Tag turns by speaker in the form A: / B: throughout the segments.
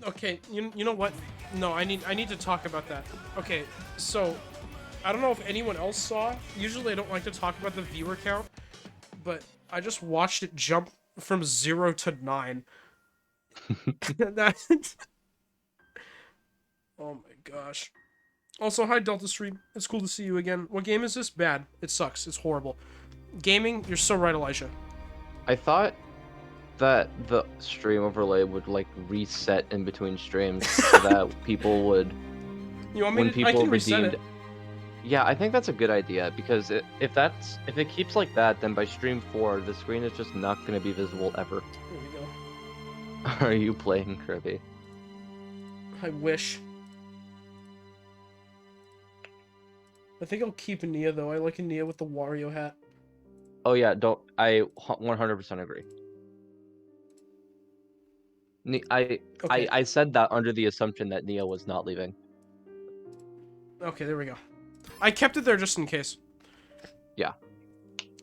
A: Okay, you know what? No, I need to talk about that. Okay, so I don't know if anyone else saw. Usually I don't like to talk about the viewer count, but I just watched it jump from 0 to 9. That. Oh my gosh. Also, hi Delta Stream. It's cool to see you again. What game is this? Bad. It sucks. It's horrible. Gaming, you're so right, Elijah.
B: I thought that the stream overlay would like reset in between streams so that people would,
A: You want me
B: when
A: to? I
B: people
A: can reset
B: redeemed.
A: it.
B: Yeah, I think that's a good idea because if it keeps like that, then by stream 4, the screen is just not going to be visible ever.
A: There we go.
B: Are you playing Kirby?
A: I wish. I think I'll keep Nia though. I like a Nia with the Wario hat.
B: Oh yeah, don't I 100% agree. I said that under the assumption that Nia was not leaving.
A: Okay, there we go. I kept it there just in case.
B: Yeah.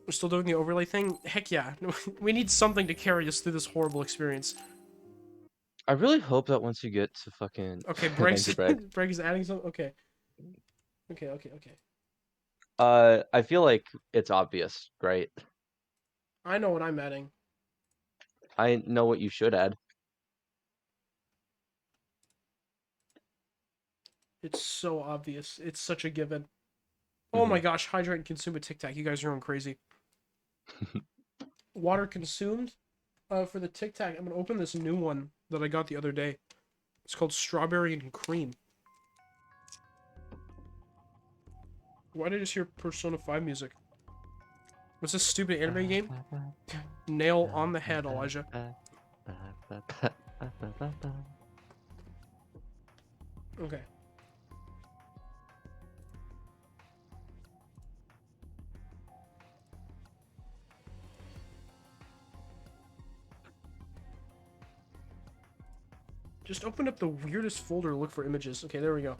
A: We're still doing the overlay thing? Heck yeah. We need something to carry us through this horrible experience.
B: I really hope that once you get to fucking...
A: Okay,
B: Thank you, Bragg.
A: Bragg is adding something? Okay. Okay.
B: I feel like it's obvious, right?
A: I know what I'm adding.
B: I know what you should add.
A: It's so obvious. It's such a given. Oh my gosh, hydrate and consume a Tic Tac. You guys are going crazy. Water consumed? For the Tic Tac, I'm going to open this new one that I got the other day. It's called Strawberry and Cream. Why did I just hear Persona 5 music? What's this stupid anime game? Nail on the head, Elijah. Okay. Just open up the weirdest folder to look for images. Okay, there we go.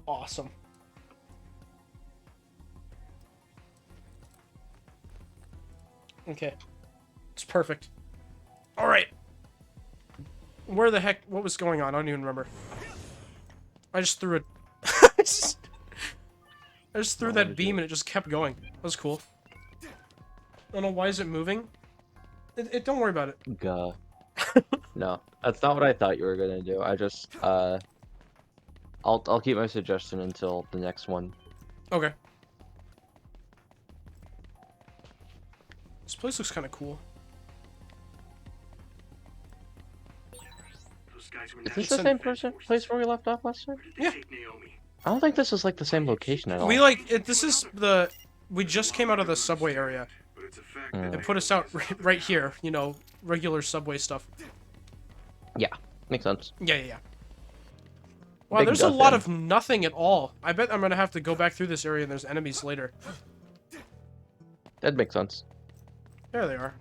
A: Awesome. Okay. It's perfect. Alright. Where the heck... What was going on? I don't even remember. I just threw it... I just threw that beam and it just kept going. That was cool. I don't know, why is it moving? Don't worry about it.
B: Gah. No, that's not what I thought you were gonna do. I just, I'll keep my suggestion until the next one.
A: Okay. This place looks kind of cool.
B: Is this the same place where we left off last time?
A: Yeah.
B: I don't think this is like the same location at all.
A: We like it. This is the. We just came out of the subway area. It put us out right here. You know, regular subway stuff.
B: Yeah, makes sense.
A: Yeah. Wow,
B: Big
A: there's a lot
B: nothing.
A: of nothing at all. I bet I'm gonna have to go back through this area and there's enemies later.
B: That makes sense.
A: There they are.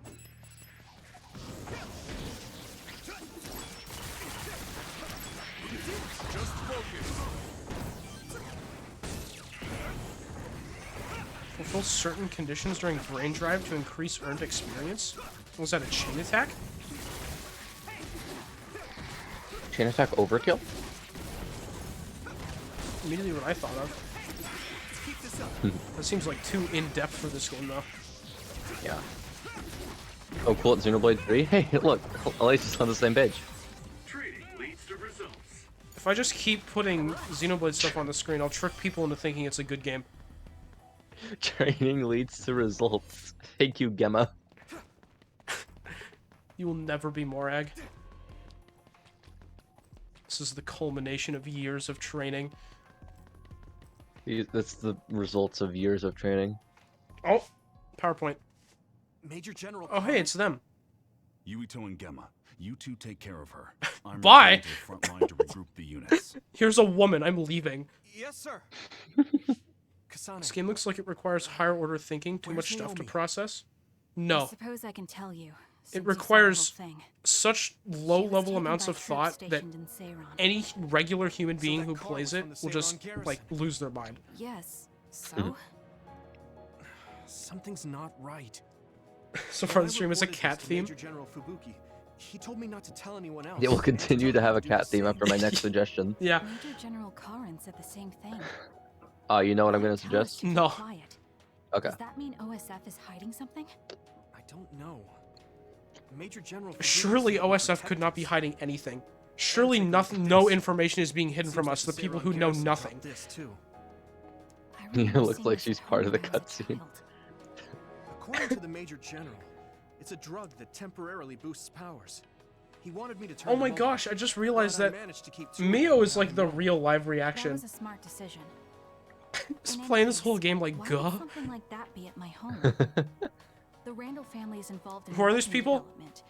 A: Fulfill certain conditions during brain drive to increase earned experience. Was that a chain attack?
B: Chain attack overkill?
A: Immediately what I thought of. That seems like too in-depth for this game, though.
B: Yeah. Oh, cool, it's Xenoblade 3? Hey, look, at least it's on the same page.
A: If I just keep putting Xenoblade stuff on the screen, I'll trick people into thinking it's a good game.
B: Training leads to results. Thank you, Gemma.
A: You will never be Morag. This is the culmination of years of training.
B: That's the results of years of training.
A: Oh, PowerPoint.
C: Major General.
A: Oh, hey, it's them.
C: Yuito and Gemma, you two take care of her. I'm
A: Bye.
C: returning to the front line to regroup the units.
A: Here's a woman. I'm leaving.
C: Yes, sir. Kasane,
A: This game looks like it requires higher order thinking, too much stuff to
C: Naomi?
A: process.
D: I
A: No.
D: suppose I can tell you.
A: It
D: since you saw the
A: requires
D: whole thing.
A: such
D: She was
A: low-level
D: taken
A: amounts
D: by
A: of
D: troops
A: thought that
D: stationed in Seiron.
A: any regular human
C: So
A: being
C: that
A: who
C: car
A: plays
C: was
A: it
C: from the
A: will just,
C: Seiron garrison.
A: like, lose their mind.
D: Yes. So?
C: something's not right.
A: So
C: When
A: far,
C: I
A: the stream is a
C: reported
A: cat
C: this to
A: theme.
C: Major General Fubuki,
E: He told me not to tell anyone else.
B: It will
E: and
B: continue to
E: tell
B: have
E: me
B: a
E: do
B: cat
E: the
B: theme
E: same.
B: after my next suggestion.
A: Yeah.
D: Major General Karin said the same thing.
B: You know what I'm
D: They
B: gonna
D: tell us
B: suggest?
D: to keep
A: No.
D: quiet.
B: Okay.
D: Does that mean OSF is hiding something?
E: I don't know. Major General.
A: Surely OSF could not be hiding anything. Surely nothing, no information is being hidden from us, the people who know nothing.
E: This too.
D: I
B: It
D: remember
B: looks
D: seeing
B: like
D: this
B: she's
D: at
B: part
D: home
B: of the
D: when I was a
B: cutscene.
D: child.
E: According to the Major General, it's a drug that temporarily boosts powers. He wanted me to turn
A: Oh my
E: them
A: gosh,
E: over,
A: I just realized
E: but I
A: that
E: managed to keep two of
A: Mio
E: them
A: is like
E: without
A: the
E: him
A: real live
D: That
A: reaction.
D: was a smart decision.
A: Just
D: In any
A: playing this
D: case,
A: whole game like,
D: why
A: guh.
D: would something like that be at my home? The Randall family is involved in
A: Who are these
D: weapon
A: people?
D: development.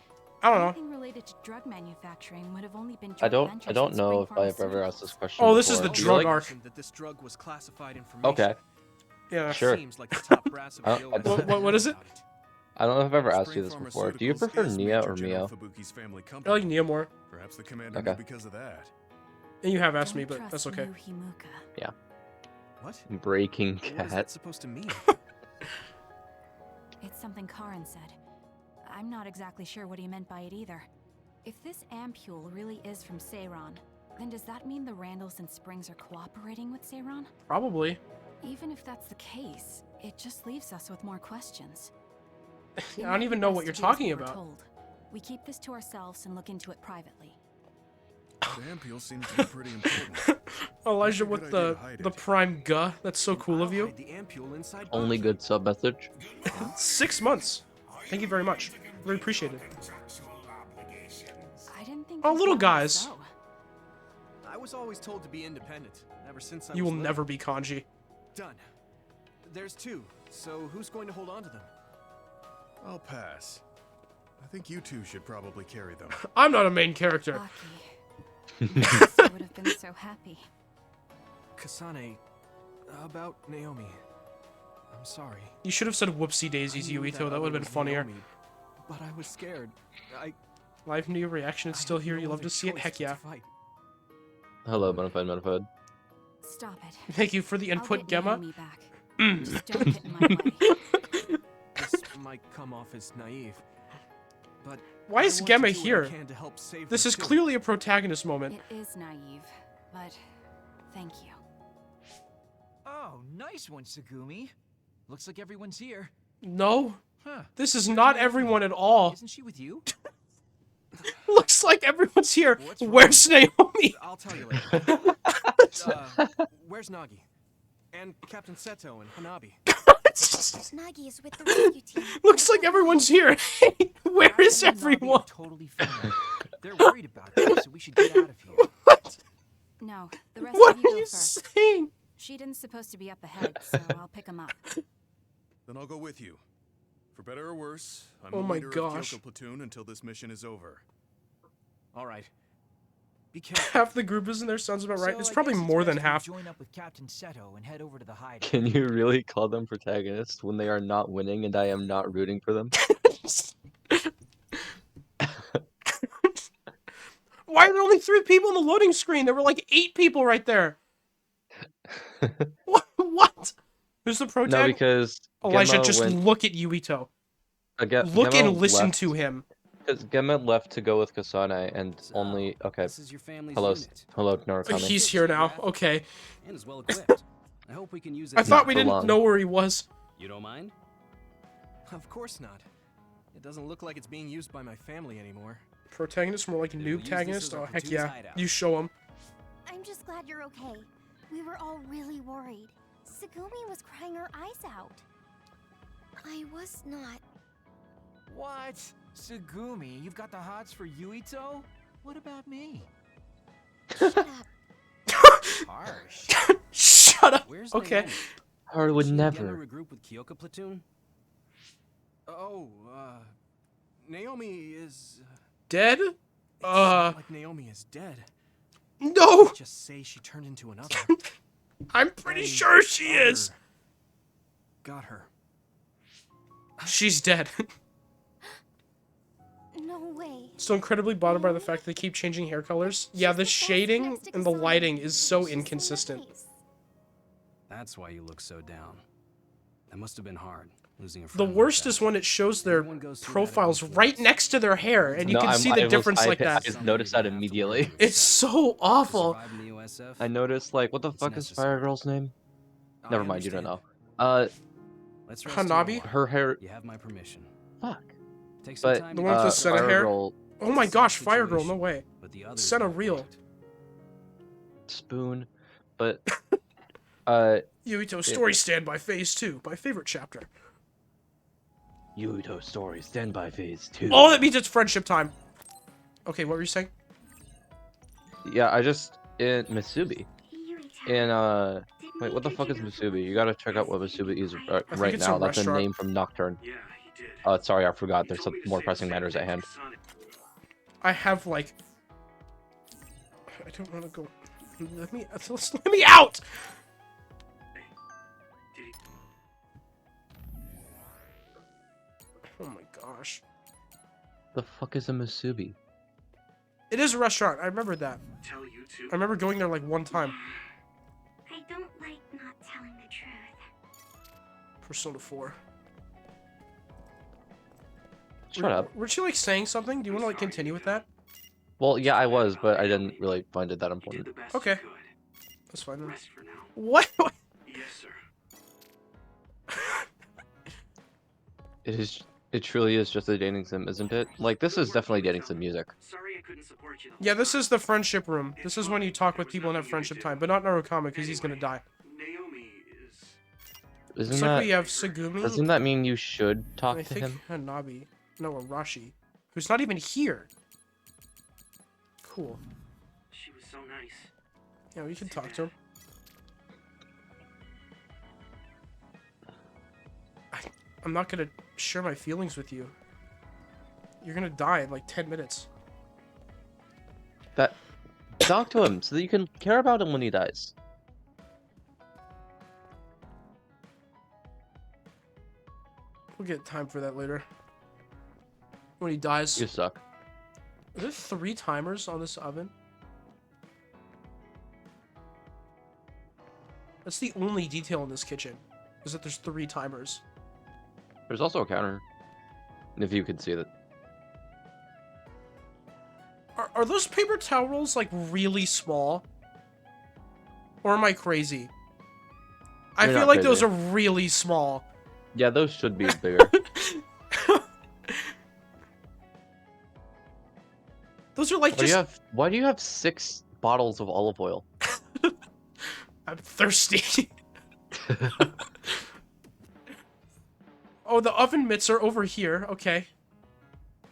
A: I don't know.
D: Anything related to drug manufacturing would have only been
B: I
D: joint
B: don't
D: ventures
B: know
D: with
B: if
D: Spring
B: I've ever asked this
D: Pharmaceuticals.
B: question
A: Oh, this is
B: before.
A: the
B: Do you
A: drug
B: like-
A: arc.
E: that this drug was classified information.
B: Okay,
A: Yeah.
B: sure.
E: Seems like the top brass of the
B: I-
E: OSF
A: What is it?
E: about
B: I don't know if I've ever asked
C: Spring
B: you this before. Do you
C: Pharmaceuticals
B: prefer
C: is
B: Nia
C: Major
B: or
C: General
B: Mio?
C: Fubuki's family
A: I
C: company.
A: like Nia more.
C: Perhaps the commander
B: Okay.
C: knew because of that.
A: And you have asked
D: Don't
A: me, but
D: trust
A: that's okay.
D: new Himuka.
E: What?
B: Breaking
E: What is that
B: cat.
E: supposed to mean?
D: It's something Karin said. I'm not exactly sure what he meant by it either. If this ampule really is from Seiron, then does that mean the Randalls and Springs are cooperating with Seiron?
A: Probably.
D: Even if that's the case, it just leaves us with more questions.
A: I
D: It
A: don't
D: might
A: even
D: be
A: know
D: best
A: what
D: to
A: you're
D: do as
A: talking
D: we were
A: about.
D: told. We keep this to ourselves and look into it privately.
C: The ampule seems to be pretty important.
A: Elijah
C: Good
A: with
C: idea
A: the
C: to hide
A: the
C: it.
A: prime guh. That's so cool of
E: I'll
A: you.
E: hide the ampule inside
B: Only
E: Baki.
B: good sub message.
A: 6 months. Thank you very much. Very appreciated.
D: I didn't think
A: Oh,
D: you'd
A: little
D: know
A: guys.
D: so.
E: I was always told to be independent, ever since I
A: You
E: was
A: will
E: little.
A: never be Kanji.
E: Done. There's two, so who's going to hold on to them?
C: I'll pass. I think you two should probably carry them.
A: I'm not a main character.
D: Baki. I would have been so happy.
E: Kasane, about Naomi. I'm sorry.
A: You should have said whoopsie daisies,
E: I knew
A: Yuito. That
E: other
A: would have been
E: was
A: funnier.
E: Naomi, but I was scared.
A: Live new reaction. It's still
E: I had
A: here.
E: no
A: You love
E: other
A: to see it.
E: choice
A: Heck
E: but to
A: yeah.
E: fight.
B: Hello, Modified Modified.
D: Stop it.
A: Thank you for the
D: I'll
A: input,
D: get
A: Gemma.
D: Naomi back. Just don't get in my way.
E: This might come off as naive, but
A: Why
E: I
A: is
E: want to
A: Gemma
E: do what I
A: here?
E: can to help save
A: This
E: them
A: is
E: too.
A: clearly a protagonist moment.
D: It is naive, but thank you.
F: Oh, nice one, Sagumi. Looks like everyone's here.
A: No,
F: Huh.
A: this is not everyone at all.
F: Isn't she with you?
A: Looks like everyone's here.
E: What's wrong?
A: Where's Naomi?
E: I'll tell you later. Where's Nagi? And Captain Seto and Hanabi?
G: Nagi is with the rescue team.
A: Looks like everyone's here. Where is
F: Ashley and Navi are
A: everyone?
F: totally fine. They're worried about you, so we should get out of here.
A: What?
D: No, the rest
A: What
D: of you
A: are
D: go
A: you
D: first.
A: saying?
D: Sheedan's supposed to be up ahead, so I'll pick him up.
C: Then I'll go with you. For better or worse, I'm
A: Oh
C: the
A: my
C: leader
A: gosh.
C: of Kyoko platoon until this mission is over.
E: All right. Be careful.
A: Half the group isn't there. Sounds about right.
F: So
A: It's
F: I
A: probably
F: guess it's
A: more than
F: best we
A: half.
F: Join up with Captain Seto and head over to the hideout.
B: Can you really call them protagonists when they are not winning and I am not rooting for them?
A: Why are there only 3 people on the loading screen? There were like 8 people right there. What? Who's the
B: No,
A: protagonist?
B: because
A: Elijah,
B: Gemma
A: just
B: went,
A: look at Yuito. Look
B: Gemma
A: and listen
B: left,
A: to him.
B: Because Gemma left to go with Kasane and only... Okay,
H: This is your family's
B: hello,
H: unit.
B: hello, Narukami.
A: He's here now. Okay.
H: And is well equipped. I hope we can use it.
A: I thought we
B: for
A: didn't
B: long.
A: know where he was.
H: You don't mind?
E: Of course not. It doesn't look like it's being used by my family anymore.
A: Protagonist, more like
H: Then we'll use
A: noob-tagonist?
H: this as
A: Oh,
H: our
A: heck
H: platoon's
A: yeah.
H: hideout.
A: You show him.
G: I'm just glad you're okay. We were all really worried. Sagumi was crying her eyes out. I was not.
F: What? Sagumi, you've got the hots for Yuito? What about me?
G: Shut up.
F: Harsh.
A: Shut up.
H: Where's
A: Okay.
H: Naomi?
B: I would
H: She and Gemma
B: never.
H: regroup with Kyoko platoon?
E: Oh, Naomi is.
A: Dead?
E: It's not like Naomi is dead.
A: No!
E: Just say she turned into another.
A: I'm pretty
E: Hey,
A: sure she is.
E: other Got her.
A: She's dead.
G: No way.
A: Still incredibly bothered by the fact they keep changing hair colors. Yeah, the shading and the lighting is so inconsistent.
H: That's why you look so down. That must have been hard. losing a
A: The
H: friend like
A: worst
H: that.
A: is when it shows their
H: Everyone goes through that at
A: profiles
H: least
A: right
H: once.
A: next to their hair, and you
B: No,
A: can
B: I'm-
A: see
B: I
A: the
B: was-
A: difference
B: I-
A: like
B: I
A: that.
B: just noticed that immediately.
A: It's so
H: To
A: awful.
H: survive in the USF,
B: I noticed, like, what the
H: It's
B: fuck is
H: necessary.
B: Fire Girl's name?
E: I
B: Never mind, you don't
E: understand.
B: know.
H: let's rest here a
A: Hanabi?
H: while.
B: Her hair.
H: You have my permission.
B: Fuck.
H: Take some
B: But
H: time
A: The
H: to
A: one with
H: get
A: the
H: to
A: Senna
B: Fire
A: hair?
B: Girl
A: Oh my
H: It's a
A: gosh,
H: sad
A: Fire Girl, no
H: situation,
A: way.
H: but the others
A: Senna
H: won't
A: real.
H: mind.
B: Spoon, but
A: Yuito story stand by phase 2, my favorite chapter.
B: Yuito story standby phase 2.
A: Oh, that means it's friendship time. Okay, what were you saying?
B: Yeah, I just in Masubi. In wait, what the fuck is Masubi? You gotta check out what Masubi is right
A: it's
B: now.
A: a
B: That's a
A: restaurant.
B: name from Nocturne.
I: Yeah, he did.
B: Sorry, I forgot.
I: He
B: There's
I: told
B: some
I: me to
B: more
I: say the
B: pressing
I: same
B: matters at
I: thing
B: hand.
I: to Sonic.
A: I have like... I don't want to go... Let me out!
I: Did he?
A: Oh my gosh.
B: The fuck is a Masubi?
A: It is a restaurant, I remember that.
I: Tell you too.
A: I remember going there like one time.
G: I don't like not telling the truth.
A: Persona 4.
B: Shut up.
A: Weren't you like saying something? Do you want to like continue with that?
B: Well, yeah, I was, but I didn't really find it that
I: He did
B: important.
I: the best
A: Okay.
I: he could.
A: That's fine then.
I: Rest for now.
A: What?
I: Yes, sir.
B: It truly is just a dating sim, isn't it? Like, this is definitely dating sim music.
I: Sorry I couldn't support you.
A: Yeah, this is the friendship room. This is when you talk with people and have friendship time, but not Narukama because he's gonna die.
I: Naomi is.
B: Isn't
A: Looks like we
B: that?
A: have Segumi.
B: Doesn't that mean you should
A: and
B: talk
A: I
B: to
A: think
B: him?
A: Hanabi. No, Arashi. Who's not even here. Cool.
I: She was so nice.
A: Yeah, we can talk to him. I'm not gonna share my feelings with you. You're gonna die in like 10 minutes.
B: Talk to him so that you can care about him when he dies.
A: We'll get time for that later. When he dies.
B: You suck.
A: Are there 3 timers on this oven? That's the only detail in this kitchen, is that there's 3 timers.
B: There's also a counter. If you could see that.
A: Are those paper towel rolls like really small? Or am I crazy? I
B: You're
A: feel
B: not
A: like those
B: crazy.
A: are really small.
B: Yeah, those should be bigger.
A: Those are like
B: Why do you have 6 bottles of olive oil?
A: I'm thirsty. Oh, the oven mitts are over here. Okay.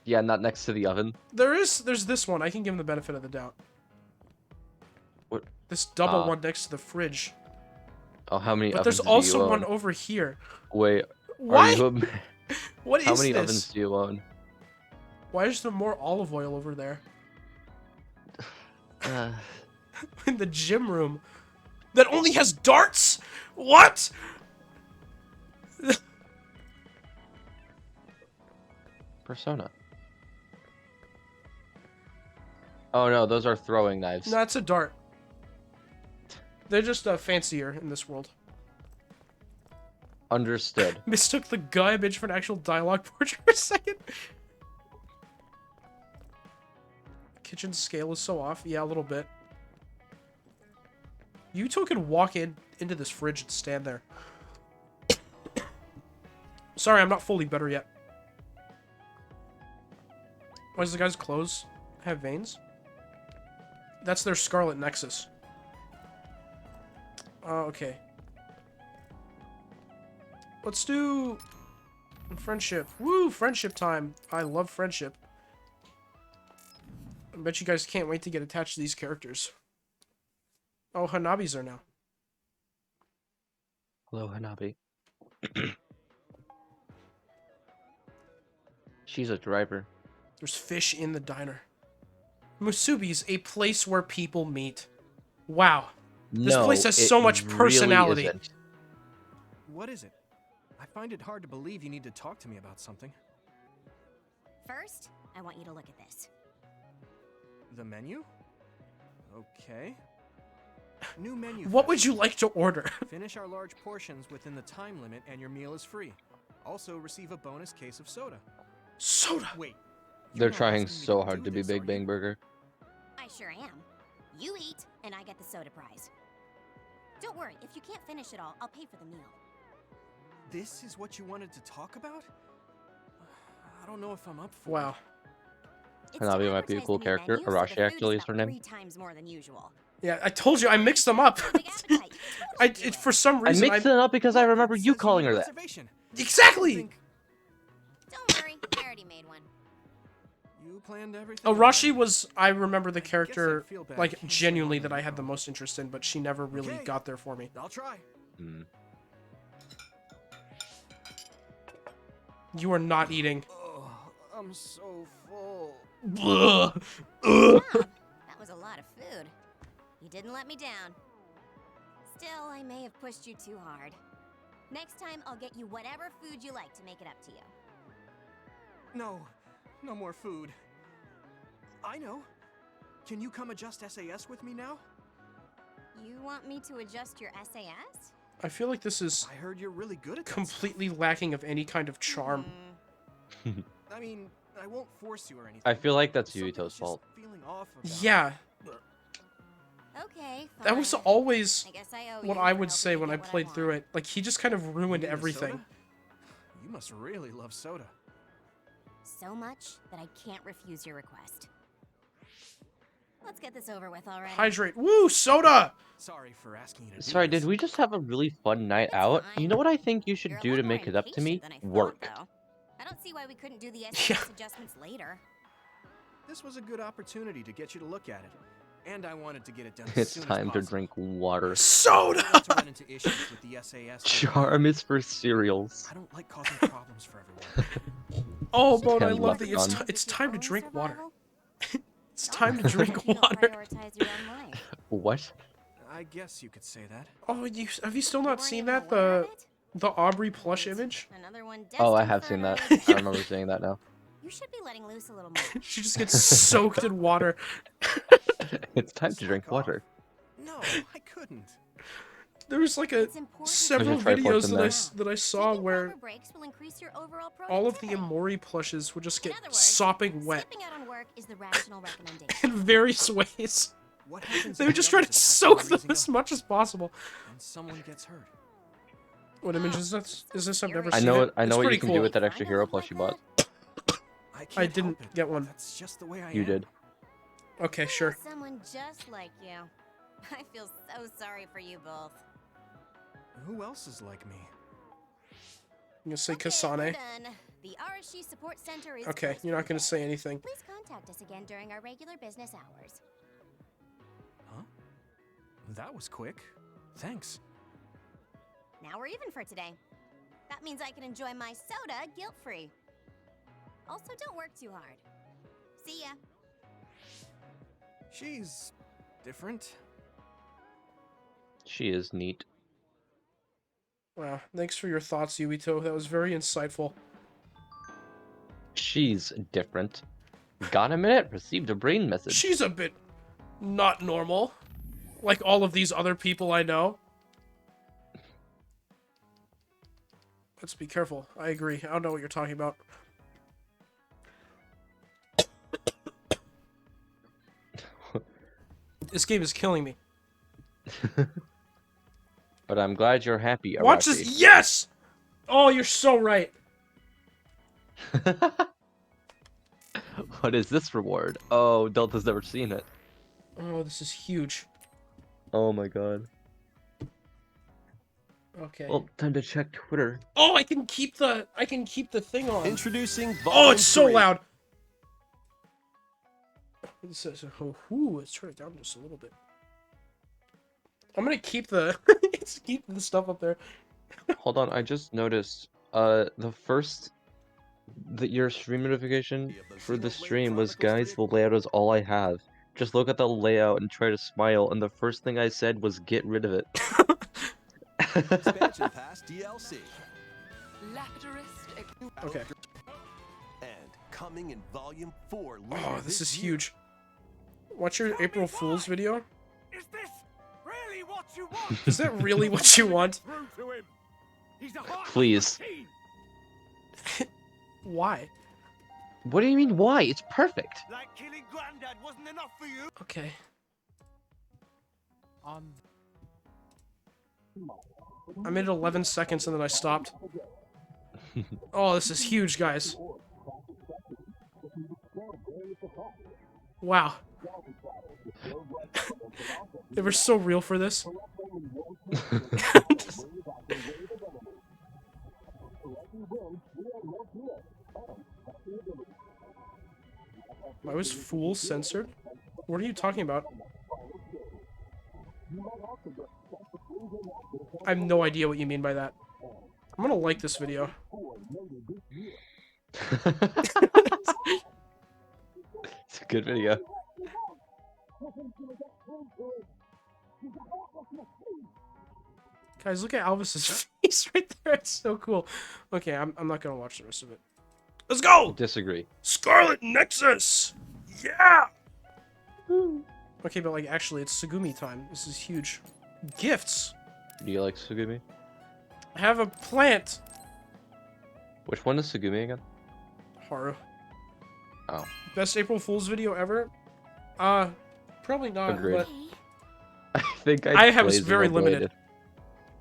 B: Yeah, not next to the oven.
A: There's this one. I can give him the benefit of the doubt.
B: What?
A: This double one next to the fridge.
B: Oh, how many
A: But
B: ovens
A: there's
B: do you
A: also one
B: own?
A: over here.
B: Wait,
A: What?
B: are you
A: What is
B: how many
A: this?
B: ovens do you own?
A: Why is there more olive oil over there? In the gym room. That only has darts? What?
B: Persona. Oh no, those are throwing knives.
A: No, it's a dart. They're just fancier in this world.
B: Understood.
A: Mistook the guy image for an actual dialogue portrait for a second. Kitchen scale is so off. Yeah, a little bit. Yuto can walk into this fridge and stand there. Sorry, I'm not fully better yet. Why does the guy's clothes have veins? That's their Scarlet Nexus. Okay. Let's do friendship. Woo, friendship time. I love friendship. I bet you guys can't wait to get attached to these characters. Oh, Hanabi's there now.
B: Hello, Hanabi. She's a driver.
A: There's fish in the diner. Musubi's a place where people meet. Wow. This place has so much personality.
B: Really isn't.
E: What is it? I find it hard to believe you need to talk to me about something.
D: First, I want you to look at this.
E: The menu? Okay. New menu.
A: What would
E: feature.
A: you like to order?
E: Finish our large portions within the time limit and your meal is free. Also receive a bonus case of soda.
A: Soda.
E: Wait.
B: They're
E: you're not
B: trying
E: asking me
B: so
E: to
B: hard
E: do
B: to be
E: this,
B: Big
E: are
B: Bang
E: you?
B: Burger.
G: I sure am. You eat, and I get the soda prize. Don't worry, if you can't finish it all, I'll pay for the meal.
E: This is what you wanted to talk about? I don't know if I'm up for
A: Wow.
G: It's
B: Hanabi
G: to
B: might be a
G: advertise
B: cool
G: the new
B: character.
G: menu, so the
B: Arashi
G: food
B: actually is
G: about
B: her name.
G: 3 times more than usual.
A: Yeah, I told you I mixed them up.
G: Big appetite. You can totally do it.
A: For some
B: I
A: reason
B: mixed it up because I
E: Look,
B: remember
E: it
B: you
E: says
B: calling
E: need
B: her
E: a
B: that.
E: reservation.
A: Exactly.
E: Think
G: Don't worry, I already made one.
E: you planned everything.
A: Arashi
E: already.
A: was, I remember the
E: I guess
A: character,
E: I'd feel bad
A: like,
E: canceling
A: genuinely
E: on the
A: that I had the
E: Nico.
A: most interest in, but she never really
E: Okay.
A: got there for me.
E: I'll try.
B: Hmm.
A: You are not eating.
E: Oh, I'm so full.
A: Ugh.
G: Good job. That was a lot of food. You didn't let me down. Still, I may have pushed you too hard. Next time, I'll get you whatever food you like to make it up to you.
E: No, no more food. I know. Can you come adjust SAS with me now?
G: You want me to adjust your SAS?
A: I feel like this is
E: I heard you're really good at that
A: completely lacking of any kind of charm.
E: stuff. I mean, I won't force you or anything.
B: I feel like that's
E: Something's
B: Yuito's
E: just
B: fault.
E: feeling off about
A: Yeah,
G: Okay, fine.
A: that was always
G: I guess I owe
A: what
G: you
A: I
G: for
A: would
G: helping
A: say
G: me
A: when I
G: get what
A: played
G: want.
A: through it. Like, he just kind of
E: You
A: ruined
E: need a
A: everything.
E: soda? You must really love soda.
G: So much that I can't refuse your request. Let's get this over with already.
A: Hydrate. Woo, soda!
E: Sorry for asking you to do
B: Sorry,
E: this.
B: did we just have a really fun night
G: It's
B: out?
G: fine.
B: You know what I think you should
G: You're a
B: do
G: lot
B: to
G: more
B: make it up to me?
G: impatient than I thought,
B: Work.
G: though. I don't see why we couldn't do the
A: Yeah.
G: SAS adjustments later.
E: This was a good opportunity to get you to look at it. And I wanted to get it done as
B: It's
E: soon
B: time
E: as
B: to
E: possible.
B: drink water.
E: I don't
A: Soda!
E: want to run into issues with the SAS.
B: Charm is for cereals.
E: I don't like causing problems for everyone.
A: Oh, Bone, I
B: Ken
A: love
B: left
A: that.
B: on.
A: It's time to drink water.
G: Survival?
A: It's time to
G: Not
A: drink
G: if you don't
A: water.
G: prioritize your own life.
B: What?
E: I guess you could say that.
A: Oh, have you still
G: You
A: not
G: weren't
A: seen
G: even
A: that?
G: aware of
A: The
G: it?
A: Aubrey plush image?
G: Another one
B: Oh, I
G: destined
B: have
G: for
B: seen
G: an
B: that.
G: early
B: I remember seeing that now.
G: You should be letting loose a little more.
A: She just gets soaked in water.
B: It's time to drink
E: Slack off.
B: water.
E: No, I couldn't.
A: There was like
G: It's important to
A: several
B: There's a Triforce
A: videos
B: in
A: that
B: there.
A: that I saw
G: Taking
A: where
G: proper breaks will increase your overall
A: all of the
G: productivity.
A: Amori plushes would just
G: In
A: get
G: other words,
A: sopping wet
G: Skipping out on work is the rational recommendation.
A: in various ways.
E: What happens
A: They
E: if
A: would just try
E: another
A: to
E: attack
A: soak
E: while
A: them
E: raising
A: as
E: up
A: much as possible.
E: and someone gets hurt?
A: What image is this? Is this? I've never
B: I
A: seen
B: know.
A: it.
B: I know
A: It's
B: what
A: pretty
B: you can
A: cool.
B: do with that extra
G: Kinda
B: hero
G: look
B: plush
G: like
B: you bought.
E: I can't
A: I didn't
E: help it.
A: get one.
E: That's just the way I
B: You
E: am.
B: did.
A: Okay, sure.
G: Someone just like you. I feel so sorry for you both.
E: Who else is like me?
A: I'm gonna say
G: Okay, we're
A: Kasane.
G: done. The Arashi Support Center is
A: Okay,
G: closed
A: you're
G: for
A: not gonna
G: the
A: say
G: day.
A: anything.
G: Please contact us again during our regular business hours.
E: Huh? That was quick. Thanks.
G: Now we're even for today. That means I can enjoy my soda guilt-free. Also, don't work too hard. See ya.
E: She's different.
B: She is neat.
A: Wow, thanks for your thoughts, Yuito. That was very insightful.
B: She's different. Got a minute? Received a brain message.
A: She's a bit not normal, like all of these other people I know. Let's be careful. I agree. I don't know what you're talking about. This game is killing me.
B: But I'm glad you're happy.
A: Watch
B: Arashi.
A: this. Yes! Oh, you're so right.
B: What is this reward? Oh, Delta's never seen it.
A: Oh, this is huge.
B: Oh my god.
A: Okay.
B: Well, time to check Twitter.
A: Oh, I can keep the thing on.
C: Introducing
A: Oh,
C: Volume
A: it's so
C: 3.
A: loud. It says, oh, let's turn it down just a little bit. I'm gonna keep the keep the stuff up there.
B: Hold on, I just noticed. Your stream notification for the stream was, guys, the layout is all I have. Just look at the layout and try to smile, and the first thing I said was get rid of it.
C: Expansion Pass DLC.
A: Okay.
C: And coming in Volume 4
A: Oh,
C: later
A: this is
C: year.
A: huge. Watch your April Fool's video.
F: Is this really what you want?
A: Is that really what you want?
F: Through to him. He's a heart
B: Please.
F: machine.
A: Why?
B: What do you mean, why? It's perfect.
E: Like killing Granddad wasn't enough for you?
A: Okay. I made it 11 seconds and then I stopped. Oh, this is huge, guys. Wow. They were so real for this. Why was Fool censored? What are you talking about? I have no idea what you mean by that. I'm gonna like this video.
B: It's a good video.
A: Guys, look at Alvis's face right there. It's so cool. Okay, I'm not gonna watch the rest of it. Let's go!
B: Disagree.
A: Scarlet Nexus! Yeah! Okay, but like, actually, it's Sugumi time. This is huge. Gifts!
B: Do you like Sugumi?
A: I have a plant!
B: Which one is Sugumi again?
A: Haru.
B: Oh.
A: Best April Fool's video ever? Probably not,
B: Agreed.
A: but...
B: I think
A: I have
B: play
A: is very
B: Xenoblade
A: limited.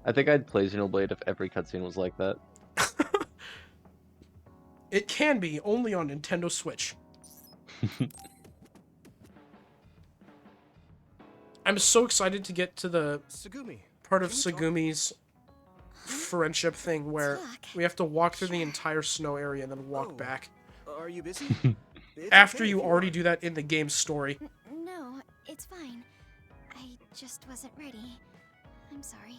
B: I think I'd play Xenoblade if every cutscene was like that.
A: It can be, only on Nintendo Switch. I'm so excited to get to the
E: Sugumi.
A: part of
E: Can we talk?
A: Segumi's friendship thing where we have to walk through the entire snow area and then walk
E: Oh.
A: back.
E: Are you busy? It's
A: After
E: okay
A: you
E: if
A: already
E: are.
A: do that in the game's story.
G: No, it's fine. I just wasn't ready. I'm sorry.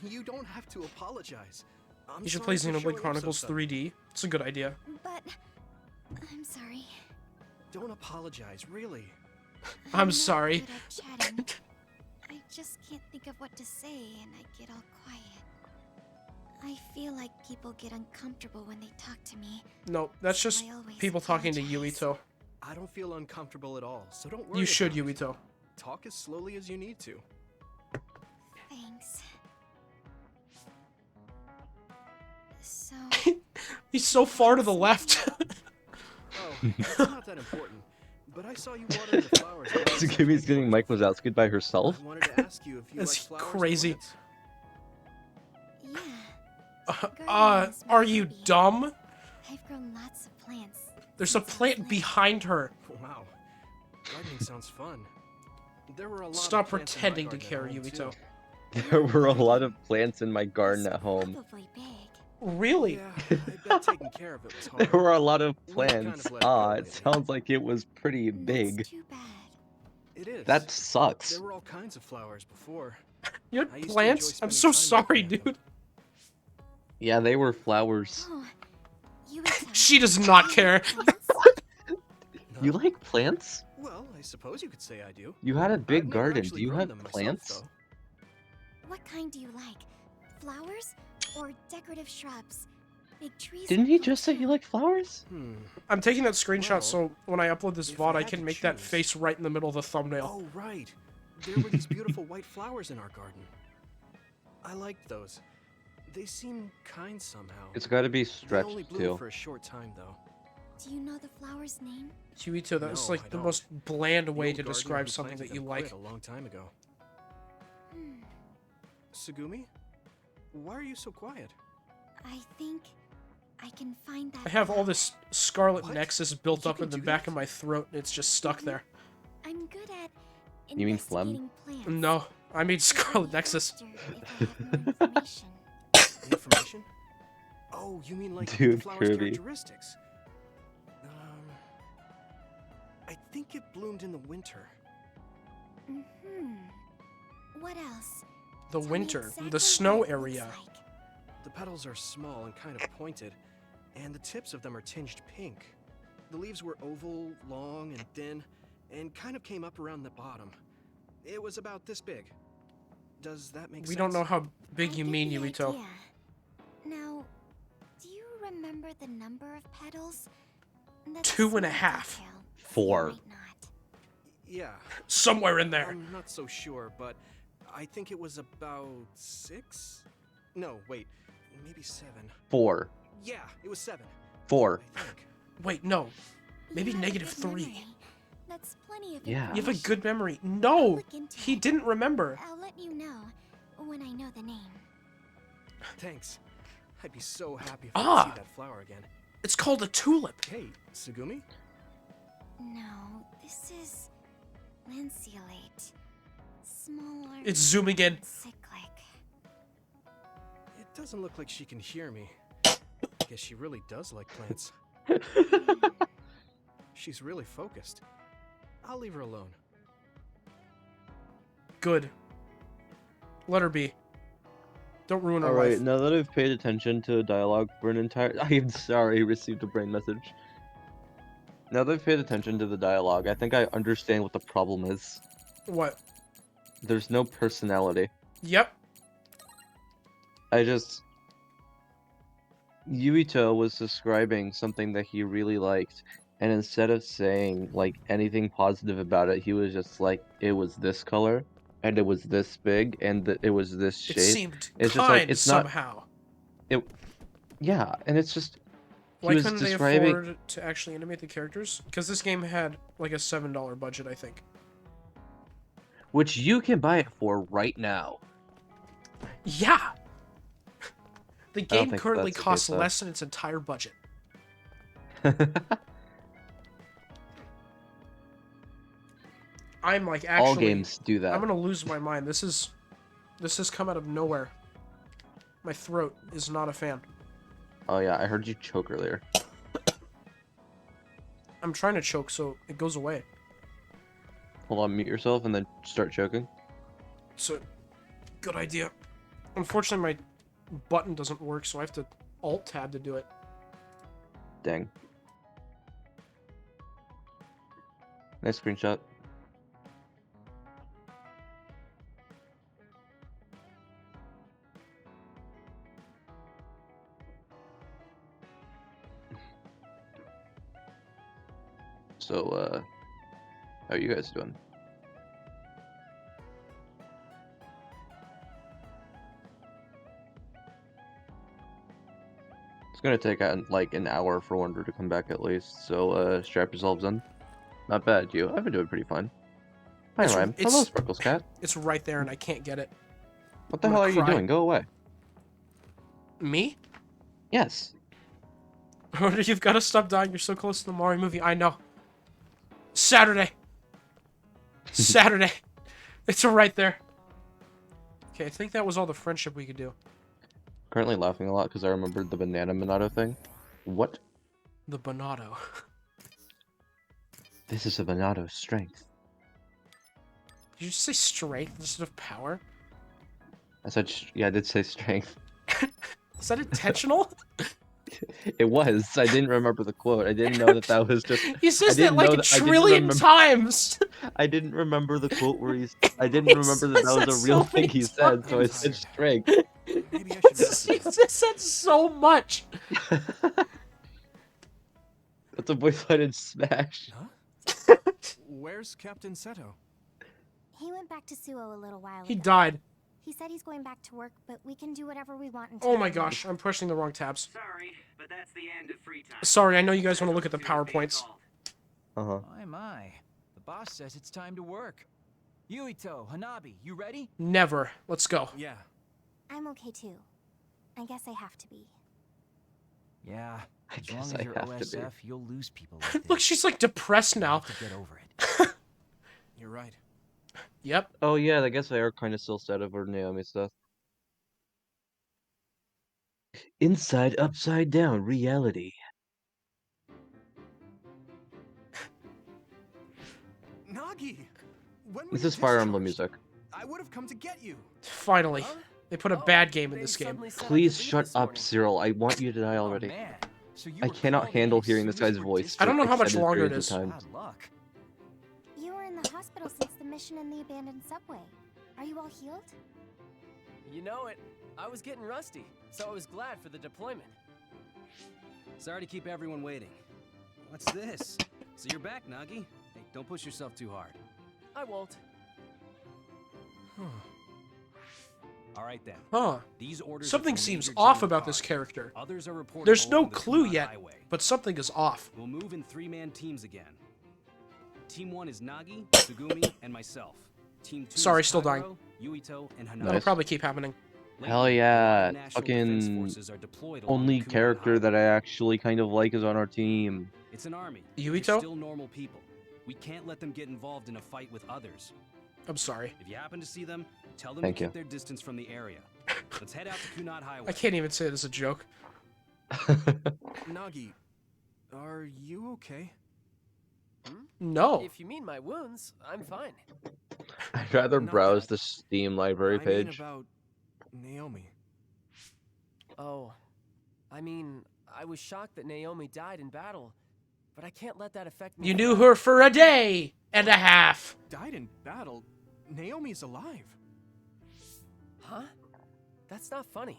E: You don't have to apologize. I'm
A: You should play
E: sorry for
A: Xenoblade
E: showing up so
A: Chronicles
E: sudden.
A: 3D. It's a good idea.
G: But I'm sorry.
E: Don't apologize, really.
A: I'm
G: not
A: sorry.
G: good at chatting. I just can't think of what to say and I get all quiet. I feel like people get uncomfortable when they talk to me.
A: No, that's
G: so
A: just
G: I always
A: people talking to
G: apologize.
A: Yuito.
E: I don't feel uncomfortable at all, so don't worry.
A: You should,
E: about it.
A: Yuito.
E: Talk as slowly as you need to.
G: Thanks. So,
A: He's so far to the left.
E: Oh, it's not that important. But I saw you watering the flowers. and I was
B: Sugumi's
E: thinking
B: getting Mike Wazowski by herself?
E: I wanted to ask you if you
A: That's
E: like flowers and
A: crazy.
E: plants.
G: yeah,
A: Are you dumb?
G: I've grown lots of plants.
A: There's a
G: since I was
A: plant
G: little.
A: behind her.
E: Wow. Gardening sounds fun. There were a lot
A: Stop
E: of plants in my
A: pretending to
E: garden at
A: care,
E: home,
A: Yuito.
E: too.
B: There were a lot of plants in my garden
G: It's
B: at home.
G: Probably big.
A: Really?
E: Yeah, I bet taking care of it was hard.
B: There were a lot of
E: We've kind of
B: plants.
E: let it go
B: Ah, it
E: lately.
B: sounds like it was pretty
G: That's
B: big.
G: too bad.
E: It is.
B: That sucks.
E: There were all kinds of flowers before.
A: You had
E: I used to
A: plants?
E: enjoy
A: I'm so
E: spending time
A: sorry,
E: looking at them.
A: dude.
B: Yeah, they were flowers.
G: Oh, you would tell
A: She
G: me.
A: does not
G: You
A: care.
G: like plants?
B: You
E: No?
B: like plants?
E: Well, I suppose you could say I do.
B: You had a
E: I've
B: big
E: never
B: garden. Do
E: actually
B: you
E: grown
B: have
E: them myself,
B: plants?
E: though.
G: What kind do you like? Flowers or decorative shrubs? Big trees.
B: Didn't
G: are
B: he
G: cool
B: just say he
G: too.
B: liked flowers?
A: I'm taking that screenshot
E: Well,
A: so when I upload this
E: if
A: VOD,
E: I
A: I
E: had
A: can
E: to
A: make that
E: choose-
A: face right in the middle of the thumbnail.
E: Oh, right. There were these beautiful white flowers in our garden. I liked those. They seem kind somehow.
B: It's gotta be
E: They
B: stretched
E: only bloomed
B: too.
E: for a short time, though.
G: Do you know the flower's name?
A: Yuito, that's
E: No,
A: like
E: I
A: the
E: don't.
A: most bland
E: The
A: way
E: old
A: to
E: gardener
A: describe
E: who
A: something
E: planted
A: that you
E: them
A: like.
E: quit a long time ago.
G: Hmm.
E: Sugumi? Why are you so quiet?
G: I think I can find that.
A: I have all
G: flower.
A: this Scarlet
E: What?
A: Nexus built
E: You
A: up
E: can
A: in the
E: do
A: back
E: that?
A: of my throat, and it's just stuck there.
G: I'm good at
B: You mean phlegm?
G: investigating plants.
A: No, I made
G: It would
A: Scarlet
G: be
A: Nexus.
G: faster if I had more information.
E: Information? Oh, you mean like
B: Dude,
E: the flower's
B: Kirby.
E: characteristics? I think it bloomed in the winter.
G: Mm-hmm. What else?
A: The
G: Tell me
A: winter,
G: exactly
A: the snow
G: what it looks
A: area.
G: like.
E: The petals are small and kind of pointed, and the tips of them are tinged pink. The leaves were oval, long, and thin, and kind of came up around the bottom. It was about this big. Does that make sense?
A: We don't know how big
G: I
A: you
G: get
A: mean,
G: the
A: Yuito.
G: idea. Now, do you remember the number of petals? That's a
A: 2.5.
G: small detail, so you
B: 4.
G: might not.
E: Yeah.
A: Somewhere in there.
E: I'm not so sure, but I think it was about 6? No, wait. Maybe 7.
B: 4.
E: Yeah, it was 7.
B: 4.
E: I think.
A: Wait, no. Maybe
G: You have a
A: negative
G: good
A: 3.
G: memory. That's plenty of
B: Yeah.
A: You have a
G: information.
A: good memory.
G: I'll
A: No,
G: look into
A: he
G: it.
A: didn't remember.
G: I'll let you know when I know the name.
E: Thanks. I'd be so happy if
A: Ah.
E: I could see that flower again.
A: It's called a tulip.
E: Hey, Sugumi?
G: No, this is lanceolate. Smaller.
A: It's zooming in.
G: Cyclic.
E: It doesn't look like she can hear me. Guess she really does like plants. She's really focused. I'll leave her alone.
A: Good. Let her be. Don't ruin her
B: Alright,
A: life.
B: now that I've paid attention to the dialogue for an entire... I am sorry, received a brain message. Now that I've paid attention to the dialogue, I think I understand what the problem is.
A: What?
B: There's no personality.
A: Yep.
B: Yuito was describing something that he really liked, and instead of saying, like, anything positive about it, he was just like, it was this color, and it was this big, and it was this shape.
A: It seemed
B: It's
A: kind
B: just like, it's not...
A: somehow.
B: Yeah, and it's just...
A: Why
B: was
A: couldn't
B: describing-
A: they afford to actually animate the characters? Because this game had like a $7 budget, I think.
B: Which you can buy it for right now.
A: Yeah. The game
B: think
A: currently
B: that's the case,
A: costs
B: though.
A: less than its entire budget. I'm like actually.
B: All games do that.
A: I'm gonna lose my mind. This has come out of nowhere. My throat is not a fan.
B: Oh yeah, I heard you choke earlier.
A: I'm trying to choke so it goes away.
B: Hold on, mute yourself and then start choking.
A: So, good idea. Unfortunately, my button doesn't work, so I have to Alt-Tab to do it.
B: Dang. Nice screenshot. So, how are you guys doing? It's gonna take like an hour for Wonder to come back at least, so strap yourselves in. Not bad, you. I've been doing pretty fine. Hi,
A: It's-
B: Rhyme.
A: it's-
B: Hello, Sparkles Cat.
A: It's right there, and I can't get it.
B: What the
A: I'm
B: hell
A: gonna
B: are you
A: cry.
B: doing? Go away.
A: Me?
B: Yes.
A: You've got to stop dying. You're so close to the Mario movie. I know. Saturday. Saturday. It's right there. Okay, I think that was all the friendship we could do.
B: Currently laughing a lot because I remembered the banana Minato thing. What?
A: The Bonato.
B: This is a Minato's strength.
A: Did you just say strength instead of power?
B: I said, yeah, I did say strength.
A: Is that intentional?
B: It was. I didn't remember the quote. I didn't know that was just.
A: He says that
B: didn't
A: like
B: know
A: a
B: that- I didn't
A: trillion
B: remember-
A: times.
B: I didn't remember the quote where he's. I didn't
A: He
B: remember that
A: says
B: that
A: that
B: was a real
A: so
B: thing
A: many
B: he said, so I
A: times.
B: said strength.
C: Maybe I should
A: He
C: listen.
A: says that so much.
B: That's a voice line in Smash.
E: Where's Captain Seto?
G: He went back to Suo a little while
A: He
G: ago.
A: died.
G: He said he's going back to work, but we can do whatever we want until
A: Oh my
G: then.
A: gosh, I'm pushing the wrong tabs.
I: Sorry, but that's the end of free time.
A: Sorry, I know you guys want to look at the PowerPoints.
H: My. The boss says it's time to work. Yuito, Hanabi, you ready?
A: Never. Let's go.
E: Yeah.
G: I'm okay too. I guess I have to be.
H: Yeah. As
B: guess
H: long as
B: I
H: you're
B: have to be.
H: OSF, you'll lose people like this.
A: Look, she's like depressed
H: You
A: now.
H: have to get over it.
E: You're right.
A: Yep.
B: Oh yeah, I guess they are kind of still sad over Naomi stuff. Inside Upside Down Reality.
C: Nagi! When were
B: This
C: you
B: is Fire Emblem
C: discharged?
B: music.
C: I would have come to get you.
A: Finally.
F: Huh?
A: They put a
F: Oh,
A: bad game in
F: they
A: this game.
F: suddenly said I
B: Please
F: could leave
B: shut
F: this
B: up,
F: morning.
B: Cyril. I want you to die
H: Oh,
B: already.
H: man. So you
B: I
H: were
B: cannot
H: called in
B: handle
H: as
B: hearing this
H: soon as
B: guy's
H: we're
B: voice.
A: I don't know how much
B: extended
A: longer it
B: periods
A: is.
B: of time.
H: Bad luck.
G: You were in the hospital since the mission in the abandoned subway. Are you all healed?
F: You know it. I was getting rusty, so I was glad for the deployment.
H: Sorry to keep everyone waiting. What's this? So you're back, Nagi. Hey, don't push yourself too hard.
F: I won't.
H: All right then.
A: Huh.
H: These orders are
A: Something
H: for
A: seems
H: Major
A: off
H: General
A: about this
H: Khan.
A: character.
H: Others are reported
A: There's no
H: along the
A: clue
H: Kunai
A: yet,
H: Highway.
A: but something is off.
H: We'll move in 3-man teams again. Team 1 is Nagi, Tsugumi, and myself. Team 2
A: Sorry,
H: is
A: still dying.
H: Kairo, Yuito, and Hanabi.
A: That'll
B: Nice.
A: probably keep happening.
B: Hell
H: Lately,
B: yeah,
H: a lot of National Defense
B: fucking
H: Forces are deployed along
B: only
H: the Kunai
B: character that I
H: Highway.
B: actually kind of like is on our team.
H: It's an army.
A: Yuito?
H: They're still normal people. We can't let them get involved in a fight with others.
A: I'm sorry.
H: If you happen to see them, tell them
B: Thank
H: to
B: you.
H: keep their distance from the area. Let's head out to Kunai Highway.
A: I can't even say it as a joke.
E: Nagi, are you okay?
A: No.
J: If you mean my wounds, I'm fine.
B: I'd rather
E: Not
B: browse
E: that.
B: the Steam library
E: I mean
B: page.
E: about Naomi.
J: Oh, I mean, I was shocked that Naomi died in battle, but I can't let that affect me.
A: You knew her for a day and a half.
E: Died in battle? Naomi's alive.
J: Huh? That's not funny.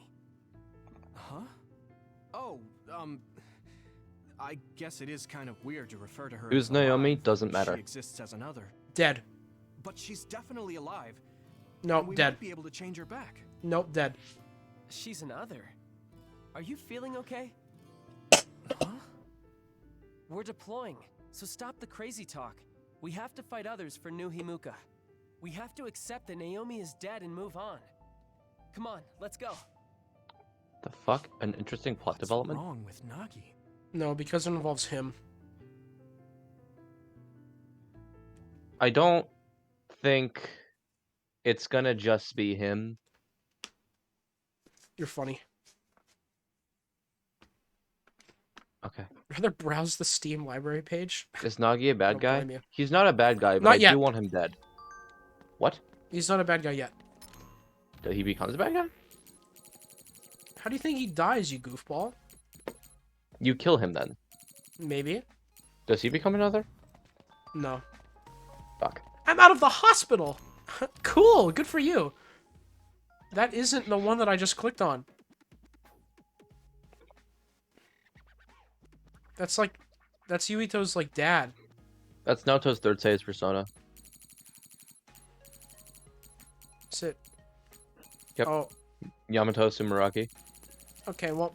E: Huh? Oh, I guess it is kind of weird to refer to her
B: Who's
E: as alive.
B: Naomi? Doesn't matter.
E: She exists as another.
A: Dead.
E: But she's definitely alive.
A: Nope,
E: and we
A: dead.
E: might be able to change her back.
A: Nope, dead.
J: She's an other. Are you feeling okay?
E: Huh?
J: We're deploying, so stop the crazy talk. We have to fight others for New Himuka. We have to accept that Naomi is dead and move on. Come on, let's go.
B: The fuck? An interesting plot
E: What's
B: development?
E: wrong with Nagi?
A: No, because it involves him.
B: I don't think it's gonna just be him.
A: You're funny.
B: Okay.
A: Rather browse the Steam library page.
B: Is Nagi a bad
A: Don't
B: guy?
A: blame you.
B: He's not a bad guy, but
A: Not
B: I
A: yet.
B: do want him dead. What?
A: He's not a bad guy yet.
B: He becomes a bad guy?
A: How do you think he dies, you goofball?
B: You kill him then.
A: Maybe.
B: Does he become another?
A: No.
B: Fuck.
A: I'm out of the hospital! Cool, good for you. That isn't the one that I just clicked on. That's Yuito's, like, dad.
B: That's Naoto's third Saiya's persona.
A: Sit.
B: Yep.
A: Oh,
B: Yamato Sumeragi.
A: okay, well,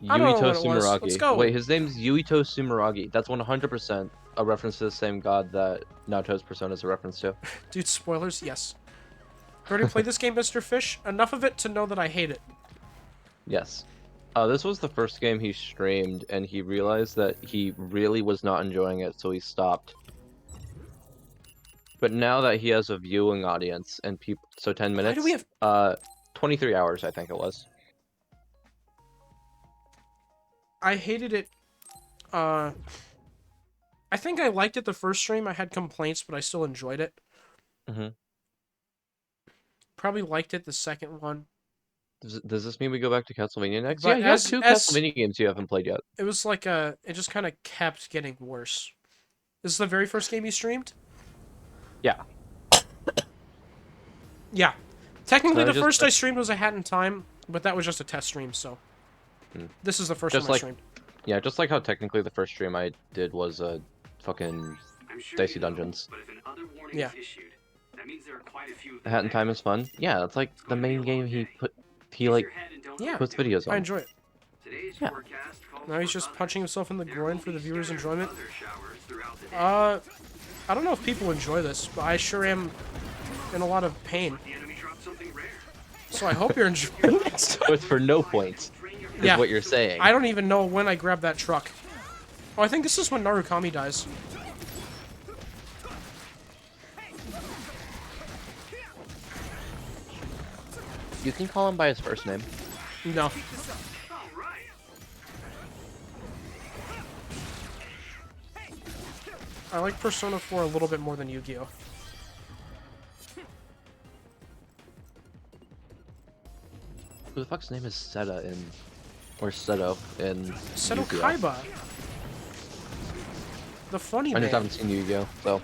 A: I don't know
B: Yuito
A: what it was.
B: Sumeragi.
A: Let's go.
B: Wait, his name's Yuito Sumeragi. That's 100% a reference to the same god that Naoto's persona is a reference to.
A: dude, spoilers, yes. Already played this game, Mr. Fish? Enough of it to know that I hate it.
B: Yes. This was the first game he streamed, and he realized that he really was not enjoying it, so he stopped. But now that he has a viewing audience and people, so 10 minutes.
A: do we have-
B: 23 hours, I think it was.
A: I hated it. I think I liked it the first stream. I had complaints, but I still enjoyed it.
B: Mhm.
A: Probably liked it the second one.
B: Does this mean we go back to Castlevania next?
A: But
B: Yeah, you have
A: as-
B: two
A: as-
B: Castlevania games you haven't played yet.
A: It was like it just kind of kept getting worse. This is the very first game you streamed?
B: Yeah.
A: Yeah. Technically,
B: So
A: the
B: just-
A: first I streamed was A Hat in Time, but that was just a test stream, so. This is the first
B: Just
A: one I
B: like-
A: streamed.
B: Yeah, just like how technically the first stream I did was fucking
I: I'm sure
B: Dicey
I: you know,
B: Dungeons.
I: But if an other warning
A: Yeah.
I: is issued, that means there are quite a few of
B: A
I: them
B: Hat in
I: there.
B: Time is fun. Yeah, that's like the main game he
I: Use
B: like
I: your head and don't
A: Yeah.
B: puts
I: overdo it.
B: videos
A: I
B: on.
A: enjoy it.
I: Today's
B: Yeah.
I: forecast calls
A: Now he's
I: for
A: just
I: others.
A: punching himself in the
I: There
A: groin
I: will
A: for the
I: be
A: viewers'
I: scattered
A: enjoyment.
I: other showers throughout the day.
A: I don't know if people enjoy this, but I sure am in a lot of pain.
I: The enemy dropped something rare.
A: So I hope you're enjoying it.
B: So it's for no points, is
A: Yeah.
B: what you're saying.
A: I don't even know when I grabbed that truck. Oh, I think this is when Narukami dies.
B: You can call him by his first name.
A: No.
I: All right.
A: I like Persona 4 a little bit more than Yu-Gi-Oh!
B: Who the fuck's name is Seta in, or Seto in
A: Seto
B: Yu-Gi-Oh?
A: Kaiba. The funny
B: I just
A: man.
B: haven't seen Yu-Gi-Oh, so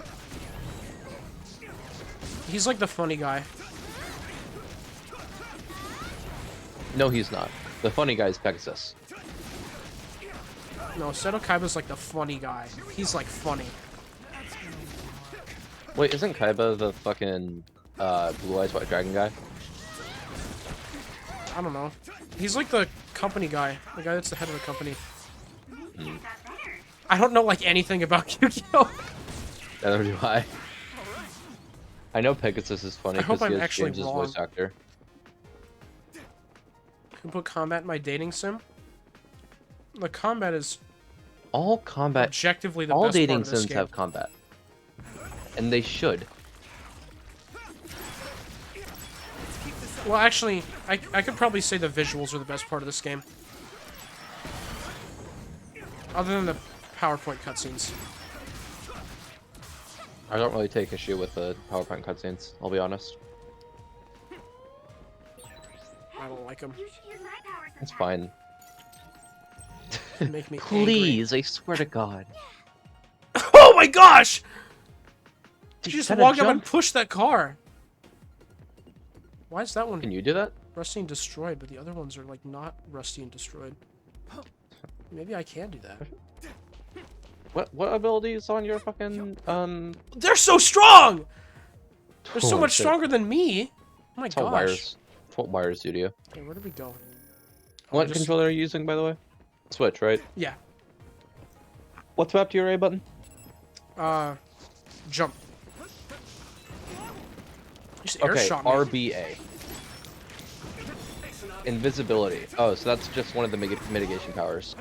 A: He's like the funny guy.
B: no, he's not. The funny guy is Pegasus.
A: No, Seto Kaiba's like the funny guy. He's like funny.
B: Wait, isn't Kaiba the fucking blue eyes white dragon guy?
A: I don't know. He's like the company guy. The guy that's the head of the company. I don't know like anything about Yu-Gi-Oh!
B: Neither do I. I know Pegasus is funny
A: I hope
B: because he
A: I'm
B: has
A: actually
B: James's
A: wrong.
B: voice actor.
A: Can put combat in my dating sim? The combat is
B: All combat,
A: objectively the
B: all
A: best part
B: dating
A: of this
B: sims
A: game.
B: have combat. And they should.
A: Well, actually, I could probably say the visuals are the best part of this game. Other than the PowerPoint cutscenes.
B: I don't really take issue with the PowerPoint cutscenes, I'll be honest.
A: I don't like them.
B: It's fine.
A: They make me angry.
B: Please, I swear to God.
A: Oh my gosh!
B: Did
A: You just
B: that a
A: walk up and
B: jump?
A: push that car. Why is that one
B: Can you do that?
A: rusty and destroyed, but the other ones are like not rusty and destroyed? Maybe I can do that.
B: What abilities on your fucking
A: They're so strong! They're so
B: Holy
A: much
B: shit.
A: stronger than me! Oh my
B: That's what
A: gosh.
B: wires. That's what wires do to you.
A: Okay, where did we go?
B: What
A: just-
B: controller are you using, by the way? Switch, right?
A: Yeah.
B: What's map to your A button?
A: Jump. Just air
B: Okay,
A: shot me.
B: RBA. Invisibility. Oh, so that's just one of the mitigation powers.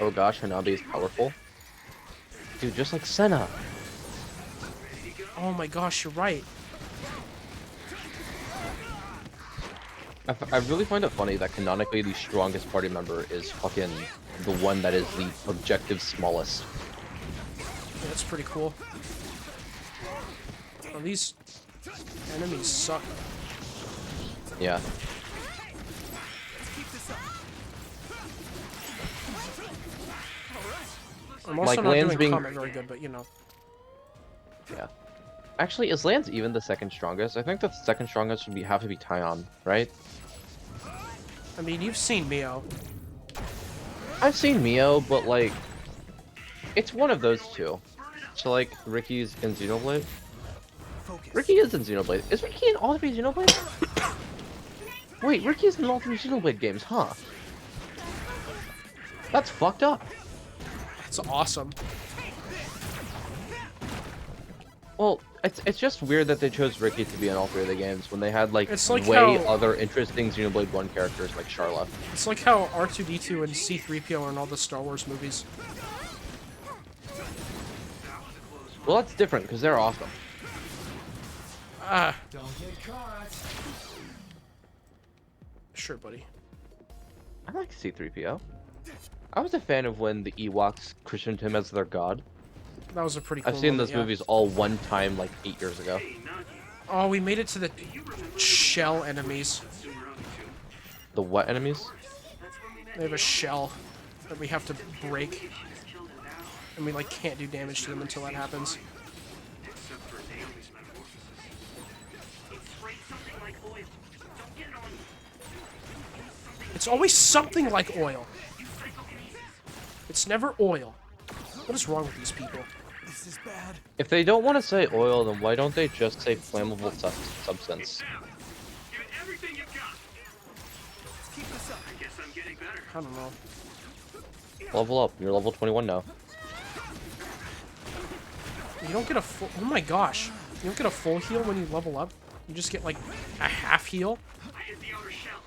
B: Oh gosh, Hanabi is powerful. Dude, just like Senna.
A: Oh my gosh, you're right.
B: I really find it funny that canonically the strongest party member is fucking the one that is the objective smallest.
A: Yeah, that's pretty cool. Oh, these enemies suck.
B: Yeah.
A: I'm also
B: Like,
A: not
B: Land's
A: doing
B: being-
A: combat very good, but you know.
B: Yeah. Actually, is Lance even the second strongest? I think the second strongest would have to be Tyon, right?
A: I mean, you've seen Mio.
B: I've seen Mio, but like, it's one of those two. So like, Ricky's in Xenoblade. Ricky is in Xenoblade. Is Ricky in all three Xenoblade? Wait, Ricky is in all three Xenoblade games, huh? That's fucked up.
A: That's awesome.
B: Well, it's just weird that they chose Ricky to be in all three of the games when they had like,
A: It's like
B: way
A: how-
B: other interesting Xenoblade 1 characters like Charlotte.
A: It's like how R2-D2 and C-3PO are in all the Star Wars movies.
B: Well, that's different because they're awesome.
A: Ah,
F: Don't get caught.
A: sure, buddy.
B: I like C-3PO. I was a fan of when the Ewoks christened him as their god.
A: That was a pretty cool
B: I've seen
A: moment,
B: those
A: yeah.
B: movies all one time like 8 years ago.
A: Oh, we made it to the shell enemies.
B: The what enemies?
A: They have a shell that we have to break. And we, like, can't do damage to them until that happens.
I: Except for Naomi's metamorphosis. It sprayed something like oil. Don't get it on you.
A: It's always something like oil. It's never oil. What is wrong with these people?
F: This is bad.
B: If they don't want to say oil, then why don't they just say flammable substance?
I: Give it everything you've got.
F: Let's keep this up.
I: I guess I'm getting better.
A: I don't know.
B: Level up. You're level 21 now.
A: You don't get a full... Oh my gosh. You don't get a full heal when you level up. You just get, like, a half heal.
I: I hit the outer shell.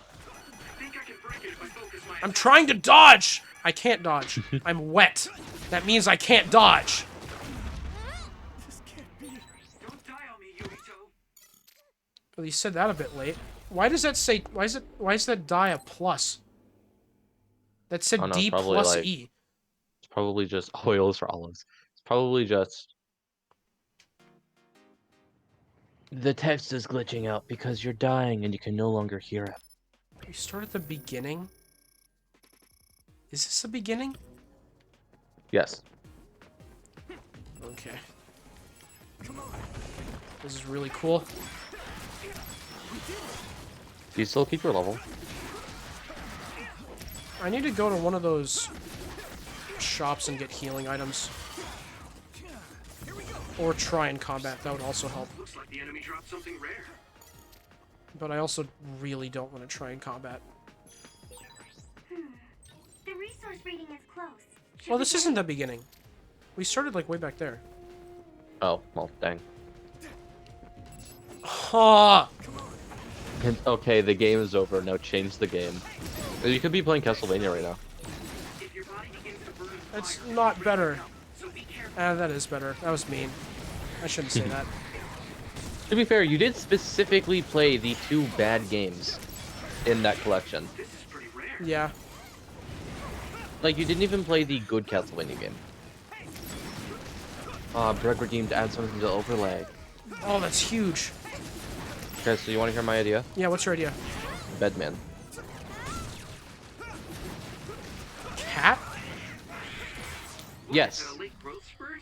I: I think I can break it if I focus my...
A: I'm trying to dodge! I can't dodge. I'm wet. That means I can't dodge.
F: This can't be.
I: Don't die on me, Yuito.
A: Well, you said that a bit late. Why does that say... Why is that die a plus? That said
B: Oh, no,
A: D
B: probably,
A: plus
B: like-
A: E.
B: It's probably just oils for olives. It's probably just... The text is glitching out because you're dying and you can no longer hear it.
A: You start at the beginning? Is this the beginning?
B: Yes.
A: Okay. This is really cool.
B: Do you still keep your level?
A: I need to go to one of those shops and get healing items.
F: Here we go.
A: Or try and combat. That would also help.
I: Looks like the enemy dropped something rare.
A: But I also really don't want to try and combat.
K: The resource reading is close.
A: Well, this isn't the beginning. We started like way back there.
B: Oh, well, dang.
A: Ha!
B: Okay, the game is over. Now change the game. You could be playing Castlevania right now.
I: If your body begins to burn
A: That's
I: fire,
A: not better.
I: so be careful.
A: That is better. That was mean. I shouldn't say that.
B: To be fair, you did specifically play the 2 bad games in that collection.
I: This is pretty rare.
A: Yeah.
B: Like, you didn't even play the good Castlevania game. Bread redeemed add something to the overlay.
A: Oh, that's huge.
B: Okay, so you want to hear my idea?
A: Yeah, what's your idea?
B: Bedman.
A: Cat?
B: Yes.
I: Is that a late growth spurt?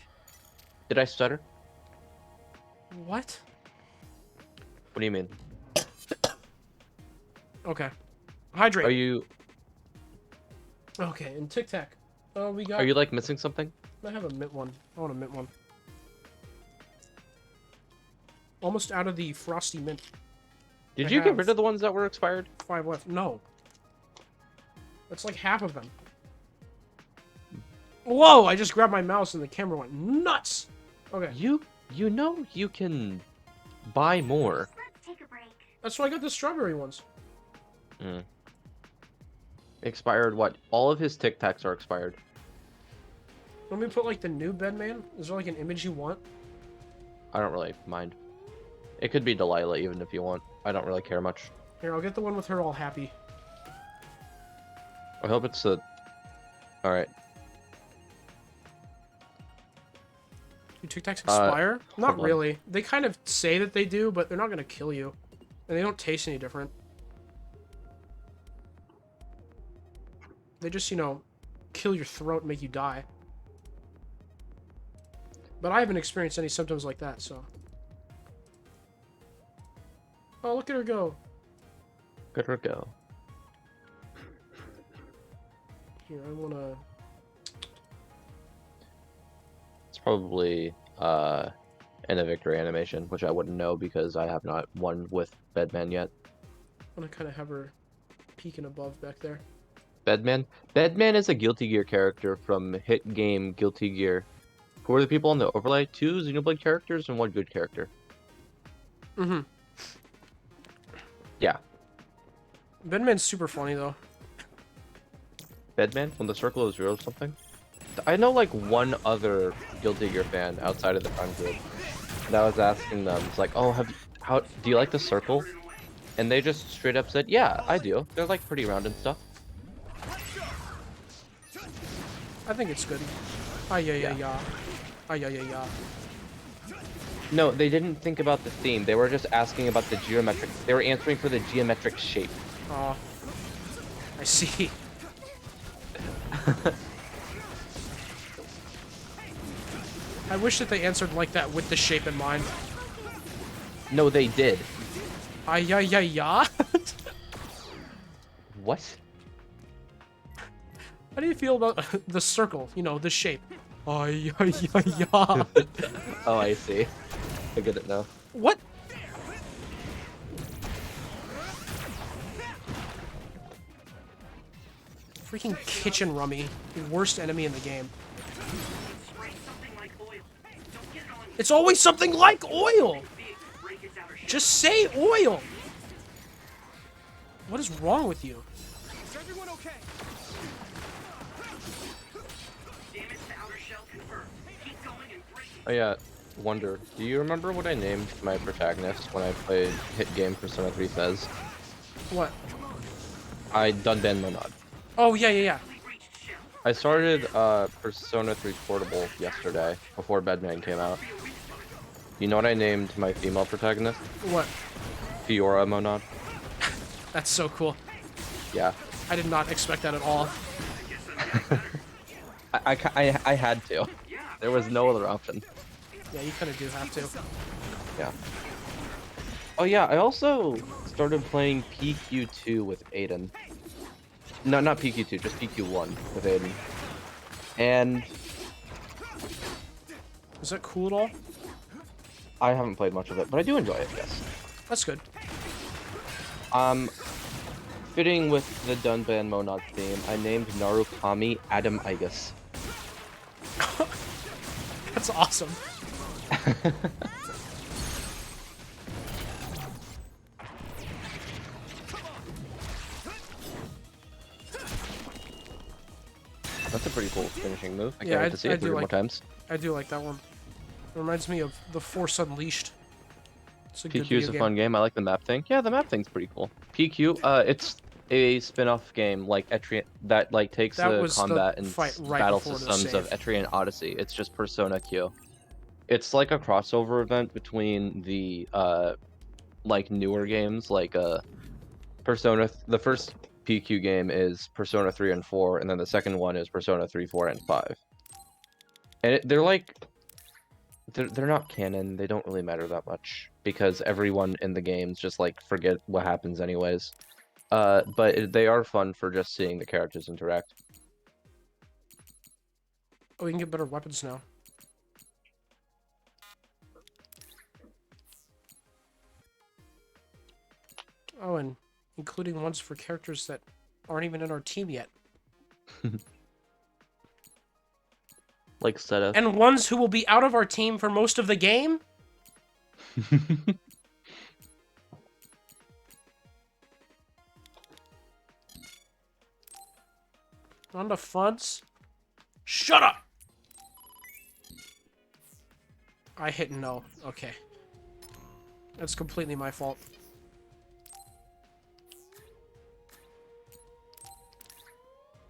B: Did I stutter?
A: What?
B: What do you mean?
A: Okay. Hydrate.
B: Are you
A: Okay, and Tic Tac. Oh, we got.
B: are you like missing something?
A: I have a mint one. I want a mint one. Almost out of the frosty mint.
B: Did
A: I
B: you get
A: have
B: rid of the ones that were expired?
A: 5 left. No. That's like half of them. Whoa! I just grabbed my mouse and the camera went nuts. Okay.
B: You know you can buy more.
K: Let's take a break.
A: That's why I got the strawberry ones.
B: Expired what? All of his Tic Tacs are expired.
A: Let me put like the new Bedman. Is there like an image you want?
B: I don't really mind. It could be Delilah even if you want. I don't really care much.
A: Here, I'll get the one with her all happy.
B: I hope it's a... Alright.
A: Do Tic Tacs expire? Not
B: hold on.
A: really. They kind of say that they do, but they're not gonna kill you. And they don't taste any different. They just, you know, kill your throat and make you die. But I haven't experienced any symptoms like that, so... Oh, look at her go.
B: Good or go.
A: Here, I wanna...
B: It's probably in a victory animation, which I wouldn't know because I have not won with Bedman yet.
A: I wanna kind of have her peeking above back there.
B: Bedman? Bedman is a Guilty Gear character from hit game Guilty Gear. Who are the people on the overlay? 2 Xenoblade characters and 1 good character.
A: Mm-hmm.
B: Yeah.
A: Bedman's super funny, though.
B: Bedman? When the circle is 0 something? I know like one other Guilty Gear fan outside of the friend group. And I was asking them, it's like, oh, do you like the circle? And they just straight up said, yeah, I do. They're like pretty round and stuff.
A: I think it's good. Ay-ya-ya-ya. Ay-ya-ya-ya.
B: No, they didn't think about the theme. They were just asking about the geometric. They were answering for the geometric shape.
A: Oh. I see. I wish that they answered like that with the shape in mind.
B: No, they did.
A: Ay-ya-ya-ya?
B: What?
A: How do you feel about the circle? You know, the shape. Ay-ya-ya-ya.
B: Oh, I see. I get it now.
A: What? Freaking kitchen rummy. The worst enemy in the game.
I: Spray something like oil. Don't get it on you.
A: It's always something like oil!
I: Break its outer shell.
A: Just say oil! What is wrong with you?
E: Is everyone okay?
I: Damage to outer shell confirmed. Keep going and break it.
B: Oh yeah, Wonder. Do you remember what I named my protagonist when I played hit game Persona 3 Fez?
A: What?
B: I Dunban Monad.
A: Oh, yeah, yeah, yeah.
B: I started Persona 3 Portable yesterday, before Bedman came out. You know what I named my female protagonist?
A: What?
B: Fiora Monad.
A: That's so cool.
B: Yeah.
A: I did not expect that at all.
B: I had to. There was no other option.
A: Yeah, you kind of do have to.
B: Yeah. Oh yeah, I also started playing PQ2 with Aiden. No, not PQ2, just PQ1 with Aiden. And...
A: Is that cool at all?
B: I haven't played much of it, but I do enjoy it, yes.
A: That's good.
B: Fitting with the Dunban Monad theme, I named Narukami Adam Igus.
A: That's awesome.
B: That's a pretty cool finishing move. I
A: Yeah,
B: can't wait to see it 3 more times.
A: I do like that one. It reminds me of The Force Unleashed. It's a good
B: PQ is
A: video
B: a fun game. I like the map thing. Yeah, the map thing's pretty cool. PQ, it's a spin-off game like Etrian that like takes
A: That
B: the
A: was the
B: combat and
A: fight right
B: battle
A: before the
B: systems of
A: save.
B: Etrian Odyssey. It's just Persona Q. It's like a crossover event between the like newer games like Persona. The first PQ game is Persona 3 and 4, and then the second one is Persona 3, 4, and 5. And they're like they're not canon. They don't really matter that much because everyone in the games just like forget what happens anyways. But they are fun for just seeing the characters interact.
A: Oh, we can get better weapons now. Oh, and including ones for characters that aren't even in our team yet.
B: Like Seta.
A: And ones who will be out of our team for most of the game? On the funds? Shut up! I hit no. Okay. That's completely my fault.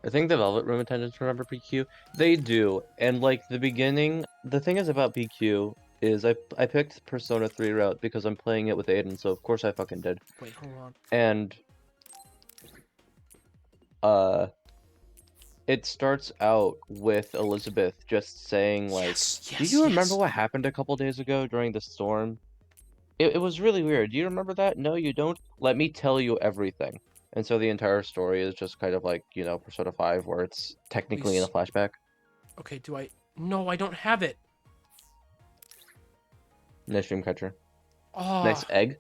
B: I think the Velvet Room attendants remember PQ. They do, and like the beginning, the thing is about PQ is I picked Persona 3 route because I'm playing it with Aiden, so of course I fucking did.
A: Wait, hold on.
B: And it starts out with Elizabeth just saying like, "Do you remember what happened a couple days ago during the storm?" It was really weird. Do you remember that? No, you don't. Let me tell you everything. And so the entire story is just kind of like, you know, Persona 5, where it's technically in a flashback.
A: Okay, do I... No, I don't have it.
B: Nice dream catcher.
A: Oh.
B: Nice egg.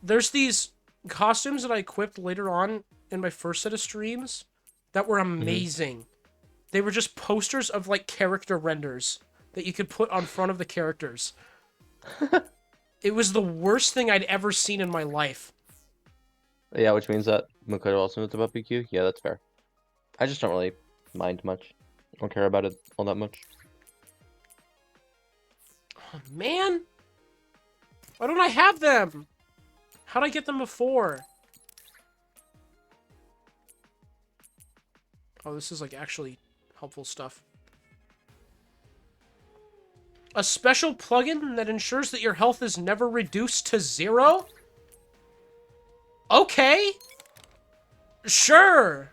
A: There's these costumes that I equipped later on in my first set of streams that were amazing. They were just posters of, like, character renders that you could put on front of the characters. It was the worst thing I'd ever seen in my life.
B: Yeah, which means that Makoto also knows about PQ. Yeah, that's fair. I just don't really mind much. I don't care about it all that much.
A: Oh, man! Why don't I have them? How'd I get them before? Oh, this is, like, actually helpful stuff. A special plugin that ensures that your health is never reduced to 0? Okay! Sure!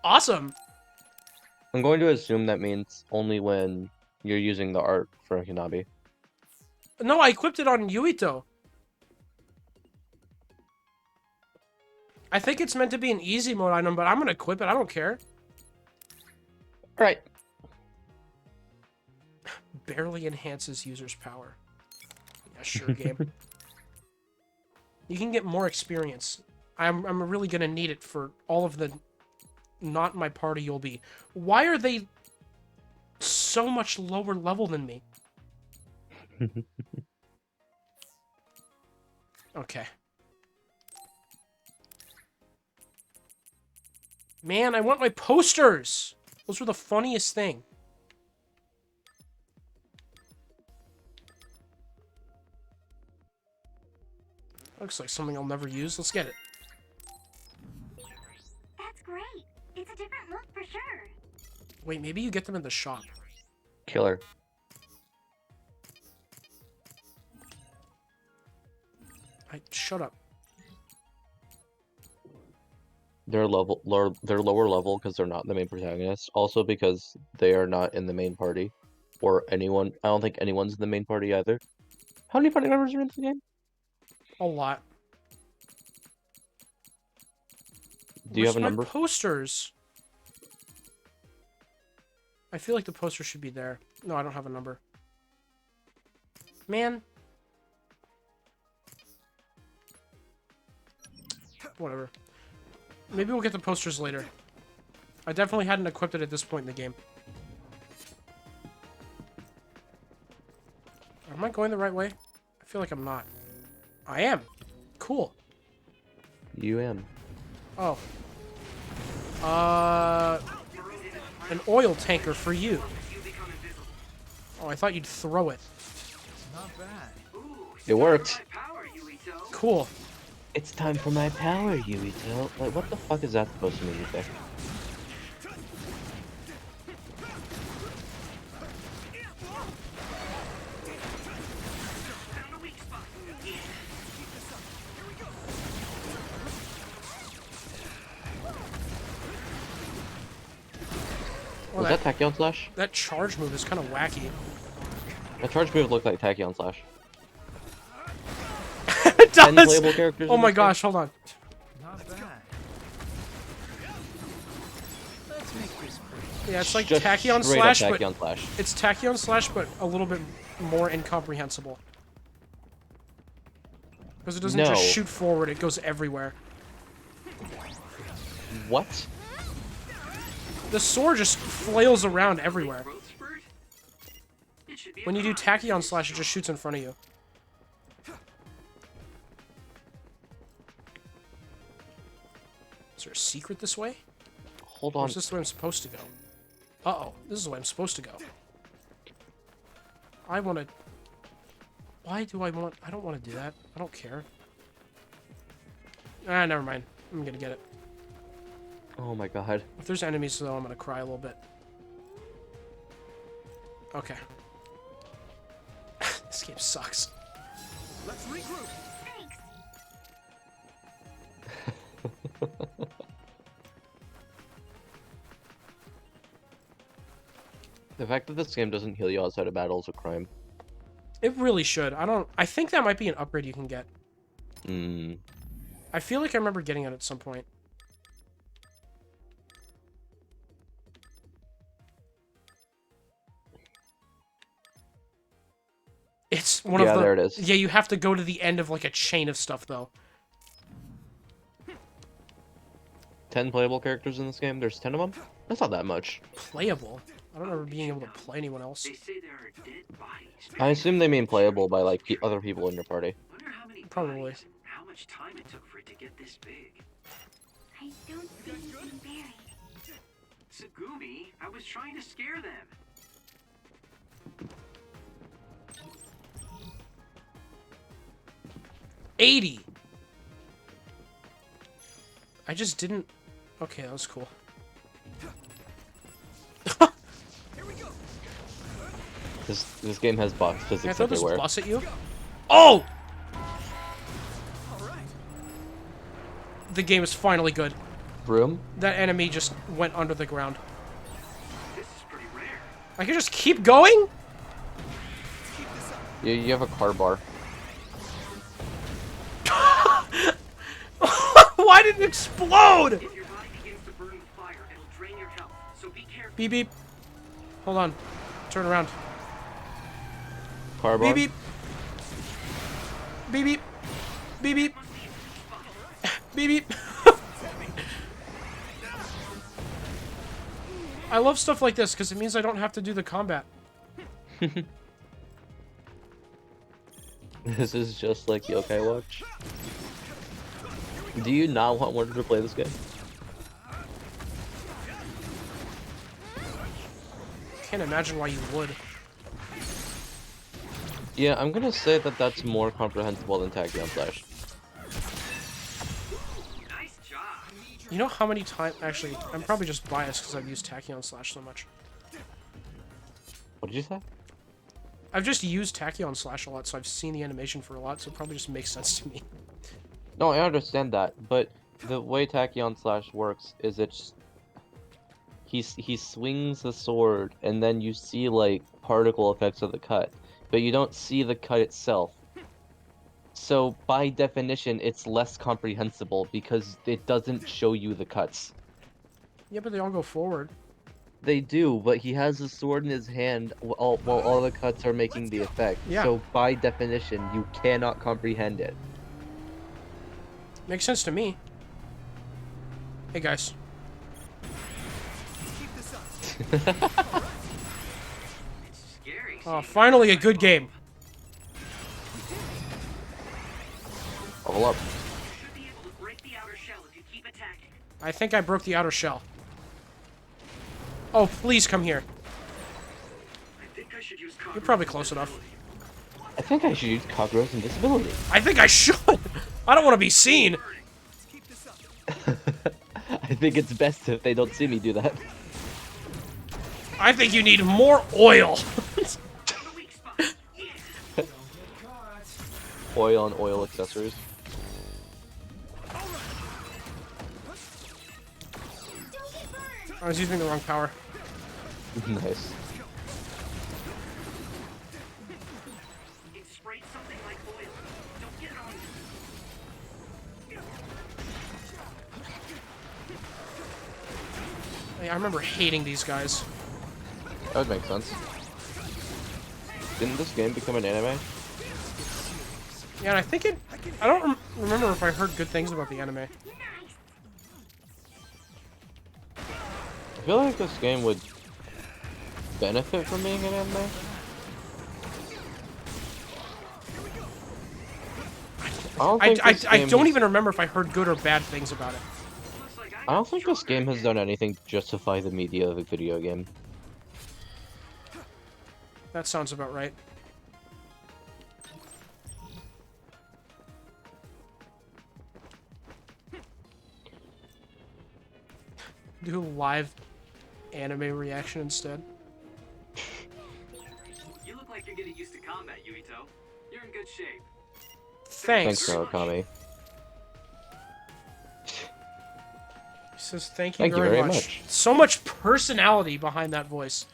A: Awesome!
B: I'm going to assume that means only when you're using the art for Hinabi.
A: No, I equipped it on Yuito. I think it's meant to be an easy mode item, but I'm gonna equip it. I don't care.
B: Right.
A: Barely enhances user's power. Yeah, sure, game. You can get more experience. I'm really gonna need it for all of the not my party you'll be. Why are they so much lower level than me? Okay. Man, I want my posters! Those were the funniest thing. Looks like something I'll never use. Let's get it.
K: That's great. It's a different look for sure.
A: Wait, maybe you get them in the shop.
B: Killer.
A: Shut up.
B: They're they're lower level because they're not the main protagonist. Also because they are not in the main party. Or anyone. I don't think anyone's in the main party either. How many party members are in the game?
A: A lot.
B: Do you have a number?
A: Posters. I feel like the poster should be there. No, I don't have a number. Man. Whatever. Maybe we'll get the posters later. I definitely hadn't equipped it at this point in the game. Am I going the right way? I feel like I'm not. I am. Cool.
B: You am.
A: Oh. An oil tanker for you. Oh, I thought you'd throw it.
F: Not bad.
B: It worked.
A: Cool.
B: It's time for my power, Yuito. Like, what the fuck is that supposed to mean, you think?
A: Well,
B: Was that Tachyon Slash?
A: That charge move is kind of wacky.
B: That charge move looked like Tachyon Slash.
A: It does!
B: 10 playable characters
A: Oh
B: in
A: my
B: this
A: gosh,
B: game?
A: hold on.
F: Not bad. Let's make this pretty.
A: Yeah, it's like
B: Just
A: Tachyon
B: straight
A: Slash,
B: up
A: but
B: Tachyon Slash.
A: it's Tachyon Slash, but a little bit more incomprehensible. Because it doesn't
B: No.
A: just shoot forward, it goes everywhere.
B: What?
A: The sword just flails around everywhere. When you do Tachyon Slash, it just shoots in front of you. Is there a secret this way?
B: Hold
A: Or
B: on.
A: is this the way I'm supposed to go? Uh-oh, this is the way I'm supposed to go. I want to... Why do I want... I don't want to do that. I don't care. Ah, never mind. I'm gonna get it.
B: Oh my god.
A: If there's enemies, though, I'm gonna cry a little bit. Okay. This game sucks.
E: Let's regroup.
B: The fact that this game doesn't heal you outside of battle is a crime.
A: It really should. I think that might be an upgrade you can get.
B: Hmm.
A: I feel like I remember getting it at some point. It's one of the...
B: Yeah, there it is.
A: Yeah, you have to go to the end of, like, a chain of stuff, though.
B: 10 playable characters in this game? There's 10 of them? That's not that much.
A: Playable? I don't remember being able to play anyone else.
I: They say there are dead bodies.
B: I assume they mean playable by, like, other people in your party.
I: Wonder how many
A: Probably.
I: bodies and how much time it took for it to get this big.
K: I don't see anything buried.
I: Tsugumi, I was trying to scare them.
A: $80! I just didn't... Okay, that was cool.
B: This game has box
A: Can I
B: physics
A: throw this
B: everywhere.
A: bus at you? Oh! The game is finally good.
B: Room?
A: That enemy just went under the ground.
I: This is pretty rare.
A: I can just keep going?
B: Yeah, you have a car bar.
A: Why did it explode?
I: If your body begins to burn with fire, it'll drain your health. So be careful.
A: Beep beep. Hold on. Turn around.
B: Car bar?
A: Beep beep. Beep beep. Beep beep. Beep beep. I love stuff like this because it means I don't have to do the combat.
B: This is just like Yokai Watch. Do you not want Wonder to play this game?
A: Can't imagine why you would.
B: Yeah, I'm gonna say that that's more comprehensible than Tachyon Slash.
I: Nice job.
A: You know how many times... Actually, I'm probably just biased because I've used Tachyon Slash so much.
B: What did you say?
A: I've just used Tachyon Slash a lot, so I've seen the animation for a lot, so it probably just makes sense to me.
B: No, I understand that, but the way Tachyon Slash works is it's... He swings the sword, and then you see, like, particle effects of the cut, but you don't see the cut itself. So, by definition, it's less comprehensible, because it doesn't show you the cuts.
A: Yeah, but they all go forward.
B: They do, but he has a sword in his hand while all the cuts are making the effect.
A: Yeah.
B: So by definition, you cannot comprehend it.
A: Makes sense to me. Hey guys. Oh, finally a good game.
B: All up.
A: I think I broke the outer shell. Oh, please come here. You're probably close enough.
B: I think I should use Kaguro's invisibility.
A: I think I should. I don't want to be seen.
B: I think it's best if they don't see me do that.
A: I think you need more oil.
B: Oil and oil accessories.
A: I was using the wrong power.
B: Nice.
A: I remember hating these guys.
B: That would make sense. Didn't this game become an anime?
A: Yeah, and I think it... I don't remember if I heard good things about the anime.
B: I feel like this game would benefit from being an anime.
A: I don't even remember if I heard good or bad things about it.
B: I don't think this game has done anything to justify the media of a video game.
A: That sounds about right. Do a live anime reaction instead.
F: You look like you're getting used to combat, Yuito. You're in good shape.
A: Thanks.
B: Thanks, Murakami.
A: He says thank you very much. So much personality behind that voice.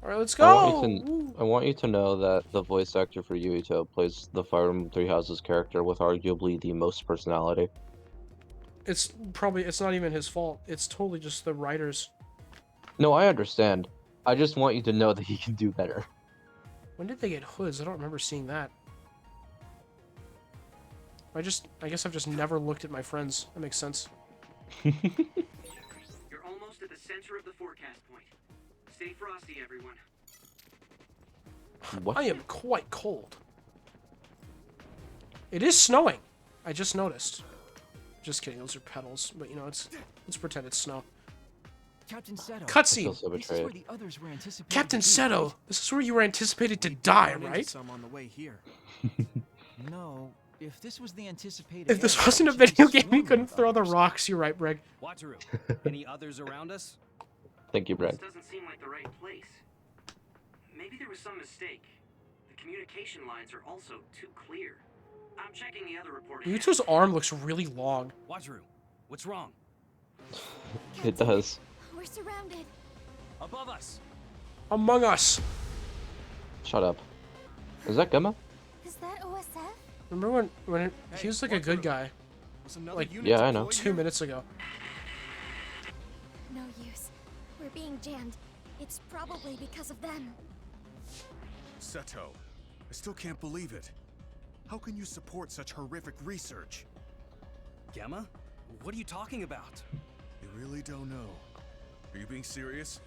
A: Alright, let's go!
B: I want you to know that the voice actor for Yuito plays the Fire Emblem Three Houses character with arguably the most personality.
A: It's not even his fault. It's totally just the writers.
B: No, I understand. I just want you to know that he can do better.
A: When did they get hoods? I don't remember seeing that. I guess I've just never looked at my friends. That makes sense.
I: You're almost at the center of the forecast point. Stay frosty, everyone.
B: What?
A: I am quite cold. It is snowing. I just noticed. Just kidding, those are petals. But you know, let's pretend it's snow.
F: Captain Seto.
A: Cutscene.
B: So
F: This is where the others were anticipating.
A: Captain Seto, this is where you were anticipated to die, right?
E: Some on the way here.
F: No, if this was the anticipated.
A: If this
F: area,
A: wasn't a
F: it should be
A: video game, you
F: swarming
A: couldn't
F: with
A: throw the
F: others.
A: rocks. You're right, Brig.
H: Wataru, any others around us?
B: Thank you, Brad.
I: This doesn't seem like the right place. Maybe there was some mistake. The communication lines are also too clear. I'm checking the other report.
A: Yuto's arm looks really long.
H: Wataru, what's wrong?
B: It does.
G: We're surrounded.
H: Above us.
A: Among Us.
B: Shut up. Is that Gemma?
G: Is that OSF?
A: Remember when he was like a good guy, like
B: Yeah, I know.
A: 2 minutes ago.
G: No use. We're being jammed. It's probably because of them.
C: Seto, I still can't believe it. How can you support such horrific research?
H: Gemma? What are you talking about?
C: You really don't know. Are you being serious?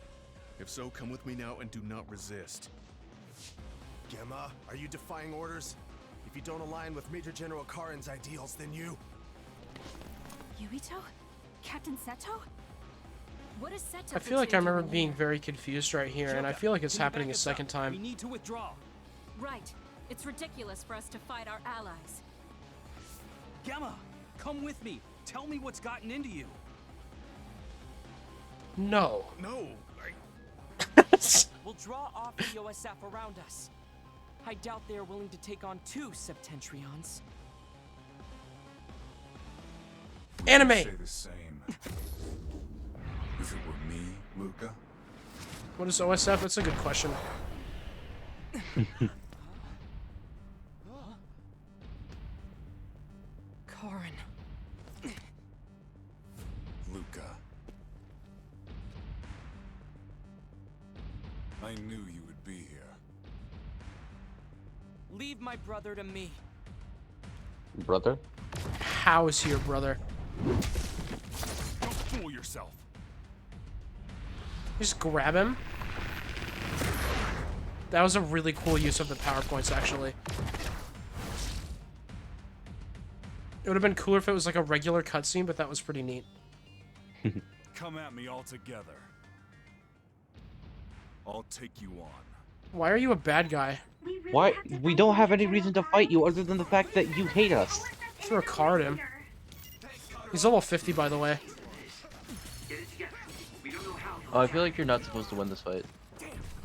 C: If so, come with me now and do not resist.
L: Gemma, are you defying orders? If you don't align with Major General Karin's ideals, then you...
D: Yuito? Captain Seto? What is Seto?
A: I feel like I remember being very confused right here, and I feel like it's happening a second
H: We
A: time.
H: need to withdraw.
D: Right. It's ridiculous for us to fight our allies.
H: Gemma, come with me. Tell me what's gotten into you.
A: No.
C: No,
J: We'll draw off the OSF around us. I doubt they are willing to take on 2 Septentrions.
A: Anime!
C: Say the same. If it were me, Luca.
A: What is OSF? That's a good question.
J: Karin.
C: Luca. I knew you would be here.
J: Leave my brother to me.
B: Brother?
A: How is he your brother?
C: Don't fool yourself.
A: Just grab him. That was a really cool use of the PowerPoints, actually. It would have been cooler if it was like a regular cutscene, but that was pretty neat.
C: Come at me all together. I'll take you on.
A: Why are you a bad guy?
B: Why? We don't have any reason to fight you other than the fact that you hate us.
A: Throw a card at him. He's level 50, by the way.
B: Oh, I feel like you're not supposed to win this fight.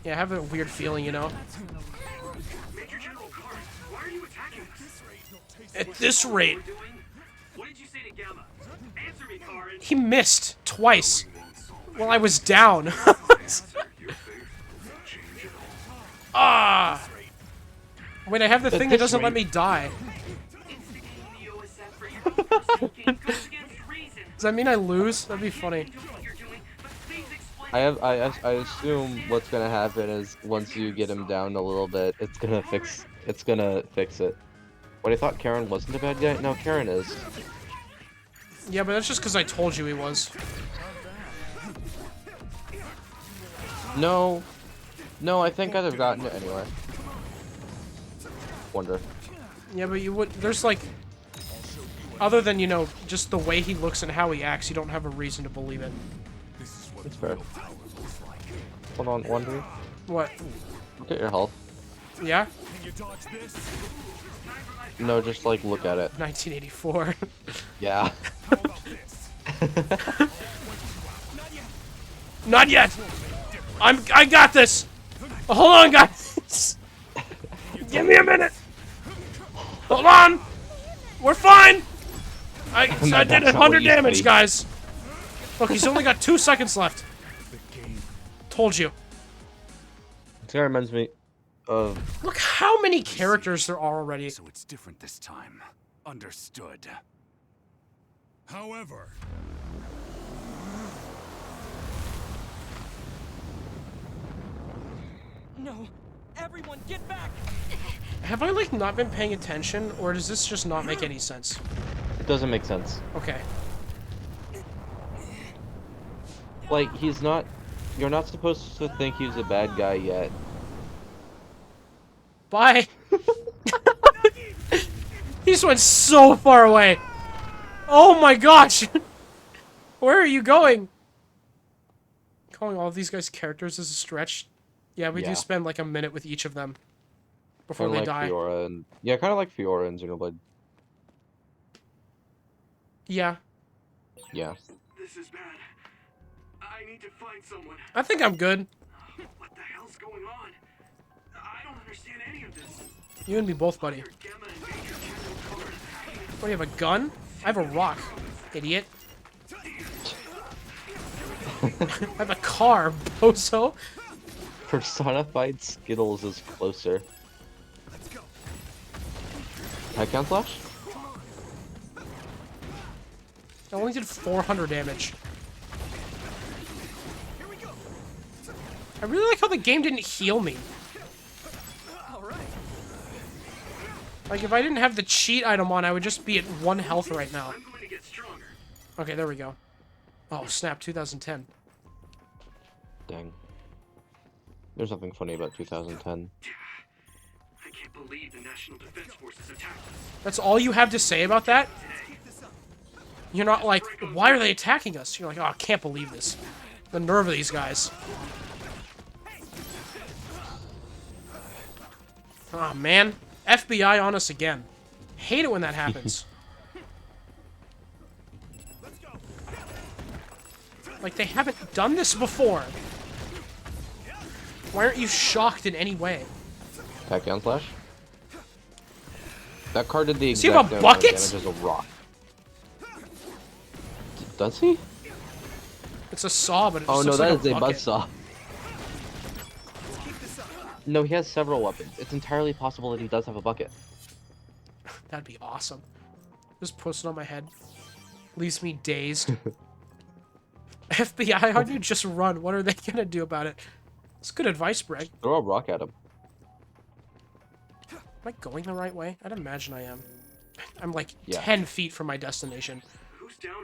A: Yeah, I have a weird feeling, you know?
I: Major General Karn, why are you attacking us?
A: At this rate.
I: What did you say to Gamma? Answer me, Karn.
A: He missed twice while I was down. Ah! Wait, I have the thing that doesn't let me die. Does that mean I lose? That'd be funny.
B: I assume what's gonna happen is once you get him down a little bit, it's gonna fix it. But I thought Karen wasn't a bad guy. No, Karen is.
A: Yeah, but that's just because I told you he was.
B: No, I think I'd have gotten it anyway. Wonder.
A: Yeah, but you would. There's like, other than, you know, just the way he looks and how he acts, you don't have a reason to believe it.
B: It's fair. Hold on, Wonder.
A: What?
B: Look at your health.
A: Yeah?
B: No, just like look at it.
A: 1984.
B: Yeah.
A: Not yet. I got this. Hold on, guys. Give me a minute. Hold on. We're fine. I did 100 damage, guys. Look, he's only got 2 seconds left. Told you.
B: This guy reminds me of...
A: Look how many characters there are already.
C: So it's different this time. Understood. However...
J: No! Everyone, get back!
A: Have I, like, not been paying attention, or does this just not make any sense?
B: It doesn't make sense.
A: Okay.
B: Like, he's not... You're not supposed to think he's a bad guy yet.
A: Bye! He just went so far away! Oh my gosh! Where are you going? Calling all of these guys characters is a stretch. Yeah, we do spend like a minute with each of them before
B: Kinda
A: they die.
B: Fiora and... Yeah, kind of like Fiora and Xenoblade.
A: Yeah.
B: Yeah.
I: This is bad. I need to find someone.
A: I think I'm good.
I: What the hell's going on? I don't understand any of this.
A: You and me both, buddy. What, do you have a gun? I have a rock, idiot. I have a car, bozo.
B: Personified Skittles is closer.
C: Let's go.
B: Icon Flash?
A: I only did 400 damage. I really like how the game didn't heal me. Like, if I didn't have the cheat item on, I would just be at 1 health right now. Okay, there we go. Oh, snap, 2010.
B: Dang. There's nothing funny about 2010.
I: I can't believe the National Defense Forces attacked us.
A: That's all you have to say about that? You're not like, why are they attacking us? You're like, oh, I can't believe this. The nerve of these guys. Oh, man. FBI on us again. Hate it when that happens. Like, they haven't done this before. Why aren't you shocked in any way?
B: Icon Flash? That card did the
A: Does he
B: exact
A: have a
B: amount of
A: bucket?
B: damage as a rock. Does he?
A: It's a saw, but it just
B: Oh no,
A: looks
B: that
A: like
B: is a
A: bucket.
B: buzzsaw. No, he has several weapons. It's entirely possible that he does have a bucket.
A: That'd be awesome. Just puts it on my head. Leaves me dazed. FBI on you, just run. What are they gonna do about it? It's good advice, Greg.
B: Throw a rock at him.
A: Am I going the right way? I'd imagine I am. I'm like
B: Yeah.
A: 10 feet from my destination.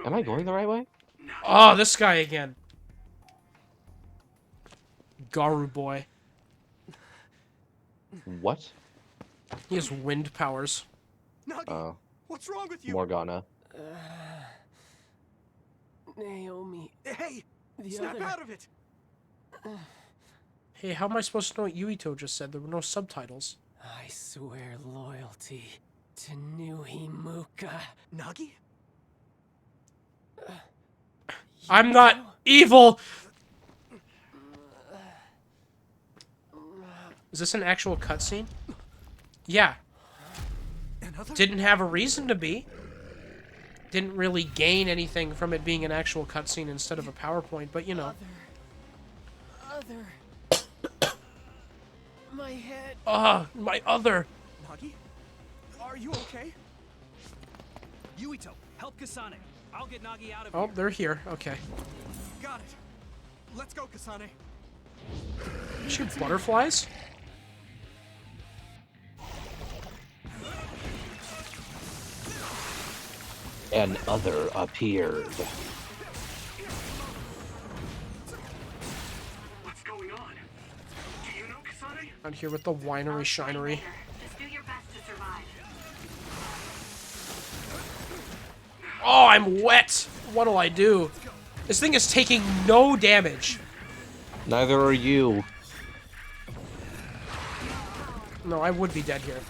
B: Am I going the right way?
A: Oh, this guy again. Garu boy.
B: What?
A: He has wind powers.
B: Oh.
E: What's wrong with you?
B: Morgana.
J: Naomi.
E: Hey,
J: The
E: snap
J: other.
E: out of it.
A: Hey, how am I supposed to know what Yuito just said? There were no subtitles.
J: I swear loyalty to New Himuka.
E: Nagi?
A: I'm not evil! Is this an actual cutscene? Yeah. Didn't have a reason to be. Didn't really gain anything from it being an actual cutscene instead of a PowerPoint, but you know.
J: Other. My head.
A: My other.
E: Nagi? Are you okay?
H: Yuito, help Kasane. I'll get Nagi out of
A: Oh,
H: here.
A: they're here. Okay.
E: Got it. Let's go, Kasane.
A: Shoot butterflies?
B: An other appeared.
I: What's going on? Do you know Kasane?
A: Out here with the winery shinery.
K: Just do your best to survive.
A: Oh, I'm wet! What'll I do? This thing is taking no damage.
B: Neither are you.
A: No, I would be dead here.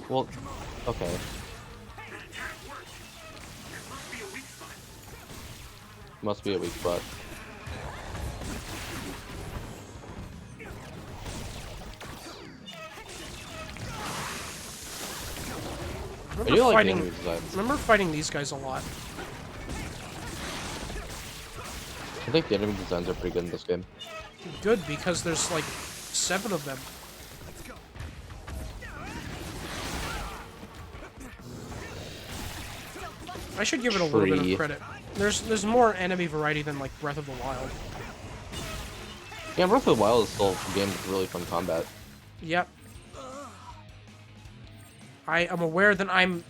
B: Well, okay. Must be a weak spot. I do like the enemy designs.
A: Remember fighting these guys a lot.
B: I think the enemy designs are pretty good in this game.
A: Good, because there's like 7 of them. I should give it a little bit
B: Free.
A: of credit. There's more enemy variety than like Breath of the Wild.
B: Yeah, Breath of the Wild is still a game with really fun combat.
A: Yep. I am aware that I'm...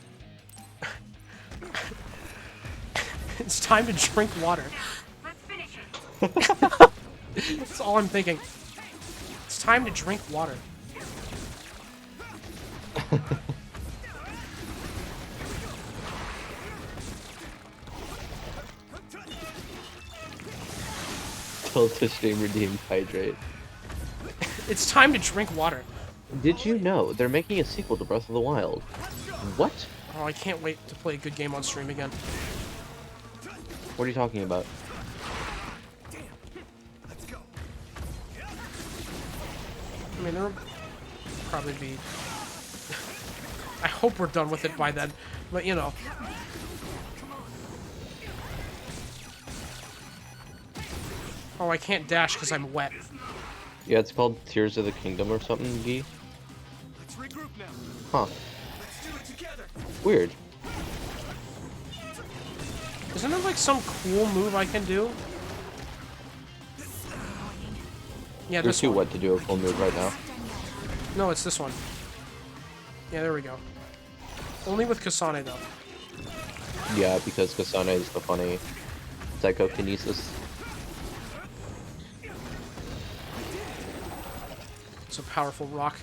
A: It's time to drink water.
K: Let's finish it.
A: That's all I'm thinking. It's time to drink water.
B: Till to stream redeemed hydrate.
A: It's time to drink water.
B: Did you know they're making a sequel to Breath of the Wild? What?
A: Oh, I can't wait to play a good game on stream again.
B: What are you talking about?
A: I mean, there'll probably be... I hope we're done with it by then, but you know. Oh, I can't dash because I'm wet.
B: Yeah, it's called Tears of the Kingdom or something, Gee.
E: Let's regroup now.
B: Huh.
E: Let's do it together.
B: Weird.
A: Isn't there like some cool move I can do? Yeah,
B: You're
A: this
B: too
A: one.
B: wet to do a full move right now.
A: No, it's this one. Yeah, there we go. Only with Kasane, though.
B: Yeah, because Kasane is the funny psychokinesis.
A: It's a powerful rock.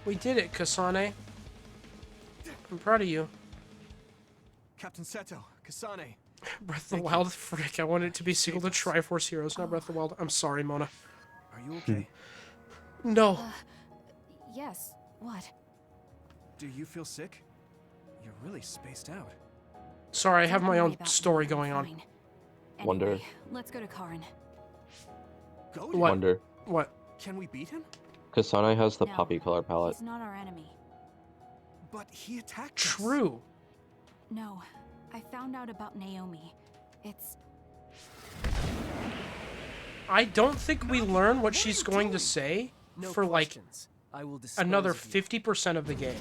A: We did it, Kasane. I'm proud of you.
E: Captain Seto, Kasane.
A: Breath of the Wild, frick. I wanted it to be sequel to Triforce Heroes, not Breath of the Wild. I'm sorry, Mona.
E: Are you okay?
A: No.
D: Yes. What?
E: Do you feel sick? You're really spaced out.
A: Sorry, I have
D: Don't
A: my
D: worry
A: own
D: about me,
A: story
D: I'm
A: going on.
D: fine.
B: Wonder.
D: Anyway, let's go to Karin.
E: Go
A: What?
B: Wonder.
A: What?
E: Can we beat him?
B: Kasane has the
D: No,
B: poppy color palette.
D: He's not our enemy.
E: But he attacked us.
A: True.
D: No, I found out about Naomi. It's...
A: I don't think we learn what she's going to say
J: No
A: for like
J: questions. I will dispose
A: another
J: of you.
A: 50% of the game.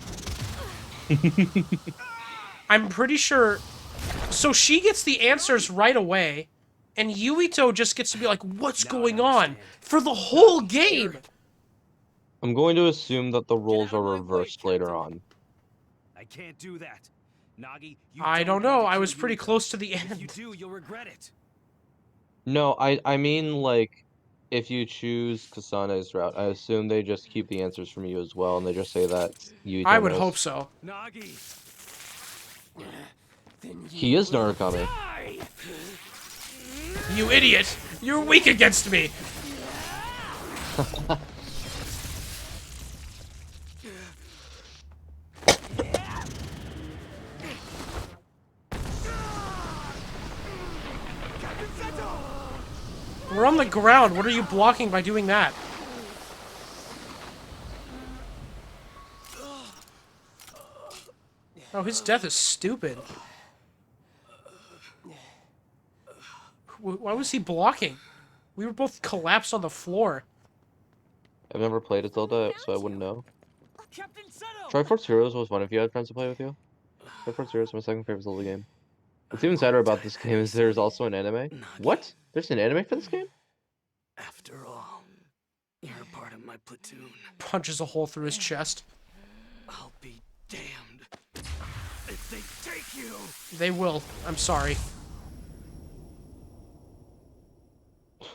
A: I'm pretty sure... So she gets the answers right away, and Yuito just gets to be like, what's going on? For the whole game!
B: I'm going to assume that the roles are reversed later on.
H: I can't do that. Nagi, you
A: I don't
H: want
A: know.
H: to
A: I
H: kill
A: was pretty
H: Yuito.
A: close to the
H: If you
A: end.
H: do, you'll regret it.
B: No, I mean, like, if you choose Kasana's route, I assume they just keep the answers from you as well, and they just say that Yuito
A: I would
B: knows.
A: hope so.
H: Nagi.
B: He is Narukami.
A: You idiot! You're weak against me! We're on the ground. What are you blocking by doing that? Oh, his death is stupid. Why was he blocking? We were both collapsed on the floor.
B: I've never played a Zelda, so I wouldn't know. Triforce Heroes was one if you had friends to play with you. Triforce Heroes is my second favorite Zelda game. What's even sadder about this game is there's also an anime. What? There's an anime for this game?
E: After all, you're a part of my platoon.
A: Punches a hole through his chest.
E: I'll be damned if they take you.
A: They will. I'm sorry.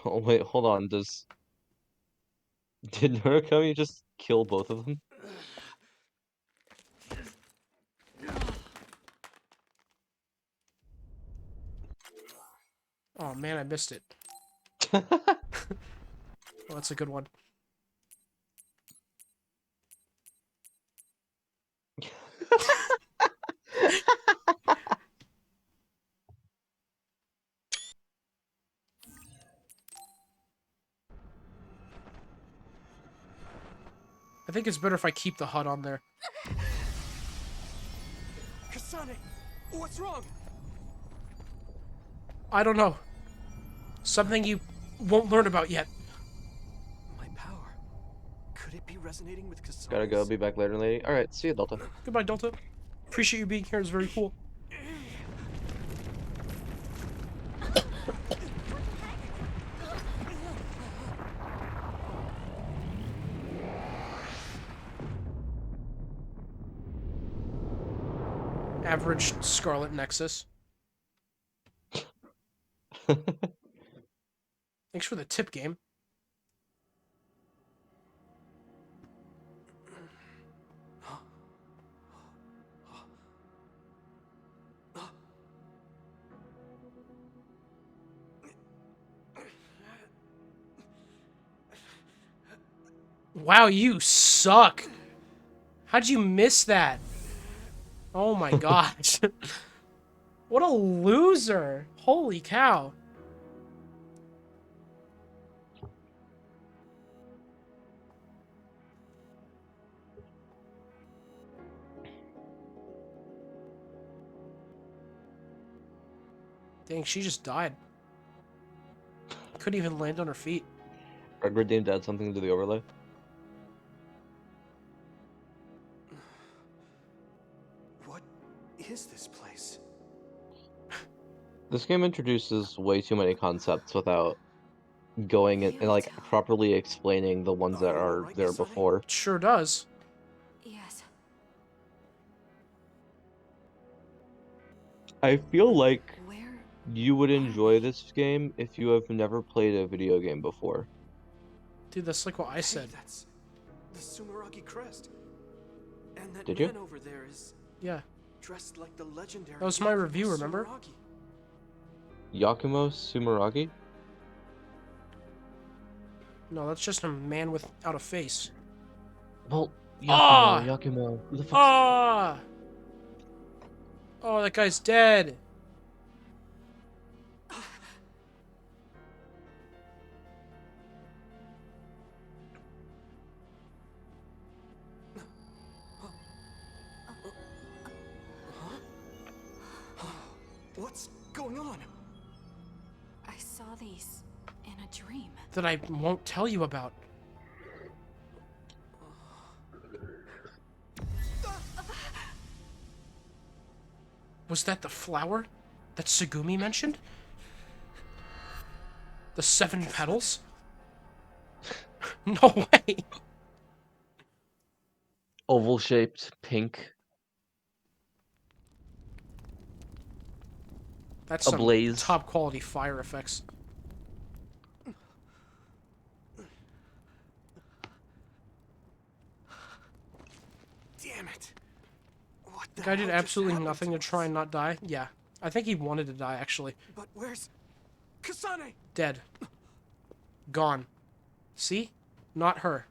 B: Oh wait, hold on. Did Narukami just kill both of them?
A: Oh man, I missed it. Oh, that's a good one. I think it's better if I keep the HUD on there.
E: Kasane, what's wrong?
A: I don't know. Something you won't learn about yet.
E: My power. Could it be resonating with Kasane?
B: Gotta go. Be back later, lady. Alright, see you, Delta.
A: Goodbye, Delta. Appreciate you being here. It's very cool. Average Scarlet Nexus. Thanks for the tip, game. Wow, you suck. How'd you miss that? Oh my gosh. What a loser. Holy cow. Dang, she just died. Couldn't even land on her feet.
B: Red Redeemed add something to the overlay.
E: What is this place?
B: This game introduces way too many concepts without going and like properly explaining the ones that are there before.
A: Sure does.
D: Yes.
B: I feel like you would enjoy this game if you have never played a video game before.
A: Dude, that's like what I said.
E: Hey, that's the Sumeragi crest. And that
B: Did
E: man
B: you?
E: over there is
A: Yeah.
E: dressed like the legendary
A: That was my
E: Yakumo
A: review, remember?
E: Sumeragi.
B: Yakumo Sumeragi?
A: No, that's just a man without a face.
B: Well, Yakumo,
A: Ah!
B: Yakumo. Who the fuck?
A: Ah! Oh, that guy's dead.
E: What's going on?
D: I saw these in a dream.
A: That I won't tell you about. Was that the flower that Tsugumi mentioned? The 7 petals? No way.
B: Oval shaped, pink,
A: That's some
B: ablaze.
A: top quality fire effects.
E: Damn it. What the
A: Guy did
E: hell just
A: absolutely
E: happened
A: nothing to try and not die. Yeah. I think he wanted to die, actually.
E: But where's Kasane?
A: Dead. Gone. See? Not her.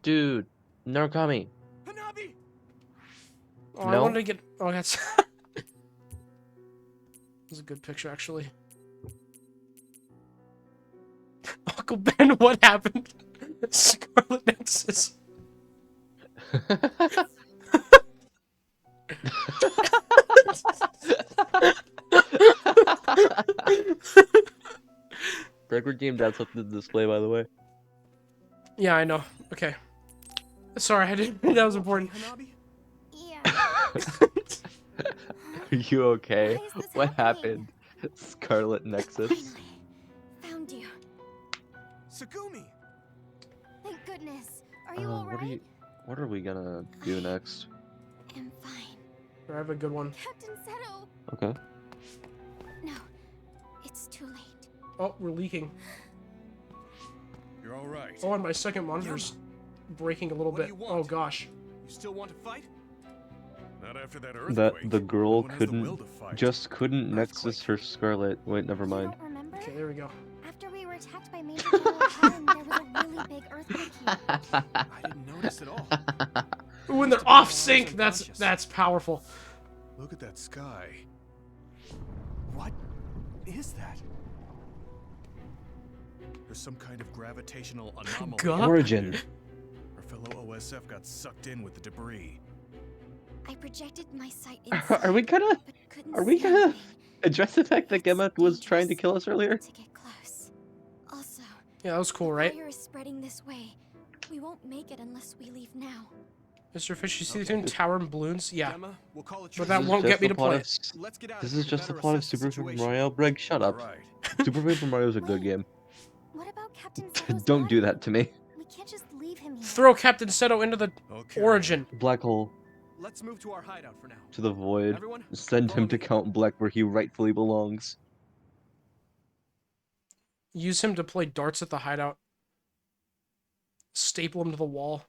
B: Dude, Narukami.
E: Hanabi!
A: Oh, I
B: No?
A: wanted to get... Oh, that's... That's a good picture, actually. Uncle Ben, what happened? Scarlet Nexus.
B: Record game that's up the display, by the way.
A: Yeah, I know. Okay. Sorry, I didn't think that was important.
E: Hanabi?
G: Yeah.
B: Are you okay?
G: Why is this
B: What
G: happening?
B: happened? Scarlet Nexus.
G: Finally. Found you.
E: Sagumi!
G: Thank goodness. Are you alright?
B: What are we gonna do next?
G: I'm fine.
A: I have a good one.
G: Captain Seto!
B: Okay.
G: No. It's too late.
A: Oh, we're leaking.
C: You're all right.
A: Oh, and my second monitor's breaking a little
E: What do
A: bit.
E: you want?
A: Oh, gosh.
E: You still want to fight?
C: Not after that earthquake.
B: That the
C: No
B: girl
C: one has the will
B: couldn't
C: to fight.
B: just couldn't Nexus her Scarlet. Wait, never
G: You
B: mind.
G: don't remember?
A: Okay, there we go.
G: After we were attacked by Major General Karen, there was a really big earthquake here.
E: I didn't notice at all.
A: When they're off sync, that's powerful.
C: Look at that sky.
E: What is that?
C: There's some kind of gravitational anomaly.
A: God.
B: Origin.
C: Our fellow OSF got sucked in with the debris.
G: I projected my sight inside,
B: Are we gonna
G: but couldn't
B: are we
G: see
B: gonna
G: anything.
B: address the fact that
G: It's
B: Gemma was trying to
G: dangerous
B: kill us earlier?
G: to get close. Also,
A: Yeah, that was cool,
G: the
A: right?
G: fire is spreading this way. We won't make it unless we leave now.
A: Mr. Fish, you see the tune Tower and Balloons? Yeah.
E: Gemma, we'll call it
A: But
E: truce.
A: that
B: This is
A: won't
B: just
A: get me
B: the
A: to
B: plot
A: play
B: of
A: it.
E: Let's get out
B: This
E: of
B: is
E: here
B: just
E: to
B: the
E: better
B: plot of
E: assess the
B: Super Paper
E: situation.
B: Mario. Greg, shut
C: All
B: up.
C: right.
B: Super Paper Mario is a good game.
G: What about Captain Seto's
B: Don't do
G: body?
B: that to me.
G: We can't just leave him here.
A: Throw Captain Seto into the
C: Okay.
A: origin.
B: Black hole
E: Let's move to our hideout for now.
B: to the void.
E: Everyone,
B: Send
E: follow
B: him to
E: me.
B: Count Black where he rightfully belongs.
A: Use him to play darts at the hideout. Staple him to the wall.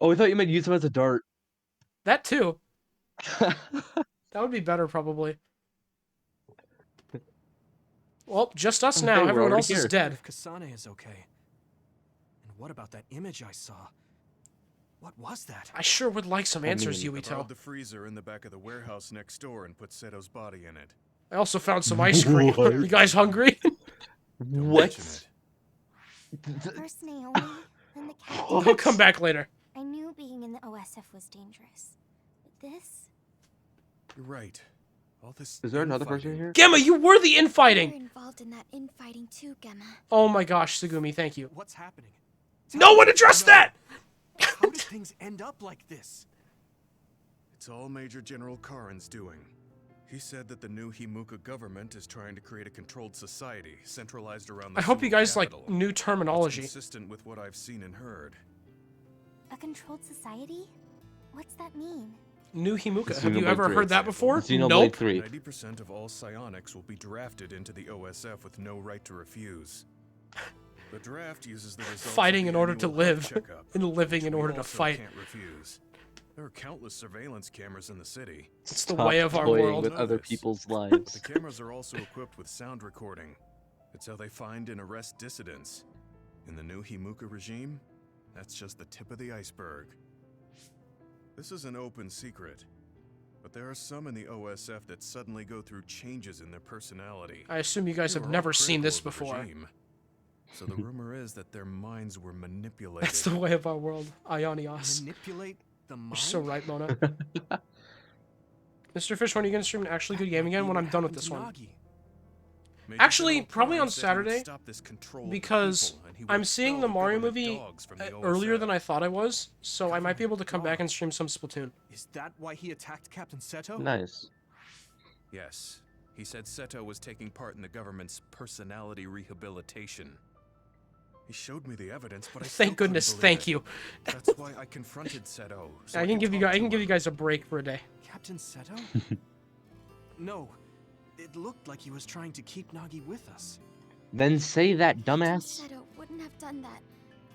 B: Oh, I thought you meant use him as a dart.
A: That too. That would be better, probably. Well, just us now.
B: Hey, we're
A: Everyone
B: already
A: else is
B: here.
A: dead.
E: If Kasane is okay. And what about that image I saw? What was that?
A: I sure would like some answers,
B: mean,
C: I
A: Yuito.
C: borrowed the freezer in the back of the warehouse next door and put Seto's body in it.
A: I also found some ice cream.
B: What?
A: You guys hungry?
C: Don't
B: What?
C: mention it.
G: First Naomi, then the captain.
A: I'll come back later.
G: I knew being in the OSF was dangerous. But this?
C: You're right. All this.
B: Is there another person
C: infighting.
B: here?
A: Gemma, you were the
G: You're
A: infighting!
G: involved in that infighting too, Gemma.
A: Oh my gosh, Sugumi, thank you.
E: What's happening?
A: No one addressed that!
E: How did things end up like this?
C: It's all Major General Karin's doing. He said that the new Himuka government is trying to create a controlled society centralized around the
A: I hope you
C: Sumo
A: guys like
C: capital.
A: new
C: It's
A: terminology.
C: consistent with what I've seen and heard.
G: A controlled society? What's that mean?
A: New Himuka. Have you
B: Xenoblade
A: ever
B: 3.
A: heard that before?
B: Xenoblade
A: Nope.
B: 3.
C: 90% of all psionics will be drafted into the OSF with no right to refuse. The draft uses the results of
A: Fighting
C: the
A: in order to
C: annual health
A: live,
C: checkup,
A: and living
C: which
A: in
C: we
A: order to
C: also
A: fight.
C: Can't refuse. There are countless surveillance cameras in the city.
A: It's the
B: Stop
A: way of our
B: toying
A: world.
B: with other
C: Notice.
B: people's
C: But
B: lives.
C: the cameras are also equipped with sound recording. It's how they find and arrest dissidents. In the new Himuka regime, that's just the tip of the iceberg. This is an open secret, but there are some in the OSF that suddenly go through changes in their personality.
A: I assume you guys
C: They
A: have
C: were
A: never
C: all
A: seen this
C: critical of the
A: before.
C: regime. So the rumor is that their minds were manipulated.
A: That's the way of our world. Ionios.
E: Manipulate the mind?
A: You're so right, Mona. Mr. Fish, when are you going to stream an actually good game again? When I'm done with this one.
C: Major
A: Actually,
C: General
A: probably
C: Karn
A: on
C: said he would
A: Saturday,
C: stop this control of the
A: because
C: people, and he would
A: I'm seeing
C: expel
A: the Mario
C: government
A: movie
C: dogs from the
A: earlier
C: OSF.
A: than I thought I was, so I might be able to come back and
E: Dogs.
A: stream some Splatoon.
E: Is that why he attacked Captain Seto?
B: Nice.
C: Yes. He said Seto was taking part in the government's personality rehabilitation. He showed me the evidence, but I still
A: Thank goodness,
C: couldn't believe
A: thank
C: it.
A: you.
C: That's why I confronted Seto. So
A: I can give you
C: talk
A: guys, I
C: to
A: can give
C: him.
A: you guys a break for a day.
E: Captain Seto? No. It looked like he was trying to keep Nagi with us.
B: Then say that, dumbass.
D: Seto wouldn't have done that.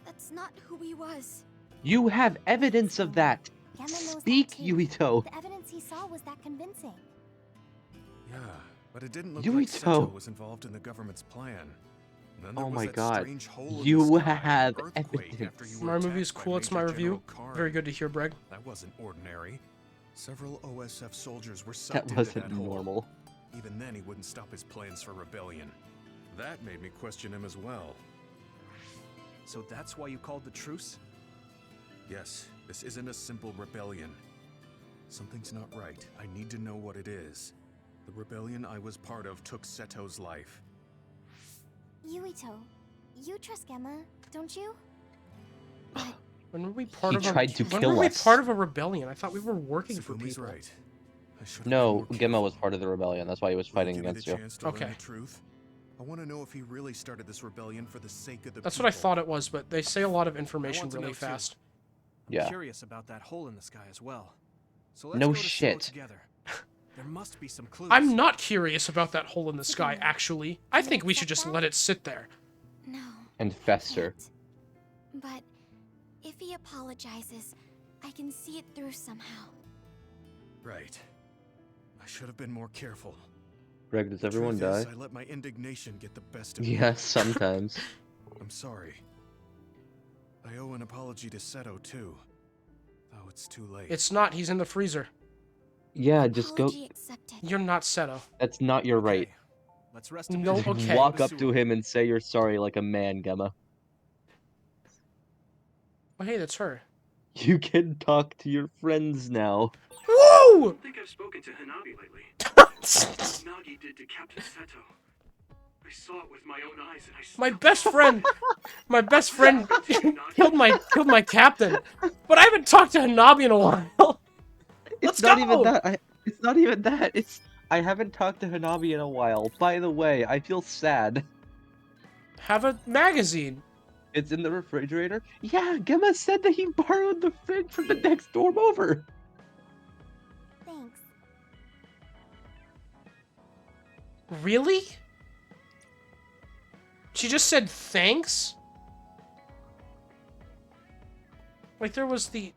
D: That's not who he was.
B: You have evidence of that.
D: Gemma knows that
B: Speak,
D: too.
B: Yuito.
D: The evidence he saw was that convincing.
C: Yeah, but it didn't look
B: Yuito.
C: like Seto was involved in the government's plan. Then there
B: Oh
C: was
B: my
C: that
B: god.
C: strange hole in the
B: You
C: sky,
B: have
C: earthquake after
B: evidence.
C: you were
A: My movie is
C: attacked by
A: cool. It's my
C: Major
A: review.
C: General Karn.
A: Very good to hear, Breg.
C: That wasn't ordinary. Several OSF soldiers were
B: That
C: sucked into
B: wasn't
C: that hole.
B: normal.
C: Even then, he wouldn't stop his plans for rebellion. That made me question him as well.
E: So that's why you called the truce?
C: Yes, this isn't a simple rebellion. Something's not right. I need to know what it is. The rebellion I was part of took Seto's life.
D: Yuito, you trust Gemma, don't you?
A: When were we part
B: He
A: of a?
B: tried to
A: when
B: kill
A: were we
B: us.
A: part of a rebellion? I thought we were working for
C: Tsufumi's
A: people.
C: right. I should have
B: No,
C: been more
B: Gemma
C: careful.
B: was part of the rebellion. That's why he was
C: Will you
B: fighting
C: give me
B: against
C: the
B: you.
C: chance to learn
A: Okay.
C: the truth? I want to know if he really started this rebellion for the sake of the
A: That's
C: people.
A: what I thought it was, but they say a lot of
E: I
A: information
E: want to
A: really
E: know, too.
A: fast.
E: I'm
B: Yeah.
E: curious about that hole in the sky as well. So let's
B: No
E: go to Simo
B: shit.
E: together. There must be some clues.
A: I'm not curious about that hole in the sky, actually. I
D: Can you
A: think we should
D: accept
A: just
D: that?
A: let it sit there.
D: No.
B: And fester.
D: Can't. But if he apologizes, I can see it through somehow.
C: Right. I should have been more careful.
B: Greg, does
C: The
B: everyone
C: truth is,
B: die?
C: I let my indignation get the best of me.
B: Yes, sometimes.
C: I'm sorry. I owe an apology to Seto too. Though it's too late.
A: It's not. He's in the freezer.
B: Yeah, just go.
D: Apology accepted.
A: You're not Seto.
B: That's not your right.
E: Okay, let's rest a
A: No,
E: bit.
A: okay.
B: Walk up to him and say you're sorry like a man, Gemma.
A: Oh, hey, that's her.
B: You can talk to your friends now.
I: I
A: Woo!
I: don't think I've spoken to Hanabi lately. What Nagi did to Captain Seto. I saw it with my own eyes and I
A: My best friend, killed my captain. But I haven't talked to Hanabi in a while. Let's
B: It's not
A: go!
B: even that. It's not even that. It's I haven't talked to Hanabi in a while. By the way, I feel sad.
A: Have a magazine.
B: It's in the refrigerator. Yeah, Gemma said that he borrowed the fridge from the next dorm over.
D: Thanks.
A: Really? She just said thanks? Like there was the...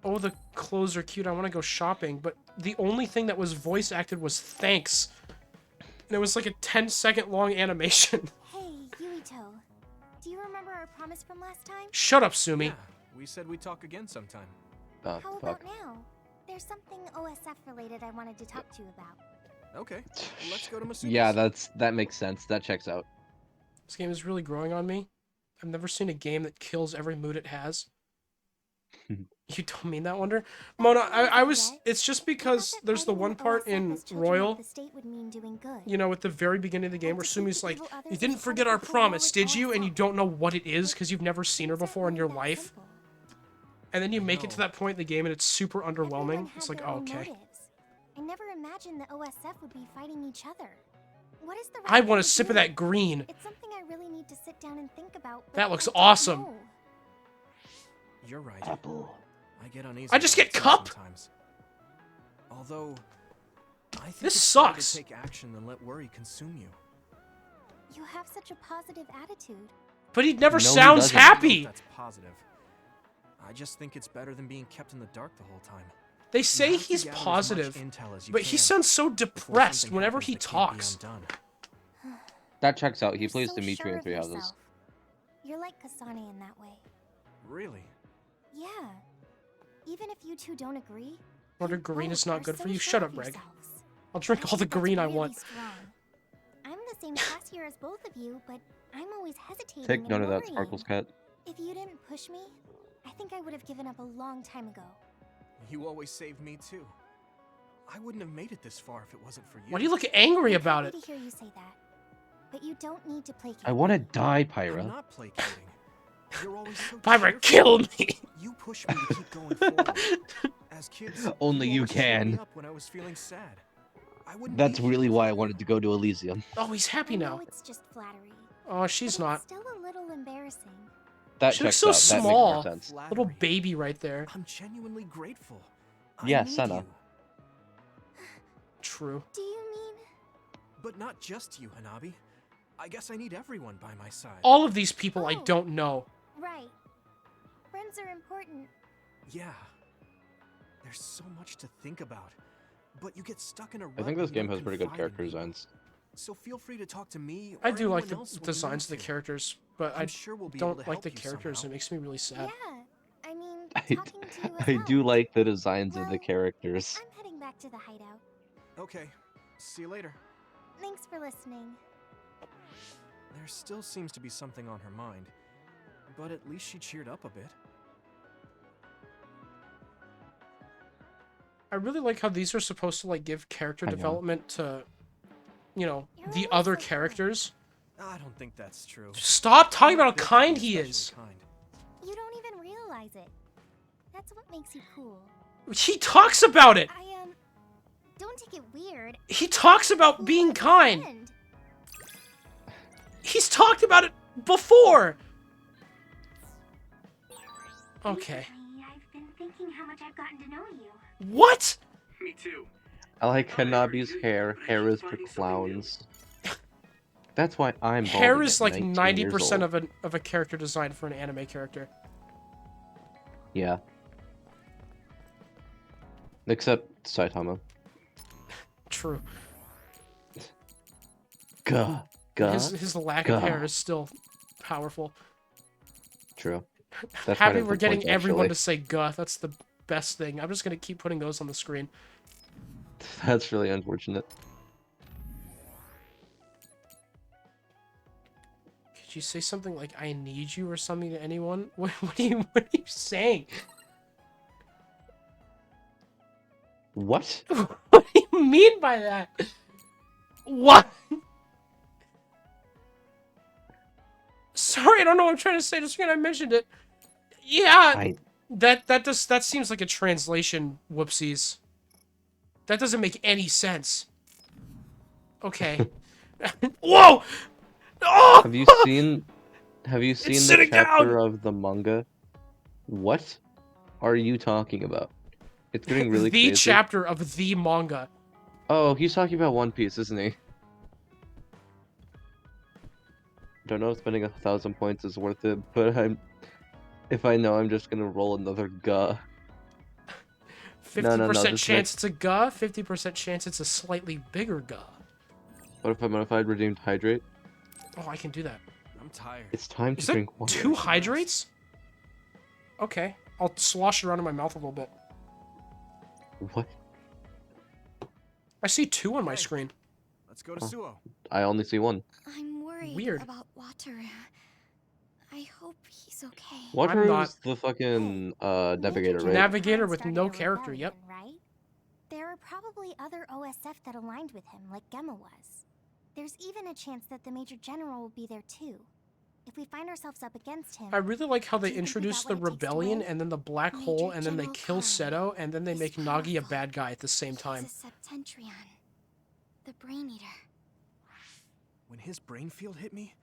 A: Oh, the clothes are cute. I want to go shopping. But the only thing that was voice acted was thanks. And it was like a 10-second long animation.
D: Hey, Yuito. Do you remember our promise from last time?
A: Shut up, Sumi.
E: Yeah, we said we'd talk again sometime.
B: Oh,
D: How
B: fuck.
D: about now? There's something OSF related I wanted to talk to you about.
E: Okay, let's go to Masuda's.
B: Yeah, that makes sense. That checks out.
A: This game is really growing on me. I've never seen a game that kills every mood it has. You don't mean that, Wonder? Mona, I was... It's just because there's the one part in Royal, you know, at the very beginning of the game where Sumi's like, you didn't forget our promise, did you? And you don't know what it is because you've never seen her before in your life. And then you make it to that point in the game and it's super underwhelming. It's like, oh, okay.
D: I never imagined the OSF would be fighting each other. What is the
A: I
D: right
A: want
D: thing
A: a
D: to
A: sip of
D: do?
A: that green.
D: It's something I really need to sit down and think about. but
A: That looks
D: I don't
A: awesome.
D: know.
E: You're right.
B: Apple.
E: I get uneasy.
A: I just
E: about
A: get
E: it
A: cup?
E: sometimes. Although, I think
A: This
E: it's better
A: sucks.
E: to take action than let worry consume you.
D: You have such a positive attitude.
A: But he never
B: No, he
A: sounds
B: doesn't.
E: I don't know if
A: happy.
E: that's positive. I just think it's better than being kept in the dark the whole time.
A: They
E: You
A: say
E: have to
A: he's
E: gather as much
A: positive,
E: intel as you
A: but he
E: can
A: sounds so
E: before
A: depressed
E: something
A: whenever
E: happens
A: he
E: that can't be
A: talks.
E: undone.
B: That checks out. He
D: You're
B: plays
D: so
B: Dimitri
D: sure
B: in
D: of
B: Three Houses.
D: yourself. You're like Kasane in that way.
E: Really?
D: Yeah. Even if you two don't agree,
A: Wonder
D: you
A: green is
D: both
A: not
D: are
A: good
D: so
A: for you.
D: sure
A: Shut
D: of
A: up, Greg.
D: yourselves.
A: I'll drink all the
D: think that's
A: green I
D: really
A: want.
D: strong. I'm the same class year as both of you, but I'm always hesitating
B: Take
D: and
B: note of that,
D: worrying.
B: Sparkles Cat.
D: If you didn't push me, I think I would have given up a long time ago.
E: You always saved me too. I wouldn't have made it this far if it wasn't for you.
A: Why do you look angry
D: I'm
A: about
D: happy
A: it?
D: to hear you say that.
G: but you don't need to placate.
B: I want to die,
E: I'm
B: Pyra.
E: not placating. You're always so
A: Pyra,
E: cheerful.
A: kill me!
E: You push me to keep going forward. As kids,
B: Only you
E: always cheered me
B: can.
E: up when I was feeling sad. I wouldn't
B: That's
E: be here
B: really why I
E: without
B: wanted to go to Elysium.
A: Oh, he's happy
G: I
A: now.
G: know it's just flattery.
A: Oh, she's
G: but
A: not.
G: It's still a little embarrassing.
B: That
A: She looks
B: checks
A: so
B: out.
A: small.
B: That makes more sense.
A: Little baby right there.
E: I'm genuinely grateful. I
B: Yeah,
E: need
B: Senna.
E: you.
A: True.
G: Do you mean?
E: But not just you, Hanabi. I guess I need everyone by my side.
A: All of these people I
G: Oh.
A: don't know.
G: Right. Friends are important.
E: Yeah. There's so much to think about. But you get stuck in a
B: I
E: rut
B: think
E: when
B: this
E: you
B: game
E: don't
B: has pretty good
E: confide in
B: character
E: people.
B: designs.
E: So feel free to talk to me or
A: I do like
E: anyone
A: the
E: else when you
A: designs of
E: need
A: the
E: to.
A: characters, but
E: I'm
A: I
E: sure we'll be able
A: don't
E: to
A: like
E: help
A: the
E: you
A: characters.
E: somehow.
A: It makes me really sad.
G: Yeah. I mean,
B: I,
G: talking to you as
B: I
G: well.
B: do like the designs of the
G: Well,
B: characters.
G: I'm heading back to the hideout.
E: Okay. See you later.
G: Thanks for listening.
E: There still seems to be something on her mind. But at least she cheered up a bit.
A: I really like how these are supposed to like give character
B: I know.
A: development to, you know,
G: You're
A: the
G: always
A: other
G: so kind.
A: characters.
E: I don't think that's true.
A: Stop talking
E: You're
A: about how
E: built to
A: kind
E: be
A: he
E: especially
A: is.
E: kind.
G: You don't even realize it. That's what makes you cool.
A: He talks about it.
G: Don't take it weird.
A: He talks about
G: Cool
A: being
G: like a
A: kind.
G: friend.
A: He's talked about it before. Okay.
K: Recently, I've been thinking how much I've gotten to know you.
A: What?
I: Me too.
B: I like
I: I never
B: Hanabi's
I: used
B: hair.
I: it, but I
B: Hair
I: keep
B: is for
I: finding something new.
B: clowns. That's why I'm
A: Hair
B: balding
A: is
B: at
A: like
B: 19 years
A: 90%
B: old.
A: of a character design for an anime character.
B: Yeah. Except Saitama.
A: True.
B: Gah. Gah.
A: His lack
B: Gah.
A: of hair is still powerful.
B: True. That's
A: Happy
B: kind of
A: we're
B: the
A: getting
B: point,
A: everyone to
B: actually.
A: say "guh." That's the best thing. I'm just gonna keep putting those on the screen.
B: That's really unfortunate.
A: Could you say something like "I need you" or something to anyone? What are you saying?
B: What?
A: What do you mean by that? What? Sorry, I don't know what I'm trying to say. Just because I mentioned it. Yeah, that seems like a translation. Whoopsies. That doesn't make any sense. Okay. Whoa! Oh!
B: Have you seen the
A: sitting
B: chapter
A: down!
B: of the manga? What are you talking about? It's getting really
A: the
B: crazy.
A: chapter of the manga.
B: Oh, he's talking about One Piece, isn't he? Don't know if spending 1,000 points is worth it, but if I know, I'm just gonna roll another guh.
A: 50%
B: this
A: chance it's a guh, 50% chance it's a slightly bigger guh.
B: What if I modified redeemed hydrate?
A: Oh, I can do that.
E: I'm tired.
B: It's time
A: Is
B: to
A: that
B: drink water.
A: 2 hydrates? Okay. I'll slosh it around in my mouth a little bit.
B: What?
A: I see 2 on my
E: Okay.
A: screen.
E: Let's go to Suo.
B: I only see one.
G: I'm worried
A: Weird.
G: about Water. I hope he's okay.
B: Water
A: not-
B: is the fucking navigator,
G: Major
B: right?
A: Navigator
G: Khan
A: with
G: started
A: no
G: a
A: character, yep.
G: rebellion, Right? There are probably other OSF that aligned with him, like Gemma was. There's even a chance that the Major General will be there too. If we find ourselves up against him,
A: I really like how they
G: Do you think we
A: introduce
G: got
A: the
G: what it takes to
A: rebellion
G: win?
A: and then the black
G: Major
A: hole and then they
G: General
A: kill
G: Khan
A: Seto and then they
G: is
A: make Nagi a
G: powerful.
A: bad guy at the same time.
G: He's a Septentrion, the Brain Eater.
E: When his brain field hit me,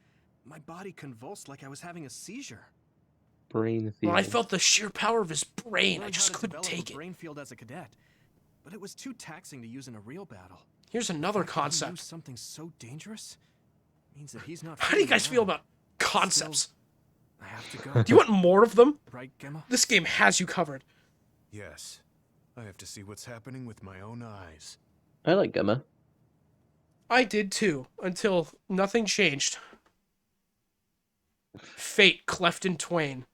E: my body convulsed like I was having a seizure.
B: Brain
A: Well, I
B: field.
A: felt the sheer power of his brain. I
E: Learned
A: just
E: how to
A: couldn't
E: develop
A: take
E: a
A: it.
E: brain field as a cadet, but it was too taxing to use in a real battle.
A: Here's another
E: The fact that he
A: concept.
E: used something so dangerous means that he's not.
A: How do you
E: fooling
A: guys feel
E: around.
A: about concepts?
E: I have to go.
A: Do you want more of them?
E: Right, Gemma?
A: This game has you covered.
C: Yes. I have to see what's happening with my own eyes.
B: I like Gemma.
A: I did too, until nothing changed. Fate cleft in twain.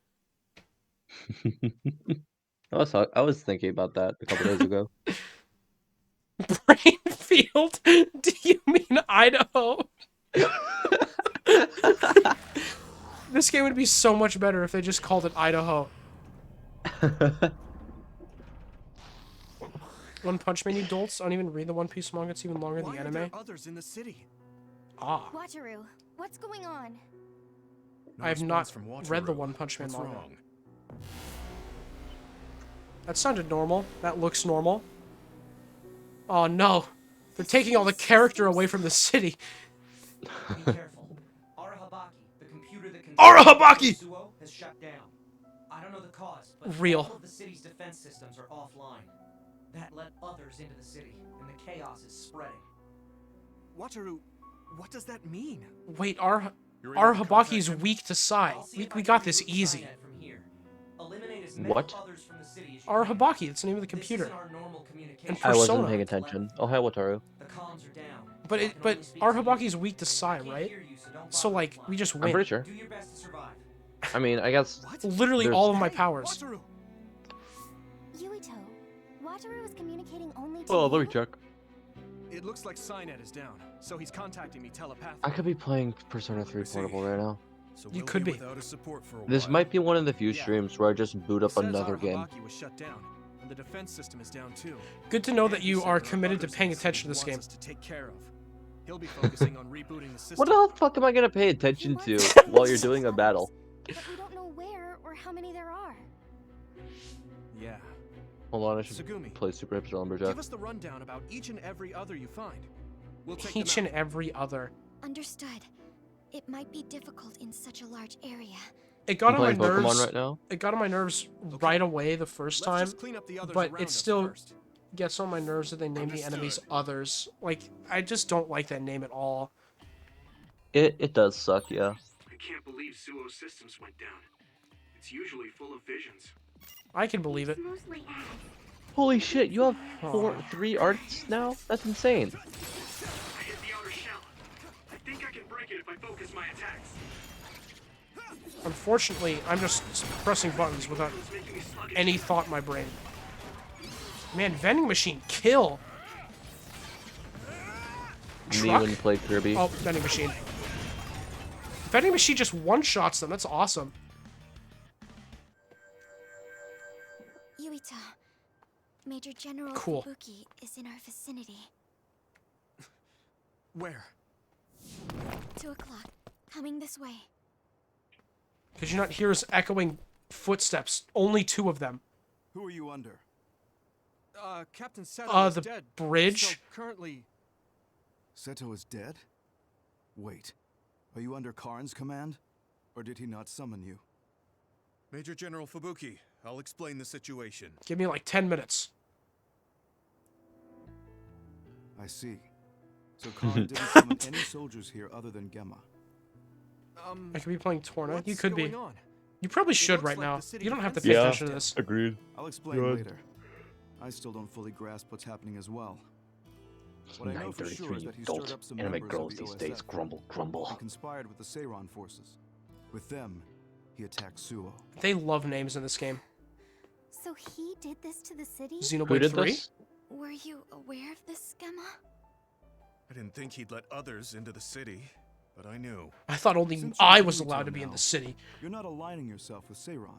B: I was thinking about that a couple days ago.
A: Brainfield? Do you mean Idaho? This game would be so much better if they just called it Idaho. One Punch Man, you dolts. I don't even read the One Piece manga. It's even longer than
E: Why
A: the
E: are there
A: anime.
E: others in the city?
A: Ah.
G: Wataru, what's going on?
C: No
A: I have
C: response
A: not
C: from
A: read the
C: Wataru.
A: One Punch Man
C: What's
A: manga.
C: wrong?
A: That sounded normal. That looks normal. Oh no. They're taking all the character away from the city.
F: Be careful. Arahabaki, the computer that can
A: Arahabaki!
F: Suo, has shut down. I don't know the cause, but
A: Real.
F: all of the city's defense systems are offline. That let others into the city, and the chaos is spreading.
E: Wataru, what does that mean?
A: Wait,
C: You're able to
A: Arahabaki's
C: contact him?
A: weak to Sai.
F: I'll see
A: We,
F: if I
A: we
F: can
A: got this
F: reroute
A: easy.
F: Skynet from here. Eliminate as many
B: What?
F: others from the city as you can.
A: Arahabaki, that's the name of the
F: This
A: computer.
F: isn't our normal communication.
A: And
B: I wasn't
A: Persona.
B: paying attention. Oh, hi, Wataru.
F: The comms are down.
A: But
F: I
A: it,
F: can
A: but
F: only speak to you.
A: Arahabaki's weak to Sai,
F: I can't
A: right?
F: hear you, so don't
A: So
F: bother
A: like,
F: replying.
A: we just
B: I'm
A: win.
B: pretty sure.
F: Do your best to survive.
B: I mean, I guess
E: What?
A: Literally
B: There's-
A: all of my
E: Hey,
A: powers.
E: Wataru!
G: Yuito, Wataru is communicating only to
B: Oh, let
G: you?
B: me check.
E: It looks like Skynet is down, so he's contacting me telepathically.
B: I could be playing Persona 3
C: I see.
B: Portable right now.
C: So
A: You
C: we'll
A: could be.
C: without his support for a
B: This
C: while.
B: might be one of the few
E: Yeah.
B: streams where I just boot
E: It
B: up
E: says
B: another game.
E: Arahabaki was shut down, and the defense system is down too.
A: Good to know that
E: And he
A: you
E: said
A: are
E: there
A: committed to
E: others in
A: paying
E: the city
A: attention to
E: he
A: this
E: wants
A: game.
E: us to take care of. He'll be focusing on rebooting the system.
B: What the fuck am I gonna pay attention to while you're doing a battle?
G: But we don't know where or how many there are.
E: Yeah.
B: Hold on, I should
E: Sugumi,
B: play Super Episode Lumberjack.
E: give us the rundown about each and every other you find. We'll take
A: Each
E: them
A: and
E: out.
A: every other.
G: Understood. It might be difficult in such a large area.
A: It got
B: I'm
A: on my
B: playing Pokemon
A: nerves.
B: right now.
A: It got on my nerves
E: Okay.
A: right away the first
E: Let's
A: time.
E: just clean up the others
A: but
E: around
A: it
E: us
A: still
E: first.
A: gets on my nerves that they name the enemies
C: Understood.
A: others. Like, I just don't like that name at all.
B: It does suck, yeah.
I: I can't believe Suo's systems went down. It's usually full of visions.
A: I can believe it.
K: It's mostly ads.
B: Holy shit, you have 3 arts now? That's insane.
I: I hit the outer shell. I think I can break it if I focus my attacks.
A: Unfortunately, I'm just pressing buttons without
I: It's making me sluggish.
A: any thought in my brain. Man, vending machine, kill!
B: Me
A: Truck?
B: when you played Kirby.
A: Oh, vending machine. Vending machine just one-shots them, that's awesome.
G: Yuito, Major General
A: Cool.
G: Fubuki is in our vicinity.
E: Where?
G: 2 o'clock. Coming this way.
A: Could you not hear his echoing footsteps? Only 2 of them.
L: Who are you under?
E: Captain Seto is
A: The
E: dead.
A: bridge?
E: So currently,
L: Seto is dead? Wait, are you under Karn's command? Or did he not summon you?
C: Major General Fubuki, I'll explain the situation.
A: Give me like 10 minutes.
L: I see. So Karn didn't summon any soldiers here other than Gemma.
A: I could be playing Torna. You
E: what's
A: could be.
E: going on?
A: You probably should
E: looks
A: right
E: like
A: now.
E: the city
A: You don't have to
E: defense
A: pay
E: system
A: attention to this.
B: Agreed.
L: I'll explain
B: Good.
L: later. I still don't fully grasp what's happening as well. What I know for sure is that he stirred up some
B: Anime
L: members
B: girls
L: of the
B: these
L: OSF
B: days grumble, grumble.
L: and conspired with the Seiron forces. With them, he attacked Suo.
A: They love names in this game.
G: So he did this to the city?
B: Who
A: Xenoblade
B: did
A: 3?
B: this?
G: Were you aware of this, Gemma?
C: I didn't think he'd let others into the city, but I knew.
A: I thought only
L: Since
A: I
L: you're
A: was
L: Yuito
A: allowed to be in
L: now,
A: the city.
L: You're not aligning yourself with Seiron.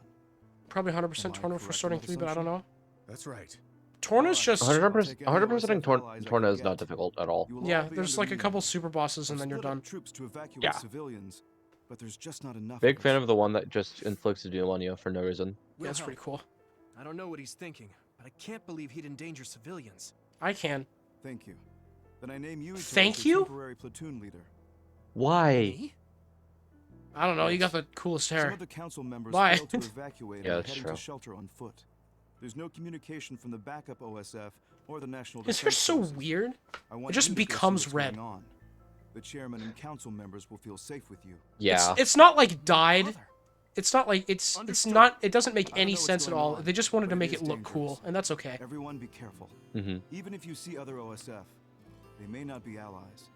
A: Probably 100%
L: Am I
A: Torna for
L: correct in
A: starting
L: that
A: 3, but I don't know.
C: That's right.
A: Torna's just...
B: 100%,
L: Take any
B: 100%ing
L: OSF allies I
B: Torna
L: can
B: is not
L: get.
B: difficult at all.
L: You will
A: Yeah,
L: all be
A: there's
L: under
A: like a
L: me.
A: couple super bosses and
L: I've
A: then you're
L: split up
A: done.
L: troops to evacuate
B: Yeah.
L: civilians, but there's just not enough.
B: Big
L: of
B: fan
L: us.
B: of the one that just inflicts a doom on you for no reason.
A: Yeah,
E: We'll
A: that's
E: help.
A: pretty cool.
E: I don't know what he's thinking, but I can't believe he'd endanger civilians.
A: I can.
L: Thank you. Then I name you
A: Thank
L: as
A: you?
L: your temporary platoon leader.
B: Why?
E: Me?
A: I don't know, you got the coolest
L: Some
A: hair.
L: of the council members
A: Bye.
L: failed to evacuate
B: Yeah,
L: and are
B: that's
L: heading
B: true.
L: to shelter on foot. There's no communication from the backup OSF or the National
A: His hair's
L: Defense
A: so
L: Forces.
A: weird.
L: I want
A: It just
L: you to go see
A: becomes
L: what's
A: red.
L: going on. The chairman and council members will feel safe with you.
B: Yeah.
A: It's not like dyed.
E: Father.
A: It's not like it's
E: Understood.
A: not it doesn't make
L: I don't
A: any
L: know what's
A: sense at
L: going
A: all.
L: on,
A: They just wanted to
L: but
A: make
L: it
A: it
L: is
A: look
L: dangerous.
A: cool, and that's okay.
L: Everyone be careful.
B: Mm-hmm.
L: Even if you see other OSF, they may not be allies.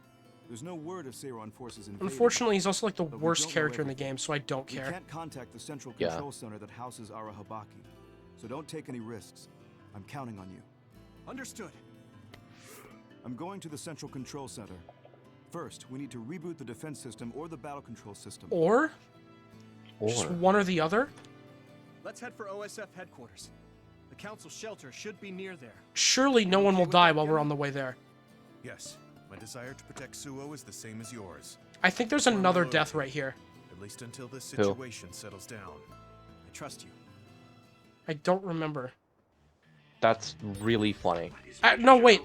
L: There's no word of Seiron forces invading.
A: Unfortunately, he's also like the
L: But we
A: worst
L: don't know
A: character in the
L: everything.
A: game, so I don't
L: We
A: care.
L: can't contact the central
B: Yeah.
L: control center that houses Arahabaki. So don't take any risks. I'm counting on you.
E: Understood.
L: I'm going to the central control center. First, we need to reboot the defense system or the battle control system.
A: Or just
B: Or
A: one or the other.
E: Let's head for OSF headquarters. The council shelter should be near there.
A: Surely no one will die while we're on the way there.
C: Yes. My desire to protect Suo is the same as yours.
A: I think there's another death right here.
C: At least until this
B: Who?
C: situation settles down.
E: I trust you.
A: I don't remember.
B: That's really funny.
A: No, wait.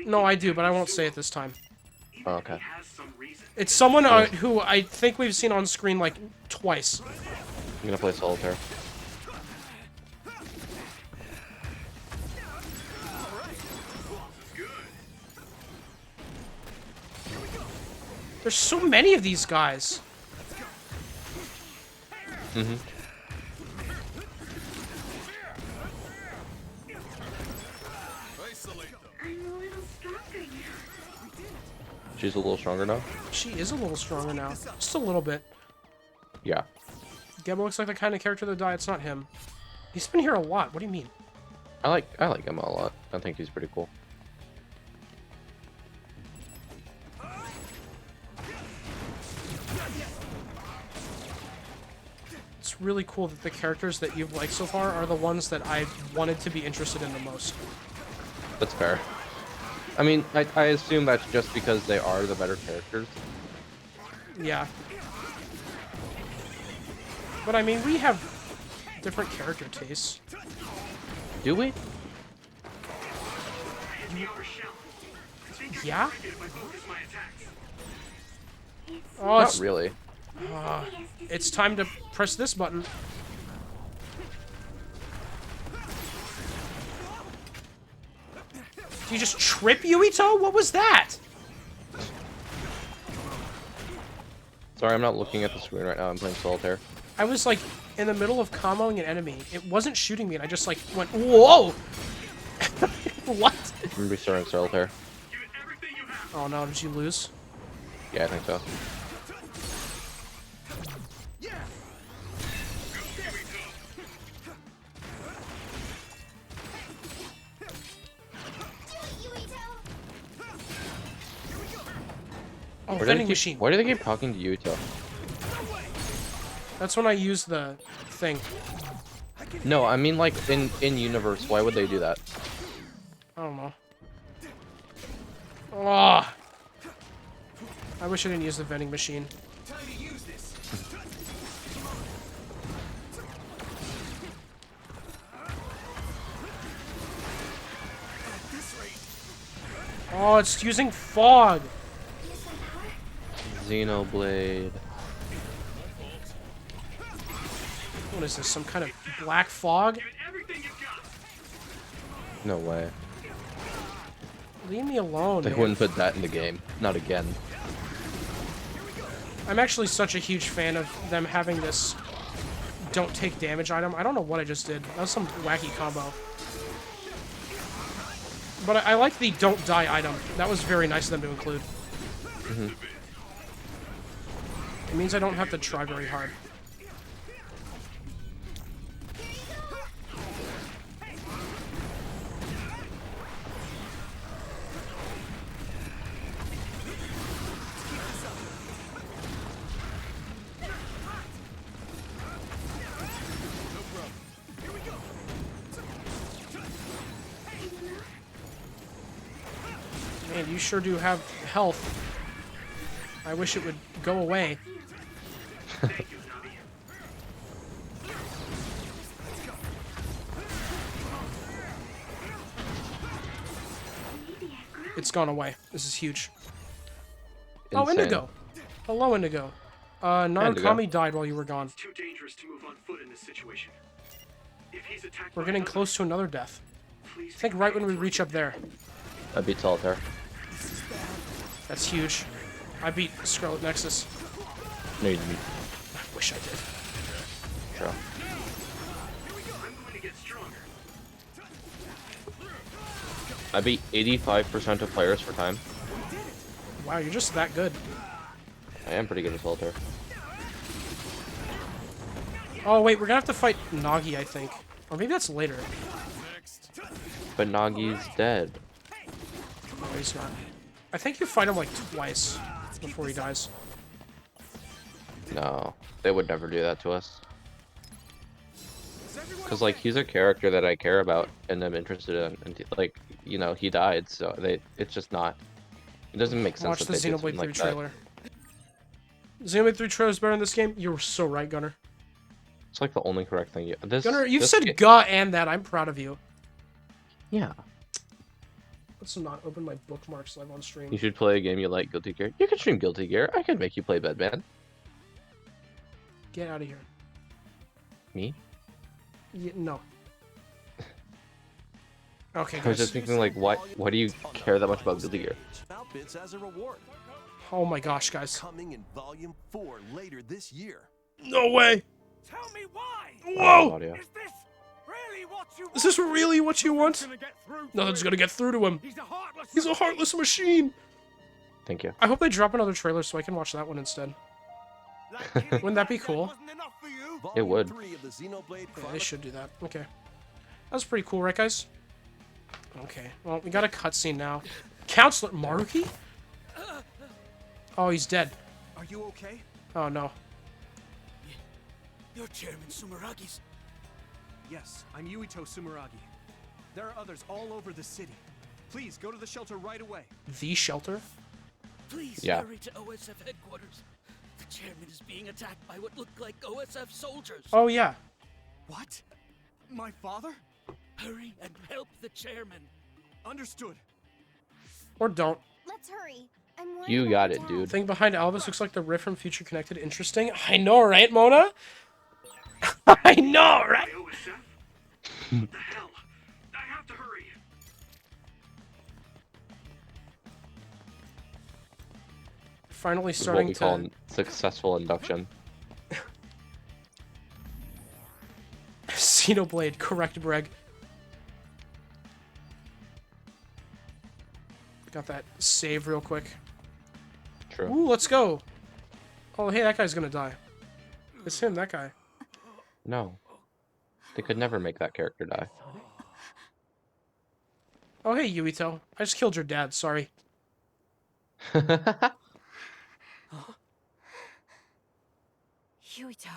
A: No, I do, but I won't say it this time.
B: Oh, okay.
A: It's someone who I think we've seen on screen like twice.
B: I'm gonna play solitaire.
A: There's so many of these guys.
B: Mm-hmm.
K: I'm a little stronger now.
B: She's a little stronger now?
A: She is a little stronger now. Just a little bit.
B: Yeah.
A: Gemma looks like the kind of character that died. It's not him. He's been here a lot. What do you mean?
B: I like Emma a lot. I think he's pretty cool.
A: It's really cool that the characters that you've liked so far are the ones that I wanted to be interested in the most.
B: That's fair. I mean, I assume that's just because they are the better characters.
A: Yeah. But I mean, we have different character tastes.
B: Do we?
A: Yeah? Oh,
B: Not
A: it's,
B: really.
A: it's time to press this button. Do you just trip, Yuito? What was that?
B: Sorry, I'm not looking at the screen right now. I'm playing solitaire.
A: I was like in the middle of comboing an enemy. It wasn't shooting me, and I just like went, whoa! What?
B: I'm restarting solitaire.
A: Oh no, did you lose?
B: Yeah, I think so.
A: Oh, vending machine.
B: Why do they keep talking to Yuito?
A: That's when I use the thing.
B: No, I mean like in universe. Why would they do that?
A: I don't know. Oh, I wish I didn't use the vending machine. Oh, it's using fog.
B: Xenoblade.
A: What is this? Some kind of black fog?
B: No way.
A: Leave me alone,
B: They
A: man.
B: wouldn't put that in the game. Not again.
A: I'm actually such a huge fan of them having this don't take damage item. I don't know what I just did. That was some wacky combo. But I like the don't die item. That was very nice of them to include.
B: Mm-hmm.
A: It means I don't have to try very hard. Man, you sure do have health. I wish it would go away. It's gone away. This is huge. Oh,
B: Insane.
A: Indigo. Hello, Indigo. Narukami died while you were gone.
I: It's too dangerous to move on foot in this situation. If he's attacked
A: We're
I: by
A: getting
I: another,
A: close to another death.
I: please
A: I think right when we reach up there.
B: I beat solitaire.
A: That's huge. I beat Scarlet Nexus.
B: No, you didn't.
A: I wish I did.
B: Sure.
I: I'm going to get stronger.
B: I beat 85% of players for time.
A: Wow, you're just that good.
B: I am pretty good at solitaire.
A: Oh, wait, we're gonna have to fight Nagi, I think. Or maybe that's later.
B: But Nagi's dead.
A: No, he's not. I think you fight him like twice before he dies.
B: No, they would never do that to us. Cause like he's a character that I care about and I'm interested in, and like you know he died, so it's just not It doesn't make sense
A: Watch
B: that
A: the
B: they did
A: Xenoblade
B: something
A: 3
B: like that.
A: trailer. Xenoblade 3 trailer is better in this game? You were so right, Gunner.
B: It's like the only correct thing.
A: Gunner, you've
B: this
A: said
B: ga-
A: "ga" and that. I'm proud of you.
B: Yeah.
A: Let's not open my bookmarks live on stream.
B: You should play a game you like, Guilty Gear. You can stream Guilty Gear. I can make you play Bedman.
A: Get out of here.
B: Me?
A: No. Okay,
B: I was
A: guys.
B: just thinking, like, why do you care that much about Guilty Gear?
L: Outfits as a reward.
A: Oh my gosh, guys.
L: Coming in Volume 4 later this year.
A: No way!
I: Tell me why!
A: Whoa!
B: Audio.
I: Is this really what you want?
A: Is this really what you want?
I: Gonna get through to
A: Nothing's
I: him.
A: gonna get through to him.
I: He's a heartless
A: machine!
B: Thank you.
A: I hope they drop another trailer so I can watch that one instead. Wouldn't that be cool?
B: It would.
A: Yeah, they should do that. Okay. That was pretty cool, right, guys? Okay. Well, we got a cutscene now. Counselor Maruki? Oh, he's dead.
E: Are you okay?
A: Oh, no.
E: You're Chairman Sumeragi's. Yes, I'm Yuito Sumeragi. There are others all over the city. Please go to the shelter right away.
A: The shelter?
M: Please
B: Yeah.
M: hurry to OSF headquarters. The chairman is being attacked by what look like OSF soldiers.
A: Oh, yeah.
E: What? My father?
M: Hurry and help the chairman.
E: Understood.
A: Or don't.
G: Let's hurry. I'm worried
B: You
G: about
B: got
G: my
B: it,
G: dad.
B: dude.
A: Thing behind Elvis looks like the riff from Future Connected. Interesting. I know, right, Mona? I know, right?
I: What the hell? I have to hurry.
A: Finally
B: This is
A: starting
B: what we
A: to...
B: call successful induction.
A: Xenoblade, correct, Breg. Got that save real quick.
B: True.
A: Ooh, let's go. Oh, hey, that guy's gonna die. It's him, that guy.
B: No. They could never make that character die.
A: Oh, hey, Yuito. I just killed your dad, sorry.
D: Yuito.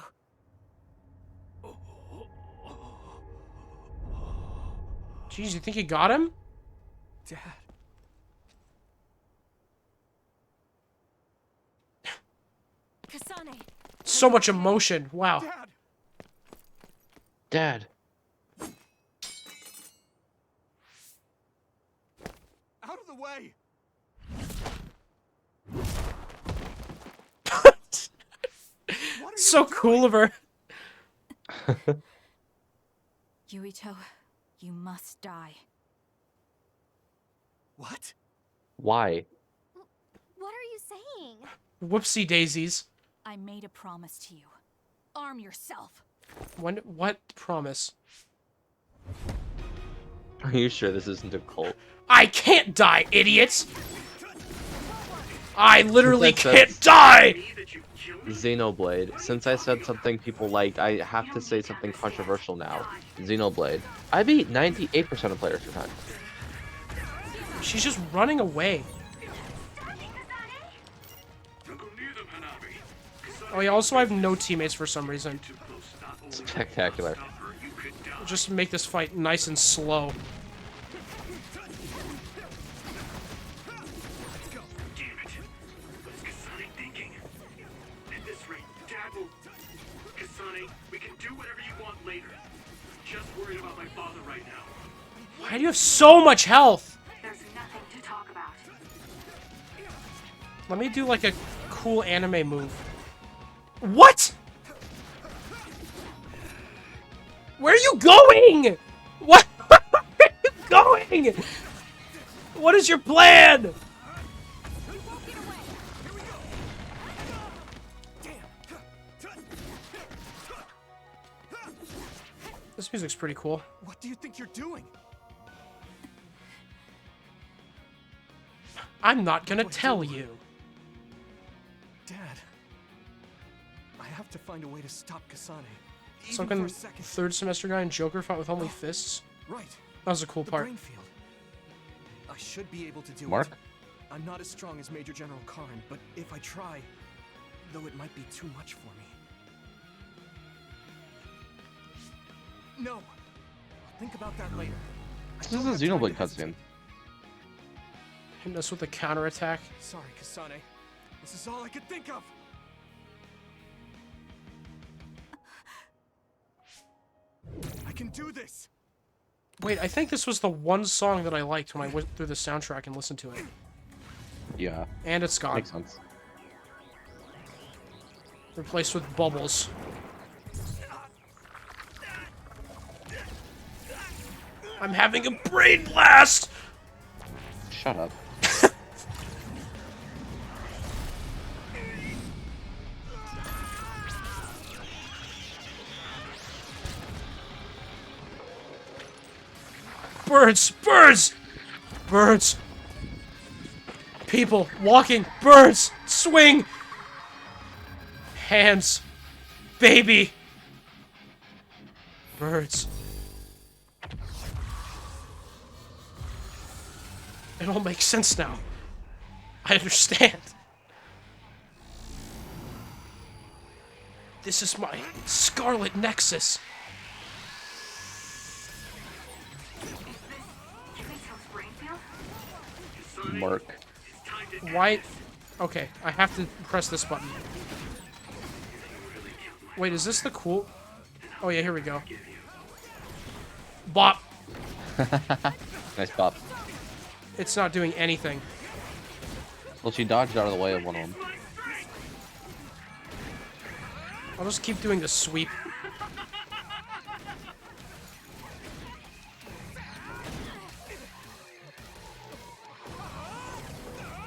A: Jeez, you think you got him?
E: Dad.
D: Kasane.
A: So much emotion. Wow.
E: Dad.
B: Dad.
E: Out of the way.
A: So cool of her.
D: Yuito, you must die.
E: What?
B: Why?
G: What are you saying?
A: Whoopsie daisies.
D: I made a promise to you. Arm yourself.
A: What promise?
B: Are you sure this isn't a cult?
A: I can't die, idiots! I literally
B: That's-
A: can't die!
B: Xenoblade. Since I said something people like, I have to say something controversial now. Xenoblade. I beat 98% of players per time.
A: She's just running away. Oh yeah, also I have no teammates for some reason.
B: Spectacular.
A: Just make this fight nice and slow.
I: At this rate, Dad will... Kasane, we can do whatever you want later. Just worried about my father right now.
A: Why do you have so much health?
K: There's nothing to talk about.
A: Let me do like a cool anime move. What? Where are you going? What? Where are you going? What is your plan? This music's pretty cool.
E: What do you think you're doing?
A: I'm not gonna tell you.
E: Dad. I have to find a way to stop Kasane.
A: Some
E: Even for
A: kind
E: a
A: of
E: second.
A: third semester guy in Joker fought with only fists.
E: Right.
A: That was a cool
E: The
A: part.
E: brain field. I should be able to do
B: Mark?
E: it. I'm not as strong as Major General Karn, but if I try, though it might be too much for me. No. I'll think about that later. I
B: This
E: don't
B: is a
E: have time
B: Xenoblade
E: to hesitate.
B: cutscene.
A: Hitting us with a counterattack.
E: Sorry, Kasane. This is all I could think of. I can do this.
A: Wait, I think this was the one song that I liked when I went through the soundtrack and listened to it.
B: Yeah.
A: And it's gone.
B: Makes sense.
A: Replaced with bubbles. I'm having a brain blast!
B: Shut up.
A: Birds! Birds! Birds! People walking! Birds! Swing! Hands! Baby! Birds. It all makes sense now. I understand. This is my Scarlet Nexus.
B: Mark.
A: Why? Okay, I have to press this button. Wait, is this the cool? Oh yeah, here we go. Bop.
B: Nice bop.
A: It's not doing anything.
B: Well, she dodged out of the way of one of them.
A: I'll just keep doing the sweep.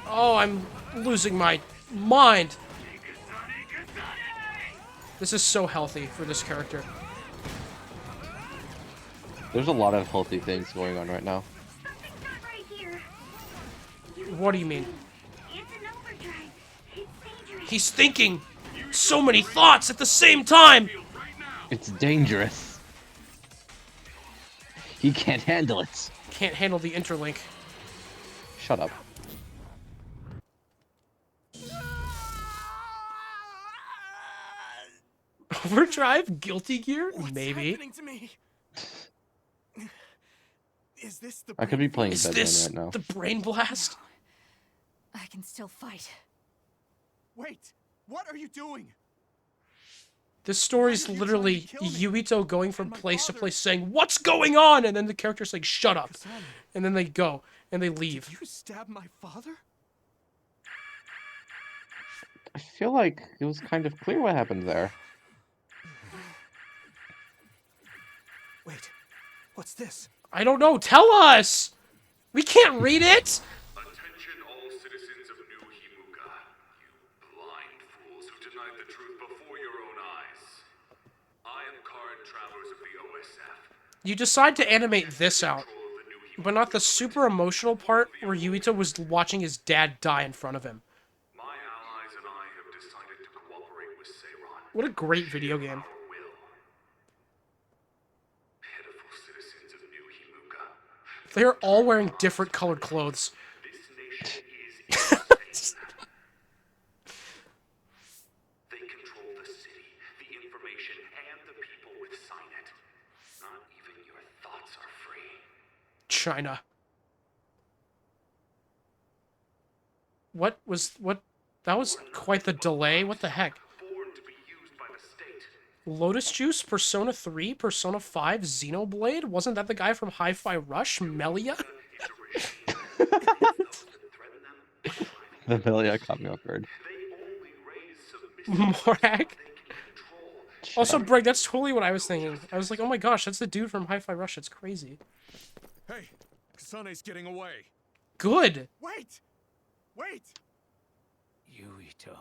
A: Oh, I'm losing my mind. This is so healthy for this character.
B: There's a lot of healthy things going on right now.
A: What do you mean? He's thinking so many thoughts at the same time.
B: It's dangerous. He can't handle it.
A: Can't handle the interlink.
B: Shut up.
A: Overdrive? Guilty Gear? Maybe.
E: Happening to me? Is this the
B: I could be playing
A: Is
B: Deadman
A: this
B: right now.
A: the brain blast?
D: I can still fight.
E: Wait, what are you doing?
A: This story's literally Yuito going from place to place saying, "What's going on?" And then the character's like, "Shut up." And then they go and they leave.
E: Did you stab my father?
B: I feel like it was kind of clear what happened there.
E: Wait, what's this?
A: I don't know. Tell us. We can't read it.
C: Attention all citizens of New Himuka, you blind fools who denied the truth before your own eyes. I am current travelers of the OSF.
A: You decide to animate this out, but not the super emotional part where Yuito was watching his dad die in front of him.
C: My allies and I have decided to cooperate with Seiron.
A: What a great video game.
C: Pitiful citizens of New Himuka.
A: They're all wearing different colored clothes.
C: This nation is They control the city, the information, and the people with Signet. Not even your thoughts are free.
A: China. What? That was quite the delay. What the heck?
C: Born to be used by the state.
A: Lotus Juice, Persona 3, Persona 5, Xenoblade? Wasn't that the guy from Hi-Fi Rush, Melia?
B: The Melia caught me off guard.
A: Morag? Also,
B: Shut up.
A: Brig, that's totally what I was thinking. I was like, oh my gosh, that's the dude from Hi-Fi Rush. It's crazy.
C: Hey, Kasane's getting away.
A: Good.
E: Wait! Wait!
F: Yuito.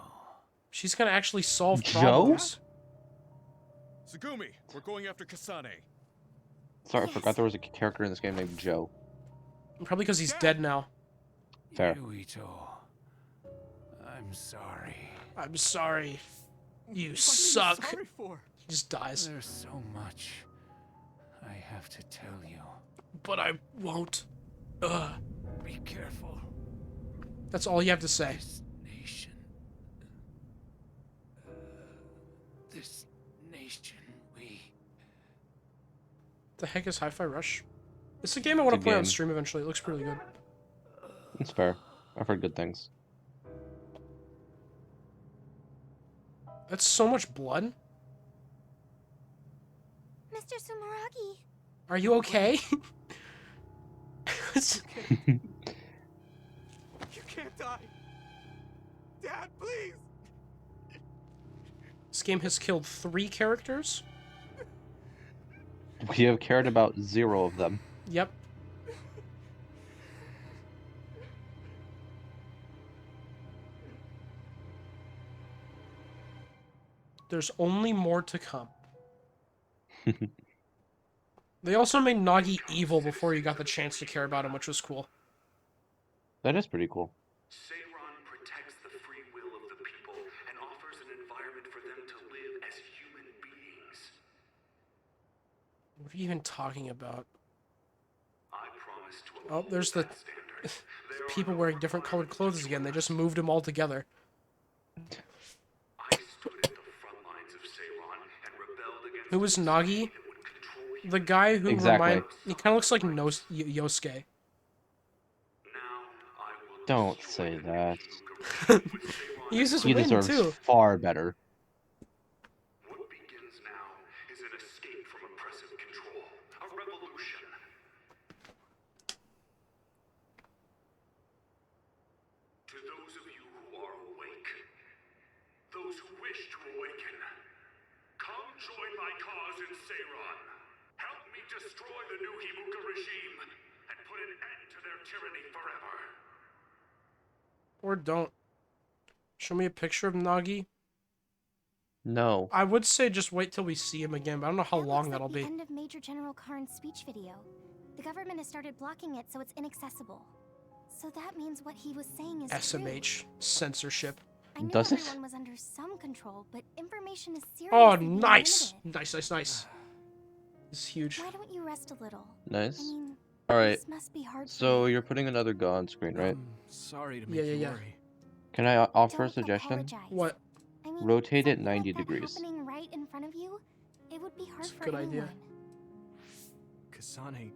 A: She's gonna actually solve
B: Joe?
A: problems.
C: Tsugumi, we're going after Kasane.
B: Sorry, I forgot there was a character in this game named Joe.
A: Probably because he's dead now.
B: Fair.
F: Yuito. I'm sorry.
A: I'm sorry. You
E: What are
A: suck.
E: sorry for?
A: He just dies.
F: There's so much I have to tell you.
A: But I won't. Ugh.
F: Be careful.
A: That's all you have to say.
F: This nation, we...
A: The heck is Hi-Fi Rush? It's a game I want to
B: It's a
A: play on
B: game.
A: stream eventually. It looks pretty good.
B: It's fair. I've heard good things.
A: That's so much blood.
G: Mr. Sumeragi.
A: Are you okay?
L: You can't die. Dad, please.
A: This game has killed 3 characters.
B: We have cared about 0 of them.
A: Yep. There's only more to come. They also made Nagi evil before you got the chance to care about him, which was cool.
B: That is pretty cool.
I: Seiron protects the free will of the people and offers an environment for them to live as human beings.
A: What are you even talking about?
I: I promise to
A: Oh, there's the people wearing different colored clothes again. They just moved them all together.
I: I stood at the front lines of Seiron and rebelled against
A: Who was Nagi? The guy who
B: Exactly.
A: he kind of looks like Yosuke.
B: Don't say that.
A: He uses
B: He
A: wind
B: deserves
A: too.
B: far better.
I: What begins now is an escape from oppressive control, a revolution. To those of you who are awake, those who wish to awaken, come join my cause in Seiron. Help me destroy the new Himuka regime and put an end to their tyranny forever.
A: Or don't. Show me a picture of Nagi.
B: No.
A: I would say just wait till we see him again, but I don't know how long that'll
G: Looks like
A: be.
G: the end of Major General Karn's speech video. The government has started blocking it so it's inaccessible. So that means what he was saying is
A: SMH. Censorship.
G: I knew
B: Does it?
G: everyone was under some control, but information is seriously
A: Oh,
G: being
A: nice!
G: limited.
A: Nice. This is huge.
G: Why don't you rest a little?
B: Nice.
G: I mean,
B: Alright.
G: this must be hard for
B: So
G: you.
B: you're putting another go on screen, right?
E: Sorry to
A: Yeah,
E: make you
A: yeah.
E: worry.
B: Can I offer a
G: Don't
B: suggestion?
G: apologize.
A: What?
G: I mean,
B: Rotate it
G: something
B: 90
G: like that
B: degrees.
G: happening right in front of you, it would be hard
A: It's a
G: for
A: good
G: anyone.
A: idea.
E: Kasane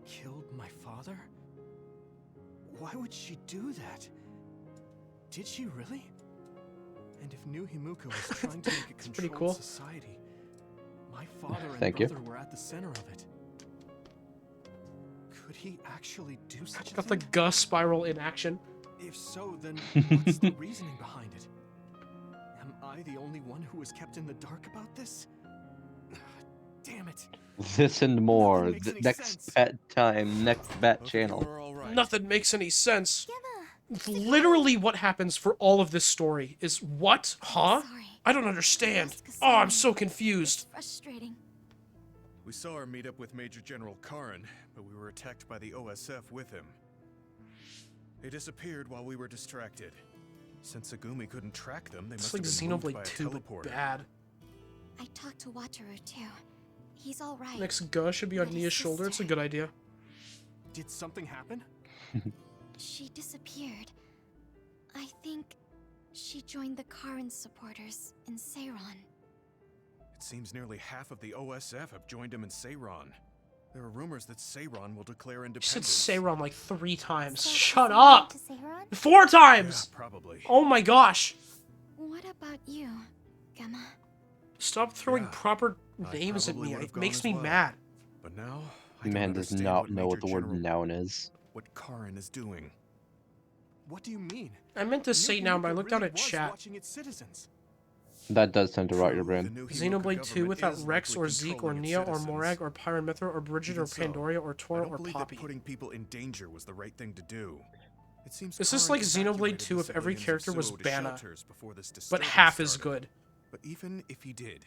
E: killed my father? Why would she do that? Did she really? And if New Himuka was trying to make a
A: It's pretty
E: controlled
A: cool.
E: society, my father and
B: Thank you.
E: brother were at the center of it. Could he actually do such a
A: Got the
E: thing?
A: Gus spiral in action.
E: If so, then what's the reasoning behind it? Am I the only one who was kept in the dark about this? Damn it.
B: This and more.
E: Nothing makes
B: The
E: any
B: next
E: sense.
B: bat time, next bat
C: Both of you
B: channel.
C: are all right.
A: Nothing makes any sense.
G: Gemma,
A: Literally what happens for all of this story is what? Huh?
G: sorry.
A: I don't understand.
G: Ask
A: Oh, I'm
G: Kasane.
A: so confused.
G: It's frustrating.
C: We saw our meetup with Major General Karin, but we were attacked by the OSF with him. They disappeared while we were distracted. Since Sagumi couldn't track them, they
A: It's
C: must
A: like
C: have been moved by a
A: Xenoblade 2, but
C: teleporter.
A: bad.
G: I talked to Wataru too. He's all right.
A: Next Gus should be on
G: But his
A: Nia's shoulder. It's a
G: sister-
A: good idea.
E: Did something happen?
G: She disappeared. I think she joined the Karin supporters in Seiron.
C: It seems nearly half of the OSF have joined him in Seiron. There are rumors that Seiron will declare
A: You
C: independence.
A: said Seiron like 3 times.
G: So
A: Shut
G: is he
A: up!
G: to Seiron?
A: 4 times!
C: Yeah, probably.
A: Oh my gosh!
G: What about you, Gemma?
A: Stop throwing
C: Yeah,
A: proper
C: I
A: names at
C: probably
A: me.
C: would've
A: It
C: gone
A: makes
C: as
A: me
C: well.
A: mad.
C: But now, I
B: Man
C: don't
B: does
C: understand
B: not know what
C: Major
B: the word
C: General-
B: noun is.
C: What Karin is doing.
E: What do you mean?
A: I meant to
E: New
A: say now, but I
E: Himuka
A: looked down
E: really
A: at
E: was
A: chat.
E: watching its citizens.
B: That does tend to rot your
C: True,
B: brain.
C: the new Himuka
A: Xenoblade 2
C: government
A: without
C: is
A: Rex
C: likely
A: or Zeke or
C: controlling its
A: Nia or
C: citizens.
A: Morag or Pyramithra or Bridget
C: Even
A: or
C: so,
A: Pandoria or
C: I
A: Tora
C: don't
A: or
C: believe
A: Poppy.
C: that putting people in danger was the right thing to do. It seems
A: This is
C: Karin
A: like Xenoblade
C: evacuated
A: 2
C: the
A: if every
C: civilians of
A: character was
C: Suo to
A: Banna,
C: shelters before this
A: but
C: disturbance
A: half as
C: started.
A: good.
C: But even if he did,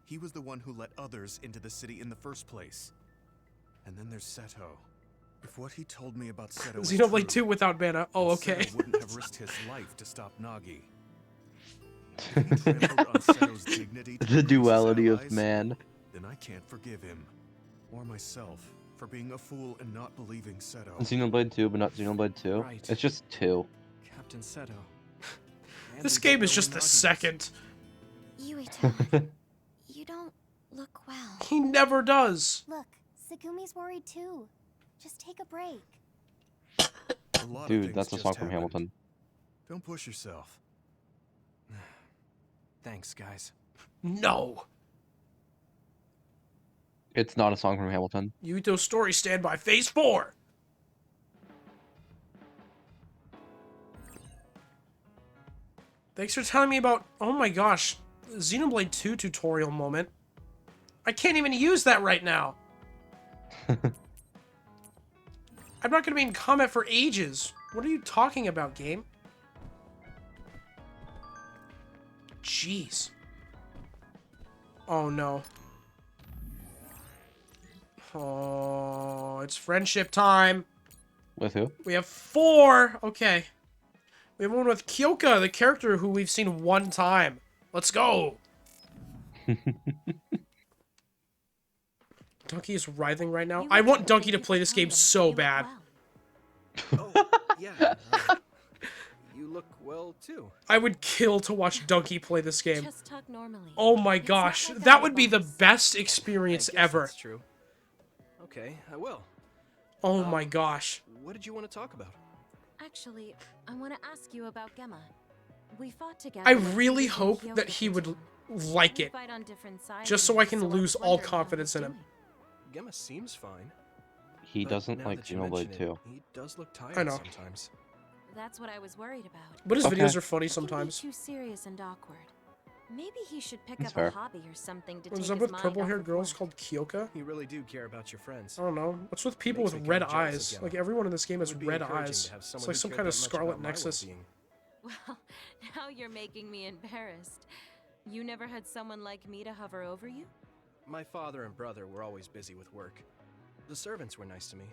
C: he was the one who let others into the city in the first place. And then there's Seto. If what he told me about Seto was
A: Xenoblade
C: true,
A: 2 without Banna. Oh,
C: then
A: okay.
C: Seto wouldn't have risked his life to stop Nagi. If he trampled on Seto's dignity to
B: The
C: protect his
B: duality of
C: allies,
B: man.
C: then I can't forgive him or myself for being a fool and not believing Seto.
B: Xenoblade 2, but not Xenoblade 2.
E: Right.
B: It's just 2.
E: Captain Seto. And
A: This
E: we don't
A: game is
E: know
A: just
E: who
A: the
E: Nagi is.
A: second.
G: Yuito, you don't look well.
A: He never does.
G: Look, Segumi's worried too. Just take a break.
C: The lot of
B: Dude,
C: things
B: that's a
C: just
B: song from
C: happen.
B: Hamilton.
C: Don't push yourself.
E: Thanks, guys.
A: No.
B: It's not a song from Hamilton.
A: Yuito's story stand by phase 4. Thanks for telling me about, oh my gosh, Xenoblade 2 tutorial moment. I can't even use that right now. I'm not going to be in combat for ages. What are you talking about, game? Jeez. Oh, no. Oh, it's friendship time.
B: With who?
A: We have 4. Okay. We have one with Kyoka, the character who we've seen one time. Let's go. Donkey is writhing right now. I want Donkey to play this game so bad.
E: Oh, yeah. You look well, too.
A: I would kill to watch Donkey play this game.
D: Just talk normally.
A: Oh my gosh, that would be the best experience ever.
E: That's true. Okay, I will.
A: Oh my gosh.
E: What did you want to talk about?
D: Actually, I want to ask you about Gemma. We fought together.
A: I really hope that he would like it,
D: fight on different sides,
A: just so I can
D: so
A: lose all confidence in him.
E: Gemma seems fine.
B: He doesn't
E: now
B: like
E: that you
B: Xenoblade
E: mention it,
B: 2.
E: He does look tired
A: I know.
E: sometimes.
D: That's what I was worried about.
A: But his
B: Okay.
A: videos are funny
D: He can be
A: sometimes.
D: too serious and awkward. Maybe he should pick
B: That's
D: up
B: fair.
D: a hobby or something to
A: What's
D: take
A: up
D: his
A: with
D: mind
A: purple-haired
D: off of
A: girls
D: work.
A: called Kyoka?
E: You really do care about your friends.
A: I don't know. What's with people
E: Makes
A: with
E: me
A: red
E: kinda jealous
A: eyes?
E: of Gemma.
A: Like everyone in this game
E: It
A: has
E: would be
A: red
E: encouraging
A: eyes.
E: to have
A: It's
E: someone
A: like
E: who
A: some
E: cared
A: kind of
E: that much
A: Scarlet
E: about my
A: Nexus.
E: well-being.
D: Well, now you're making me embarrassed. You never had someone like me to hover over you?
E: My father and brother were always busy with work. The servants were nice to me.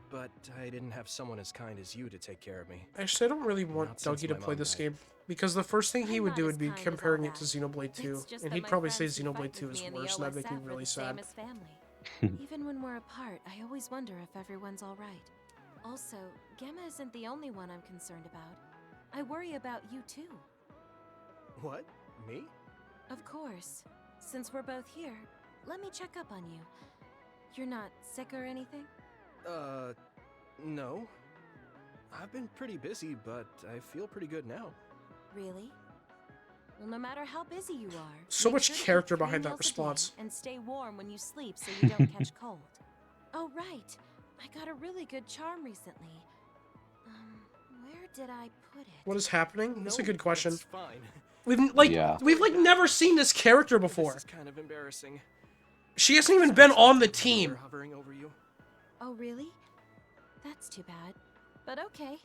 E: But I didn't have someone as kind as you to take care of me.
A: Actually, I don't really want
E: Not since
A: Dougie to
E: my
A: play
E: mom
A: this
E: died.
A: game, because the first thing he
D: I'm
A: would
D: not
A: do
D: as
A: would be
D: kind as
A: comparing
D: all
A: it to
D: that.
A: Xenoblade 2,
D: It's just
A: and
D: that
A: he'd
D: my
A: probably say
D: friends who fight
A: Xenoblade
D: with
A: 2 is
D: me in the
A: worse, and that make me
D: OSF are
A: really
D: the
A: sad.
D: same as family. Even when we're apart, I always wonder if everyone's all right. Also, Gemma isn't the only one I'm concerned about. I worry about you too.
E: What? Me?
D: Of course. Since we're both here, let me check up on you. You're not sick or anything?
E: No. I've been pretty busy, but I feel pretty good now.
D: Really? Well, no matter how busy you are,
A: So
D: make
A: much
D: sure to eat
A: character
D: 3
A: behind that
D: meals a day
A: response.
D: and stay warm when you sleep so you don't catch cold. Oh, right. I got a really good charm recently. Where did I put it?
A: What is happening? That's a good question.
E: It's fine.
A: We've like
B: Yeah.
A: we've like never seen this character before.
E: This is kind of embarrassing.
A: She hasn't even been on the
E: Brother
A: team.
E: hovering over you.
D: Oh, really? That's too bad. But okay.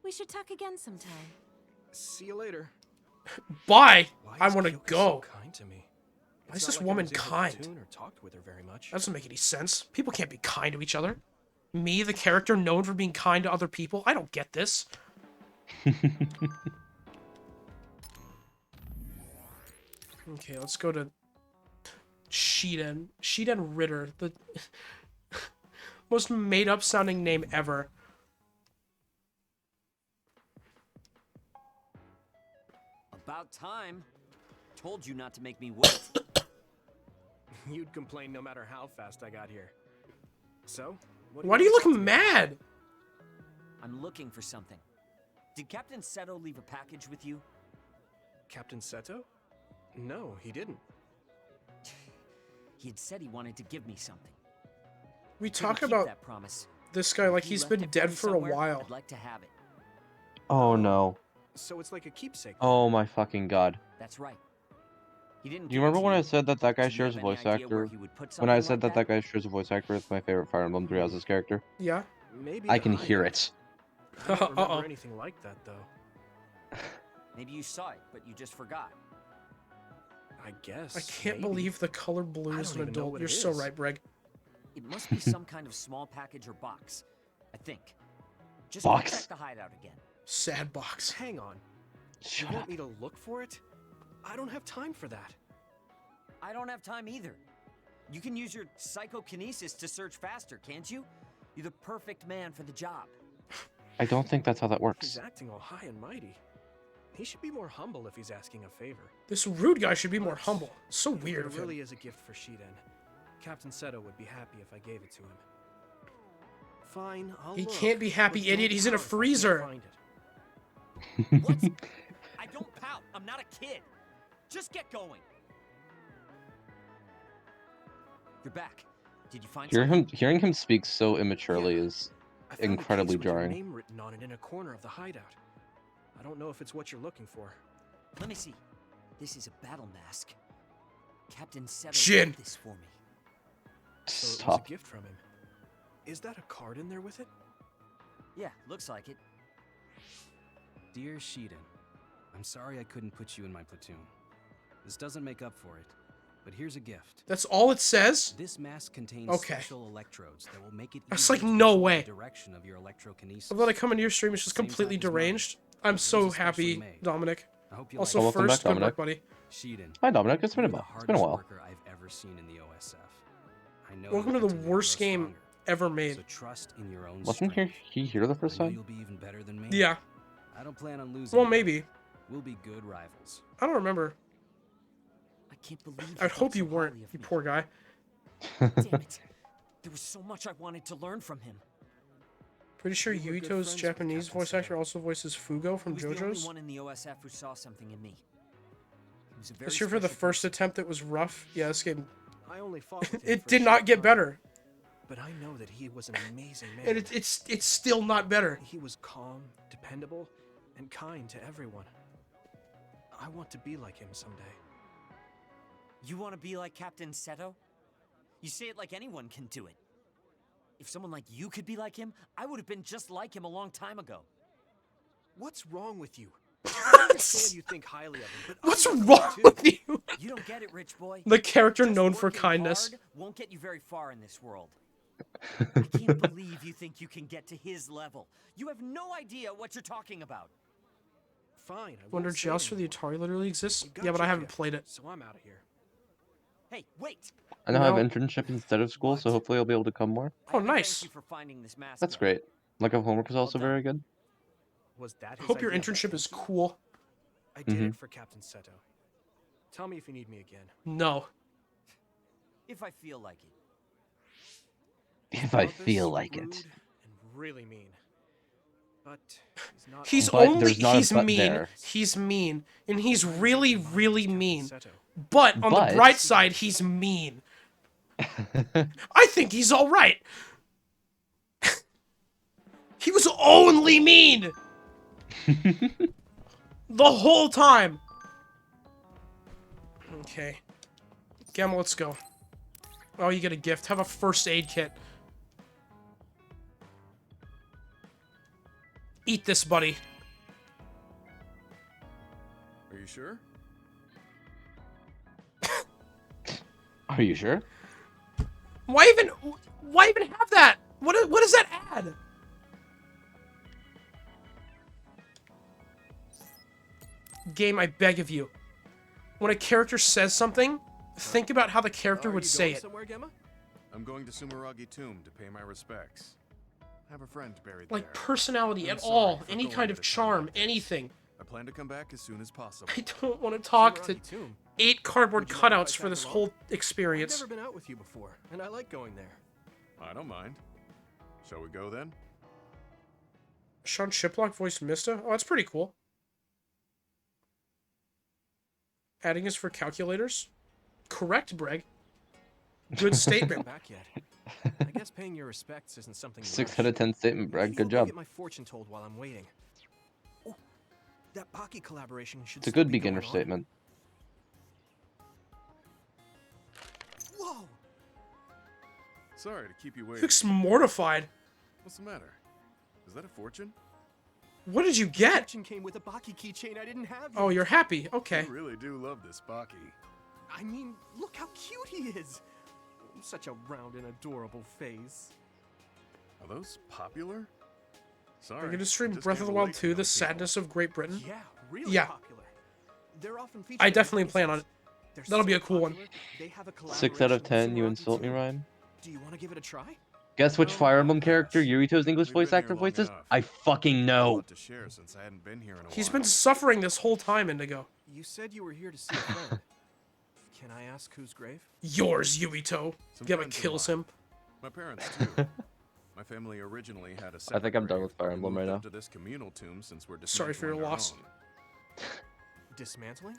D: We should talk again sometime.
E: See you later.
A: Bye.
E: Why
A: I
E: is
A: want to
E: Kyoka
A: go.
E: So kind to me?
A: Why
E: It's
A: is
E: not
A: this
E: like I
A: woman
E: was in her
A: kind?
E: platoon or talked with her very much.
A: That doesn't make any sense. People can't be kind to each other. Me, the character known for being kind to other people? I don't get this. Okay, let's go to Shiden. Shiden Ritter, the most made-up sounding name ever.
H: About time. Told you not to make me wait.
E: You'd complain no matter how fast I got here. So, what
A: Why do you
E: want
A: look
E: to talk to me
A: mad?
H: I'm looking for something. Did Captain Seto leave a package with you?
E: about? Captain Seto? No, he didn't.
H: He had said he wanted to give me something.
A: We
H: Couldn't
A: talk
H: keep
A: about
H: that promise.
A: this guy like
H: If you
A: he's
H: left
A: been
H: it
A: dead
H: me
A: for a
H: somewhere,
A: while.
H: I'd like to have it.
B: Oh no.
E: So it's like a keepsake.
B: Oh my fucking god.
H: That's right. He didn't.
B: Do you
H: give it
B: remember
H: to
B: when I
H: you.
B: said that that guy
H: Do you
B: shares a
H: have any
B: voice
H: idea where
B: actor?
H: he would put
B: When I
H: something
B: said
H: like
B: that guy shares a voice actor with my favorite Fire Emblem Three Houses character,
A: Yeah.
E: Maybe
B: I
E: the
B: can
E: high
B: hear
E: end.
B: it.
E: I don't remember
A: Uh-oh.
E: anything like that though.
H: Maybe you saw it, but you just forgot.
E: I guess.
A: I can't
E: maybe.
A: believe the color blue
E: I
A: is
E: don't
A: an
E: even know
A: adult.
E: what
A: You're
E: it
A: so
E: is.
A: right, Breg.
H: It must be some kind of small package or box. I think. Just go
B: Box?
H: check the hideout again.
A: Sad box.
E: Hang on.
B: Shut
E: You want
B: up.
E: me to look for it? I don't have time for that.
H: I don't have time either. You can use your psychokinesis to search faster, can't you? You're the perfect man for the job.
B: I don't think that's how that
E: He's
B: works.
E: acting all high and mighty. He should be more humble if he's asking a favor.
A: This rude guy should be more humble. So weird
E: It
A: of him.
E: really is a gift for Shiden. Captain Seto would be happy if I gave it to him. Fine, I'll
A: He
E: look,
A: can't be happy,
E: but don't
A: idiot. He's in a
E: pout if I can't
A: freezer.
E: find it.
H: What? I don't pout. I'm not a kid. Just get going. You're back. Did you find something?
B: Hearing him speak so immaturely
E: Yeah.
B: is
E: I found
B: incredibly
E: a case with your
B: jarring.
E: name written on it in a corner of the hideout. I don't know if it's what you're looking for.
H: Let me see. This is a battle mask. Captain Seto
A: Shin.
H: did this for me.
E: So it was
B: Stop.
E: a gift from him. Is that a card in there with it?
H: Yeah, looks like it.
N: Dear Shiden, I'm sorry I couldn't put you in my platoon. This doesn't make up for it, but here's a gift.
A: That's all it says?
N: This mask contains
A: Okay.
N: special electrodes that will make it
A: That's
N: easier
A: like,
N: to
A: no
N: control
A: way.
N: the direction of your electrokinesis.
A: I'm glad I come into your stream. It's just
N: Same
A: completely
N: type as mine.
A: deranged. I'm
N: Yours
A: so
N: is specially
A: happy,
N: made.
A: Dominic.
N: I hope you
A: Also,
N: like it.
B: Welcome back,
A: first, good
B: Dominic.
A: luck, buddy.
N: Shiden,
B: Hi, Dominic. It's been a
N: you're the
B: while. It's been a
N: hardest
B: while.
N: worker I've ever seen in the OSF. I know
A: Welcome to
N: you'll
A: the
N: continue
A: worst
N: grow
A: game
N: stronger,
A: ever made.
N: So trust in your own
B: Wasn't
N: strength.
B: he here the first
N: I know
B: time?
N: you'll be even better than me.
A: Yeah.
N: I don't plan on losing.
A: Well,
N: you.
A: maybe.
N: We'll be good rivals.
A: I don't remember.
H: I can't believe
A: I'd hope you weren't, you poor guy.
H: Damn it. There was so much I wanted to learn from him.
A: Pretty sure
H: You were good
A: Yuito's
H: friends with
A: Japanese
H: Captain
A: voice actor also voices Fugo from
H: He was the only
A: JoJo's.
H: one in the OSF who saw something in me. He was a very
A: This year for the
H: special
A: first
H: person.
A: attempt it was rough. Yeah, this game,
E: I only fought with him
A: it
E: for a
A: did not
E: short
A: get
E: time,
A: better.
E: But I know that he was an amazing man.
A: And it's still not better.
E: He was calm, dependable, and kind to everyone. I want to be like him someday.
H: You want to be like Captain Seto? You say it like anyone can do it. If someone like you could be like him, I would have been just like him a long time ago.
E: What's wrong with you? I understand you think highly of him, but
A: What's
E: I love him
A: wrong
E: too.
A: with you?
H: You don't get it, rich boy.
A: The character
H: Just
A: known for
H: working
A: kindness.
H: hard won't get you very far in this world. I can't believe you think you can get to his level. You have no idea what you're talking about.
E: Fine. I
A: Wonder
E: won't say
A: Joust for the
E: anymore.
A: Atari literally exists?
E: You got
A: Yeah, but I
E: your
A: haven't
E: gift,
A: played it.
E: So I'm out of here.
H: Hey, wait!
B: I now have
A: No.
B: internship instead of school, so hopefully I'll be able to come more.
H: I
A: Oh,
H: have to
A: nice.
H: Thank you for finding this mask.
B: That's
H: yet.
B: great. Like, our homework is also
H: Well done.
B: very good.
E: Was that
A: I
E: his
A: hope your
E: idea of
A: internship is
E: thank you?
A: cool.
E: I did
B: Mhm.
E: it for Captain Seto. Tell me if you need me again.
A: No.
H: If I feel like it.
B: If I
E: Pompous,
B: feel like
E: rude,
B: it.
E: and really mean. But he's not.
A: He's
B: But
A: only
B: there's not a
A: he's
B: but
A: mean.
B: there.
A: He's mean. And he's really, really mean.
E: Seto.
A: But on the
B: But-
A: bright side, he's mean. I think he's alright. He was only mean! The whole time! Okay. Gamma, let's go. Oh, you get a gift. Have a first aid kit. Eat this, buddy.
C: Are you sure?
B: Are you sure?
A: Why even have that? What does that add? Game, I beg of you. When a character says something, think about how the character
C: Are
A: would
C: you
A: say
C: going
A: it.
C: somewhere, Gemma? I'm going to Sumeragi Tomb to pay my respects. I have a friend buried
A: Like
C: there.
A: personality
C: I'm
A: at
C: sorry
A: all,
C: for
A: any
C: going
A: kind
C: at
A: of
C: a time
A: charm,
C: like this.
A: anything.
C: I plan to come back as soon as possible.
A: I don't want to talk to
E: Sumeragi Tomb.
A: 8 cardboard
E: Would you mind if I
A: cutouts for
E: tag
A: this
E: along?
A: whole experience.
E: I've never been out with you before, and I like going there.
C: I don't mind. Shall we go then?
A: Sean Shiplock voiced Mista. Oh, that's pretty cool. Adding is for calculators. Correct, Breg. Good statement.
E: Back yet? I guess paying your respects isn't something. you
B: 6
E: rush.
B: out of 10 statement, Brad.
E: Maybe
B: Good
E: I'll go
B: job.
E: Get my fortune told while I'm waiting. Oh, that Pocky collaboration should.
B: It's a
E: still
B: good
E: be
B: beginner
E: going on.
B: statement.
E: Whoa!
C: Sorry to keep you
A: He
C: waiting.
A: looks mortified.
C: What's the matter? Is that a fortune?
A: What did you get?
E: Fortune came with a Pocky keychain I didn't have.
A: Oh,
E: yet.
A: you're happy. Okay.
C: I really do love this Baki.
E: I mean, look how cute he is. Such a round and adorable face.
C: Are those popular? Sorry.
A: Are you gonna stream
C: just
A: Breath
C: came
A: of the
C: too
A: Wild
C: late for
A: 2, The
C: those people.
A: Sadness of Great Britain?
E: Yeah, really
A: Yeah.
E: popular. They're often featured
A: I
E: in
A: definitely
E: movies.
A: plan on it.
E: They're
A: That'll
E: so
A: be a cool one.
E: popular, they have a
B: 6 out of
E: collaboration with
B: 10, you
E: Sumeragi
B: insult me,
E: too.
B: Ryan.
E: Do you want to give it a try?
B: Guess which
C: No,
B: Fire
C: not
B: Emblem
C: much.
B: character Yurito's English
C: We've
B: voice
C: been
B: actor
C: here long
B: voices?
C: enough.
B: I fucking
C: A
B: know.
C: lot to share since I hadn't been here in a
A: He's
C: while.
A: been suffering this whole time, Indigo.
E: You said you were here to see a friend. Can I ask whose grave?
A: Yours, Yuito.
C: Some
A: Gamma
C: friends of
A: kills
C: mine.
A: him.
C: My parents too. My family originally had a
B: I
C: separate
B: think I'm done
C: grave,
B: with Fire
C: but we
B: Emblem
C: moved
B: right
C: up
B: now.
C: to this communal tomb since we're
A: Sorry for your
C: dismantling our
A: loss.
C: own.
E: Dismantling?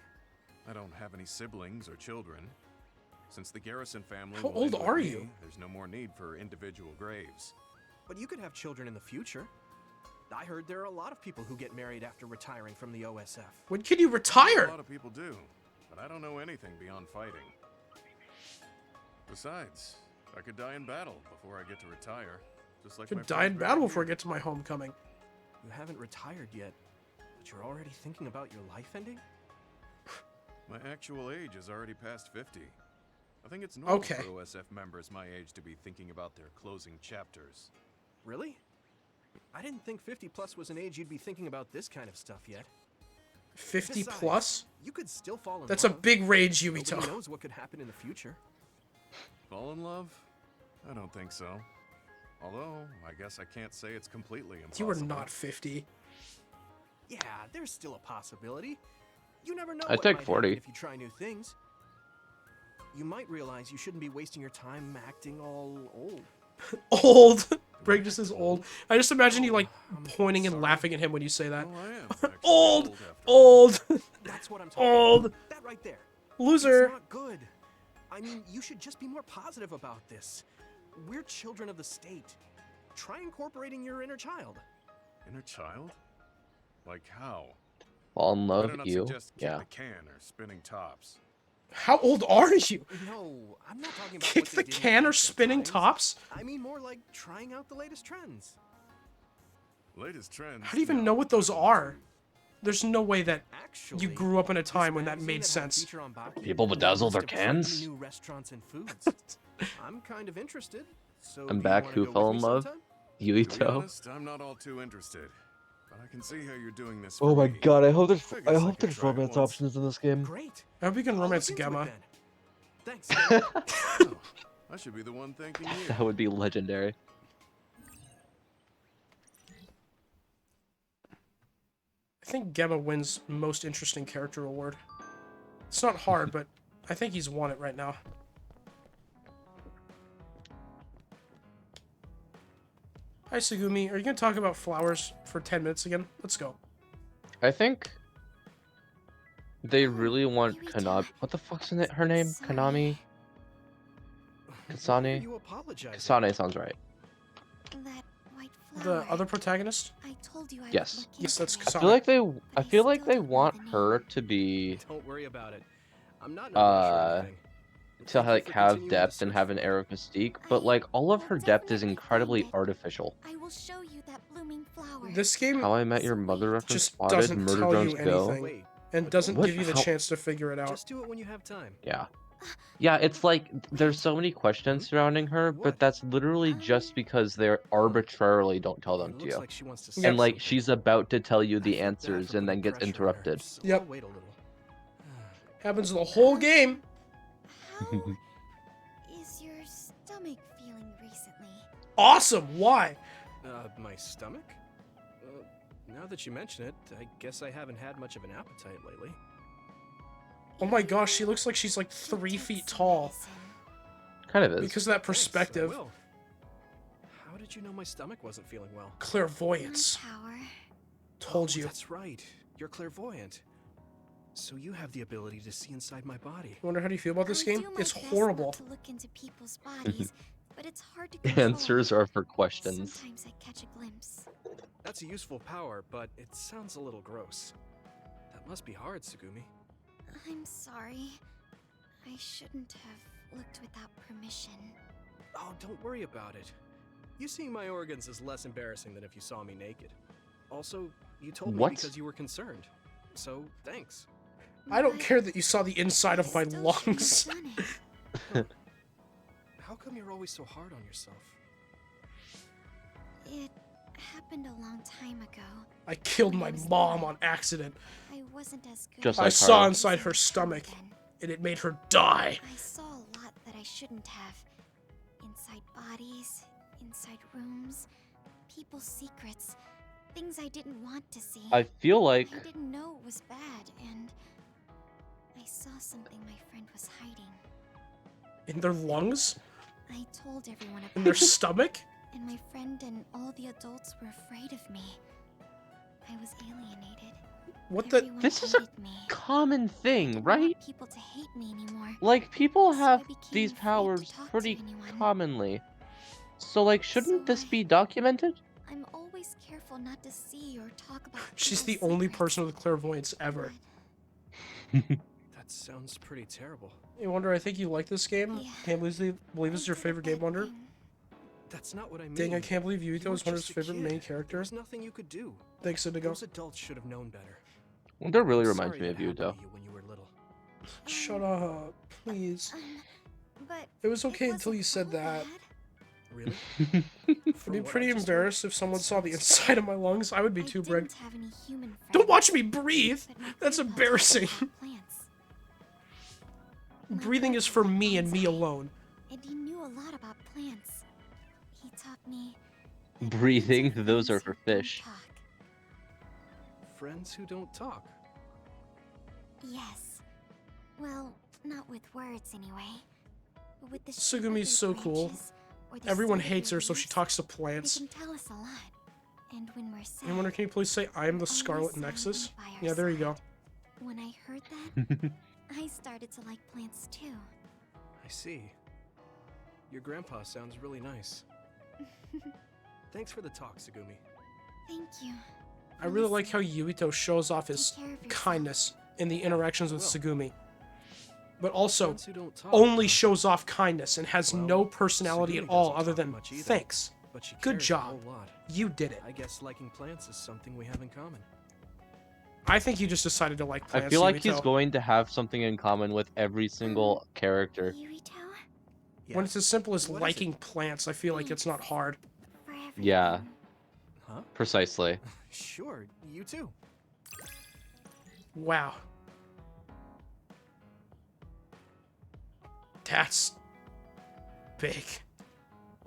C: I don't have any siblings or children. Since the Garrison family
A: How
C: will
A: old
C: end with
A: are
C: me,
A: you?
C: there's no more need for individual graves.
E: But you could have children in the future. I heard there are a lot of people who get married after retiring from the OSF.
A: When can you
C: A
A: retire?
C: lot of people do, but I don't know anything beyond fighting. Besides, I could die in battle before I get to retire. Just like my
A: Could die in
C: friend
A: battle
C: Barry
A: before I
C: here.
A: get to my homecoming.
E: You haven't retired yet, but you're already thinking about your life ending?
C: My actual age is already past 50. I think it's normal
A: Okay.
C: for OSF members my age to be thinking about their closing chapters.
E: Really? I didn't think 50 plus was an age you'd be thinking about this kind of stuff yet.
A: 50
E: Besides,
A: plus?
E: You could still fall in
A: That's a
E: love.
A: big rage,
E: Nobody
A: Yuito.
E: knows what could happen in the future.
C: Fall in love? I don't think so. Although, I guess I can't say it's completely impossible.
A: You are not 50.
E: Yeah, there's still a possibility. You never know
B: I
E: what
B: take
E: might
B: 40.
E: happen if you try new things. You might realize you shouldn't be wasting your time acting all old.
A: Old. Briggs just is old. I just imagine you like pointing and laughing at him when you say that.
C: Oh, I am actually
A: Old.
C: after
A: Old.
E: That's what I'm talking
A: Old.
E: about. That right there.
A: Loser.
E: It's not good. I mean, you should just be more positive about this. We're children of the state. Try incorporating your inner child.
C: Inner child? Like how?
B: Fall in love
C: Better not
B: you.
C: suggest kick
B: Yeah.
C: the can or spinning tops.
A: How old are you?
E: No, I'm not talking about
A: Kick
E: what
A: the
E: they did in
A: can or
E: ancient
A: spinning
E: times.
A: tops?
E: I mean more like trying out the latest trends.
C: Latest trends.
A: How do you even
C: No,
A: know what those
C: I wouldn't
A: are?
C: do.
A: There's no way that
E: Actually,
A: you grew up in a
E: this
A: time when that
E: magazine
A: made
E: had a
A: sense.
E: feature on Baki
B: People
E: with a
B: bedazzle
E: list
B: their
E: of 30
B: cans?
E: New restaurants and foods. I'm kind of interested. So
B: I'm
E: do
B: back.
E: You wanna
B: Who
E: go
B: fell
E: with
B: in
E: me
B: love?
E: sometime?
C: To be
B: Yuito.
C: honest, I'm not all too interested. But I can see how you're doing this
B: Oh
C: for
B: my
C: me.
B: god, I hope
C: I guess I could try it once.
B: options in this game.
E: Great.
A: I hope you can
E: I'll
A: romance
E: look into it
A: Gemma.
E: then. Thanks. Gemma.
C: Oh, I should be the one thanking you.
B: That would be legendary.
A: I think Gemma wins most interesting character award. It's not hard, but I think he's won it right now. Hi, Sugumi. Are you going to talk about flowers for 10 minutes again? Let's go.
B: I think they really want Kanami. What the fuck's in it? Her name? Kanami?
E: Why are
B: Kasane?
E: you apologizing?
B: Kasane sounds right.
G: That white
A: The
G: flower.
A: other protagonist?
G: I told you I
B: Yes.
G: would look
A: Yes,
G: into
A: that's
G: it.
B: I feel like they. I
G: I
B: feel like
G: still
B: they
G: don't know
B: want
G: the name.
B: her to be
E: Don't worry about it. I'm not in a rush or anything.
B: to
E: Thank you
B: like
E: for
B: have
E: continuing the
B: depth and
E: search
B: have
E: for
B: an
E: me.
B: air of mystique, but like all of
G: will
B: her depth is
G: definitely
B: incredibly
G: find it.
B: artificial.
G: I will show you that blooming flower.
A: This game
B: How I Met Your Mother reference
A: just
B: spotted.
A: doesn't
B: Murder
A: tell
B: Drones
A: you
B: Go.
A: anything.
E: Wait,
A: and
E: but
A: doesn't
B: What?
A: give you the
B: How-
A: chance to figure it out.
E: just do it when you have time.
B: Yeah. Yeah, it's like there's so many questions surrounding her,
E: What?
B: but that's literally just because they arbitrarily don't tell them
E: It
B: to
E: looks
B: you.
E: like she wants to
A: Yep.
E: say
B: And like
E: something.
B: she's about to tell you
E: I
B: the
E: feel bad
B: answers
E: for
B: and then
E: putting
B: gets
E: pressure on her,
B: interrupted.
E: so
A: Yep.
E: I'll wait a little.
A: Happens the whole game.
G: How is your stomach feeling recently?
A: Awesome. Why?
E: My stomach? Now that you mention it, I guess I haven't had much of an appetite lately.
A: Oh my gosh, she looks like she's like 3 feet tall.
B: Kind of is.
A: Because of that
E: Thanks, I
A: perspective.
E: will. How did you know my stomach wasn't feeling well?
A: Clairvoyance.
G: Power.
A: Told
E: Oh,
A: you.
E: That's right. You're clairvoyant. So you have the ability to see inside my body.
A: You wonder how do you feel about this
G: I
A: game?
G: do my
A: It's
G: best
A: horrible.
G: not to look into people's bodies, but it's hard to control.
B: Answers are for questions.
G: Sometimes I catch a glimpse.
E: That's a useful power, but it sounds a little gross. That must be hard, Sugumi.
G: I'm sorry. I shouldn't have looked without permission.
E: Oh, don't worry about it. You seeing my organs is less embarrassing than if you saw me naked. Also, you told me
B: What?
E: because you were concerned. So, thanks.
A: I don't
G: But
A: care that you saw the inside of my
G: still shouldn't
A: lungs.
G: have done it.
E: How come you're always so hard on yourself?
G: It happened a long time ago.
A: I killed my mom on accident.
G: I wasn't as good.
B: Just
A: I
B: like
A: saw
B: her.
A: inside her stomach, and it made her die.
G: I saw a lot that I shouldn't have. Inside bodies, inside rooms, people's secrets, things I didn't want to see.
B: I feel like
G: I didn't know it was bad, and I saw something my friend was hiding.
A: In their lungs?
G: I told everyone about
A: In their
G: it.
A: stomach?
D: and my friend and all the adults were afraid of me. I was alienated.
A: What the?
D: Everyone
B: This is a
D: hated me.
B: common
D: I
B: thing,
D: didn't
B: right?
D: want people to hate me anymore.
B: Like, people
D: So
B: have
D: I became
B: these
D: afraid to
B: powers
D: talk to
B: pretty
D: anyone.
B: commonly. So, like, shouldn't
D: So
B: this be documented?
D: I'm always careful not to see or talk about
A: She's the
D: people's
A: only
D: secrets.
A: person with clairvoyance ever.
E: That sounds pretty terrible.
A: Hey, Wonder, I think you like this game.
D: Yeah.
A: Can't believe this is your favorite game, Wonder.
E: That's not what I mean.
A: Dang, I can't believe
E: You
A: Yuito
E: were
A: is Wonder's
E: just a
A: favorite
E: kid.
A: main character.
E: There's nothing you could do.
A: Thanks, Indigo.
E: Those adults should have known better.
B: Wonder really
E: I'm
B: reminds
E: sorry
B: me of
E: that happened
B: Yuto.
E: to you when you were little.
A: Shut up, please.
D: But
A: It was okay
D: it
A: until you
D: wasn't
A: said
D: all
A: that.
D: bad.
E: Really?
A: I'd be pretty embarrassed if someone saw the inside of my lungs. I would be
D: I
A: too,
D: didn't
A: Brig.
D: have any human friends,
A: Don't watch me breathe!
D: but my
A: That's
D: grandpa taught me
A: embarrassing.
D: about plants. My
A: Breathing is
D: grandpa
A: for me and me
D: bonsai,
A: alone.
D: And he knew a lot about plants. He taught me that
B: Breathing,
D: friends
B: those are
D: who
B: for
D: don't
B: fish.
D: talk.
E: Friends who don't talk.
D: Yes. Well, not with words anyway. But with the shape of
A: Sugumi's
D: their
A: so cool.
D: branches or the
A: Everyone
D: state of
A: hates
D: their
A: her, so she
D: leaves,
A: talks to
D: they
A: plants.
D: can tell us a lot. And when we're sad,
A: Hey, Wonder, can you please say I am the
D: always
A: Scarlet
D: silently
A: Nexus?
D: by our
A: Yeah, there you go.
D: side. When I heard that, I started to like plants too.
E: I see. Your grandpa sounds really nice. Thanks for the talk, Sugumi.
D: Thank you.
A: I really like how Yuito shows off his
D: Take care of yourself.
A: kindness in the interactions with
E: Well,
A: Sugumi. But also,
E: Friends who don't talk,
A: only
E: huh?
A: shows off kindness and has
E: Well,
A: no personality
E: Sugumi
A: at all
E: doesn't
A: other
E: talk
A: than
E: much either,
A: thanks.
E: But she
A: Good
E: cares a
A: job.
E: whole lot.
A: You did it.
E: I guess liking plants is something we have in common.
A: I think you just decided to like
B: I
A: plants,
B: feel like he's
A: Yuito.
B: going to have something in common with every single character.
D: Yuito,
A: When it's as simple as
E: What is
A: liking plants, I feel like it's not hard.
D: for everything.
B: Yeah,
E: Huh?
B: precisely.
E: Sure, you too.
A: Wow. That's big.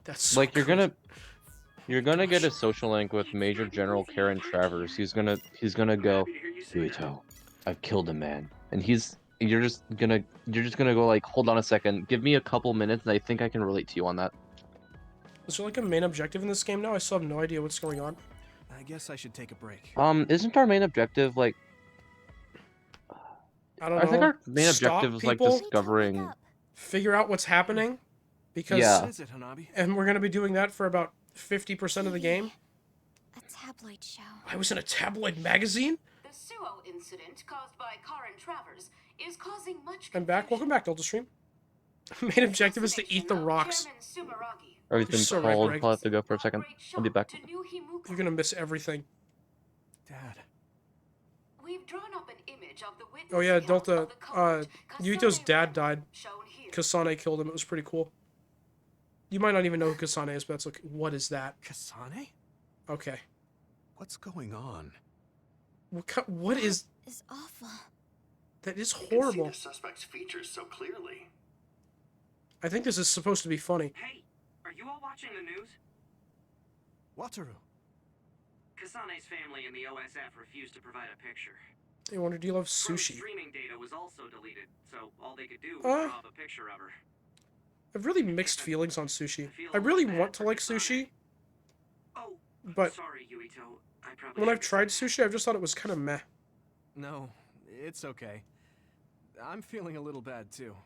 A: That's so
B: Like you're
A: good.
B: gonna get a social link with Major General Karen Travers. He's gonna go, Yuito, I've killed a man, and you're just gonna go like, hold on a second, give me a couple minutes, and I think I can relate to you on that.
A: Is there like a main objective in this game now? I still have no idea what's going on.
E: I guess I should take a break.
B: Isn't our main objective like?
A: I don't know.
B: I think our main
A: Stop
B: objective is like
A: people,
B: discovering.
A: figure out what's happening, because
B: Yeah.
E: What is it, Hanabi?
A: and we're gonna be doing that for about 50% of the game.
D: A tabloid show.
A: I was in a tabloid magazine.
K: The Suo incident caused by Karen Travers is causing much
A: I'm back. Welcome back, Delta Stream. Main objective is to eat the rocks.
B: Everything's
A: so right,
B: cold.
A: Greg.
B: I'll have to go for a second. I'll be back.
A: You're gonna miss everything.
E: Dad.
K: We've drawn up an image of the witness
A: Oh yeah,
K: account
A: Delta.
K: of the culprit,
A: Yuito's
K: Kasane
A: dad
K: Rendo,
A: died.
K: shown here.
A: Kasane killed him. It was pretty cool. You might not even know who Kasane is, but that's okay. What is that?
E: Kasane?
A: Okay.
C: What's going on?
A: What is
D: It's awful.
A: that? Is
I: You can see
A: horrible.
I: the suspect's features so clearly.
A: I think this is supposed to be funny.
O: Hey, are you all watching the news?
E: Wataru.
O: Kasane's family and the OSF refused to provide a picture.
A: I wonder, do you love
O: Pro's
A: sushi?
O: streaming data was also deleted, so all they could do was
A: Uh,
O: draw up a picture of her.
A: I have really mixed feelings on sushi. I really want to like sushi,
O: Oh,
A: but
O: sorry, Yuito. I probably
A: when I've
O: should've
A: tried
O: said
A: sushi, I've just thought it was kind of meh.
E: No, it's okay. I'm feeling a little bad too.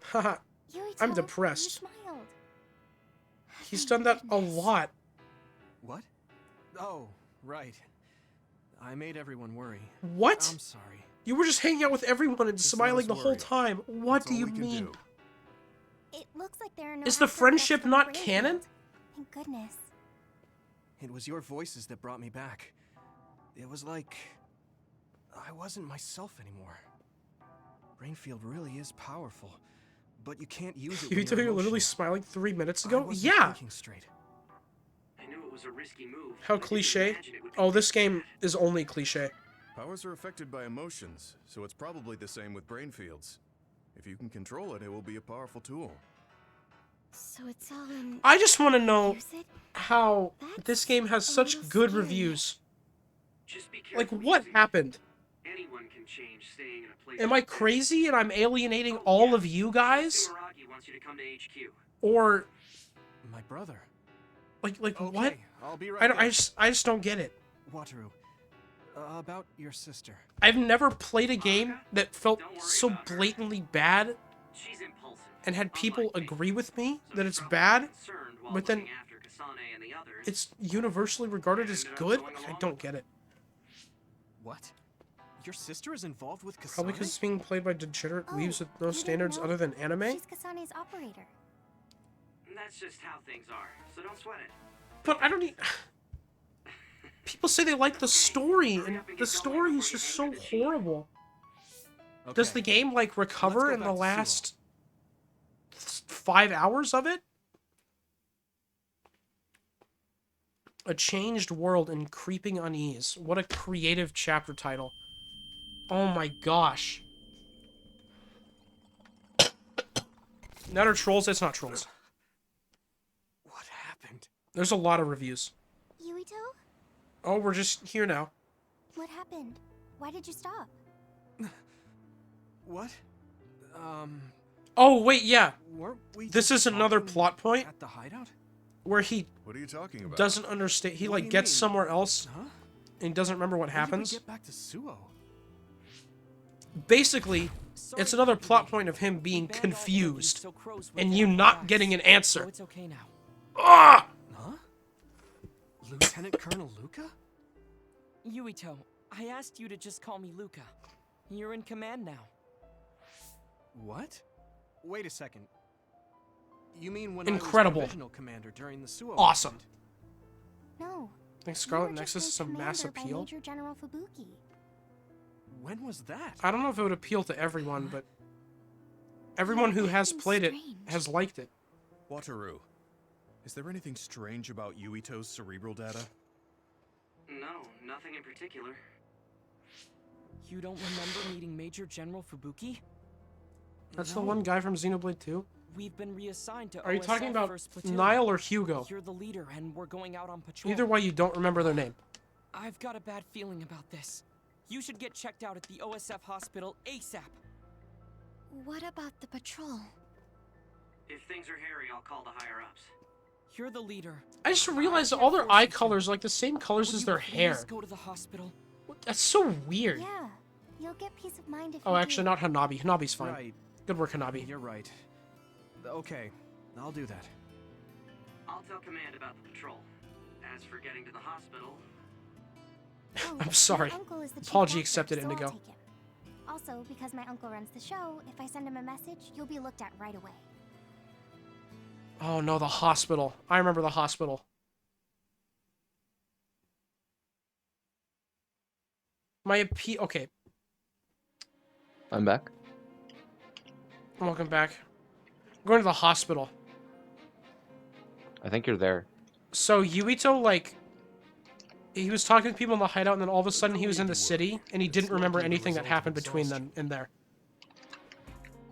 A: Haha,
D: Yuito,
A: I'm depressed.
D: You smiled.
A: He's done that a lot.
E: What? Oh, right. I made everyone worry.
A: What?
E: I'm sorry.
A: You were just hanging out with everyone and
E: Just let
A: smiling
E: us
A: the whole
E: worry.
A: time. What
E: That's
A: do
E: all
A: you
E: we can
A: mean?
E: do.
D: It looks like there are no
A: Is the
D: outdoor
A: friendship
D: effects on
A: not
D: the brain
A: canon?
D: field. Thank goodness.
E: It was your voices that brought me back. It was like I wasn't myself anymore. Brainfield really is powerful, but you can't use it.
A: You
E: when
A: told you
E: you're
A: were literally
E: emotional.
A: smiling 3 minutes
E: I
A: ago?
E: wasn't
A: Yeah!
E: thinking straight.
O: I knew it was a risky move.
A: How
O: but I didn't
A: cliche.
O: imagine it would be
A: Oh, this
O: this
A: game
O: bad.
A: is only cliche.
C: Powers are affected by emotions, so it's probably the same with brain fields. If you can control it, it will be a powerful tool.
D: So it's all in.
A: I just want to know
D: Use it?
A: how
D: That's
A: this game has
D: a
A: such
D: little
A: good
D: scary.
A: reviews.
O: Just be
A: Like,
O: careful
A: what
O: using it.
A: happened?
O: Anyone can change staying in a place.
A: Am I
O: like this.
A: crazy and I'm alienating
O: Oh,
A: all
O: yeah.
A: of you guys?
O: Sumeragi wants you to come to HQ.
A: Or
E: My brother.
A: Like
E: Okay,
A: what?
E: I'll be right
A: I just don't get it.
E: Wataru, about your sister.
A: I've never played a game that felt so blatantly bad
O: She's impulsive.
A: and had people agree with me that it's bad, but then it's universally regarded as good. I don't get it.
E: What? Your sister is involved with Kasane?
A: Probably because it's being played by degenerate weebs with no standards other than anime.
G: She's Kasane's operator.
O: That's just how things are, so don't sweat it.
A: But I don't need... People say they like the story, and the story is just so horrible.
E: Okay.
A: Does the game, like, recover in the last 5 hours of it? A changed world and creeping unease. What a creative chapter title. Oh my gosh. That are trolls? It's not trolls.
E: What happened?
A: There's a lot of reviews.
G: Yuito?
A: Oh, we're just here now.
G: What happened? Why did you stop?
E: What?
A: Oh, wait, yeah.
E: Weren't we
A: This
E: just
A: is another
E: talking
A: plot point
E: at the hideout?
A: where he
C: What are you talking about?
A: doesn't understand. He,
E: What do
A: like,
E: you
A: gets
E: mean?
A: somewhere else
E: Huh?
A: and doesn't remember what
E: When did we
A: happens.
E: get back to Suo?
A: Basically, it's another plot point of him being confused and you not getting an answer.
J: It's okay now.
A: Ah!
E: Huh? Lieutenant Colonel Luca?
J: Yuito, I asked you to just call me Luca. You're in command now.
E: What? Wait a second. You mean when
A: Incredible.
E: I was divisional commander during the Suo
A: Awesome.
E: incident?
G: No.
A: I think Scarlet
G: You were just
A: Nexus is a
G: made
A: mass
G: commander by
A: appeal.
G: Major General Fubuki.
E: When was that?
A: I don't know if it would appeal to everyone, but everyone who has played it has liked it.
C: Wataru, is there anything strange about Yuito's cerebral data?
O: No, nothing in particular.
J: You don't remember meeting Major General Fubuki?
A: That's the one guy from Xenoblade 2?
J: We've been reassigned to
A: Are you
J: OSF
A: talking about
J: First Platoon.
A: Niall or Hugo?
J: You're the leader, and we're going out on patrol.
A: Either way, you don't remember their name.
J: I've got a bad feeling about this. You should get checked out at the OSF hospital ASAP.
G: What about the patrol?
O: If things are hairy, I'll call the higher-ups.
J: You're the leader.
A: I just realized that all their eye colors are like the same colors as their hair.
J: Please go to the hospital.
A: That's so weird.
G: Yeah, you'll get peace of mind if
A: Oh,
G: you
A: actually,
G: do.
A: not Hanabi. Hanabi's fine.
E: Right.
A: Good work, Hanabi.
E: You're right. Okay, I'll do that.
O: I'll tell command about the patrol. As for getting to the hospital...
G: Oh,
A: I'm sorry.
G: my uncle is the chief
A: Apology
G: doctor,
A: accepted,
G: so I'll
A: Indigo.
G: take him. Also, because my uncle runs the show, if I send him a message, you'll be looked at right away.
A: Oh no, the hospital. I remember the hospital. My appeal. Okay,
B: I'm back.
A: welcome back. I'm going to the hospital.
B: I think you're there.
A: So Yuito, like, he was talking to people in the hideout, and then all of a sudden he was in the city, and he didn't remember anything that happened between them in there.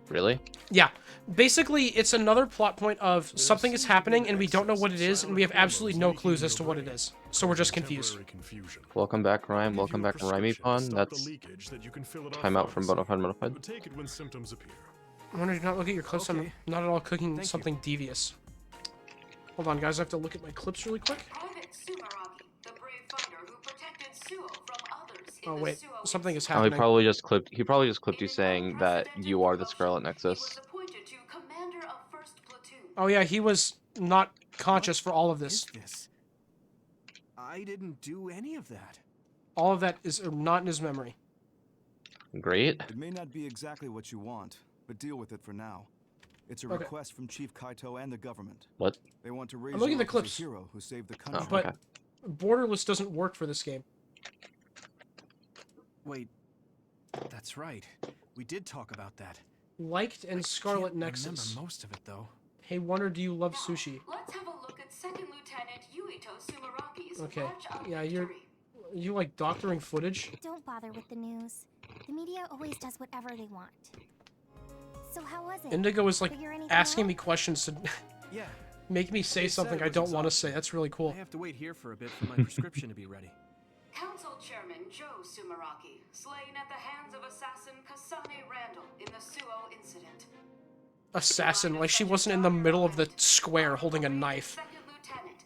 B: Really?
A: Yeah. Basically, it's another plot point of something is happening, and we don't know what it is, and we have absolutely no clues as to what it is. So we're just confused.
B: Welcome back, Rhyme. Welcome back, Rhymepon. That's timeout from Bonafide Modified.
I: Take it when symptoms appear.
A: I wonder, do not look at your clips. I'm not at all cooking something devious. Hold on, guys. I have to look at my clips really quick.
K: Private Sumeragi, the brave fighter who protected Suo from others in
A: Oh
K: the
A: wait,
K: Suo
A: something is
B: Oh,
A: happening.
B: he probably just clipped you saying that you are the Scarlet Nexus.
K: appointed to commander of First Platoon.
A: Oh yeah, he was not conscious for all of this.
E: This. I didn't do any of that.
A: All of that is not in his memory.
B: Great.
P: It may not be exactly what you want, but deal with it for now. It's a
A: Okay.
P: request from Chief Kaito and the government.
B: What?
P: They want to raise
A: I'm looking
P: you
A: at the
P: up as
A: clips.
P: a hero who saved the country.
B: Oh, okay.
A: But Borderless doesn't work for this game.
E: Wait. That's right. We did talk about that.
A: Liked and Scarlet
E: Can't
A: Nexus.
E: remember most of it though.
A: Hey, Wonder, do you love sushi?
K: Let's have a look at Second Lieutenant Yuito Sumeraki's
A: Okay.
K: March of
A: Yeah,
K: Victory.
A: you like doctoring footage?
G: Don't bother with the news. The media always does whatever they want. So how was it?
A: Indigo is like
G: Figure anything
A: asking
G: out?
A: me questions to
E: Yeah.
A: make me say
E: They said
A: something
E: it
A: I
E: was
A: don't want to
E: exhausting.
A: say. That's really cool.
E: I have to wait here for a bit for my prescription to be ready.
K: Council Chairman Joe Sumeraki, slain at the hands of assassin Kasane Randall in the Suo incident.
A: Assassin, like she wasn't in the middle of the square holding a knife.
K: Second Lieutenant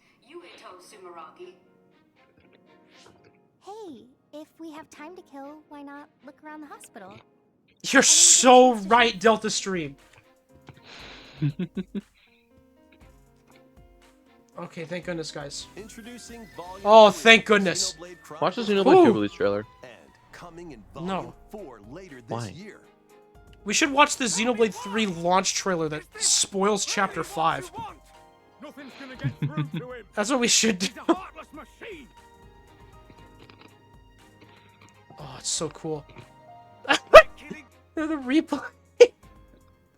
Q: If we have time to kill, why not look around the hospital?
A: You're so right, Delta Stream. Okay, thank goodness, guys.
R: Introducing Volume
A: Oh,
R: 3
A: thank
R: of
A: goodness.
R: Xenoblade
B: Watch the
R: Chronicles
B: Xenoblade 2
A: Ooh.
B: release trailer.
R: and coming in
A: No.
R: Volume 4 later this
B: Why?
R: year.
A: We should watch the Xenoblade 3 launch trailer that spoils Chapter 5.
I: Nothing's gonna get through to him.
A: That's what we should do.
I: He's a heartless machine.
A: Oh, it's so cool. The replay.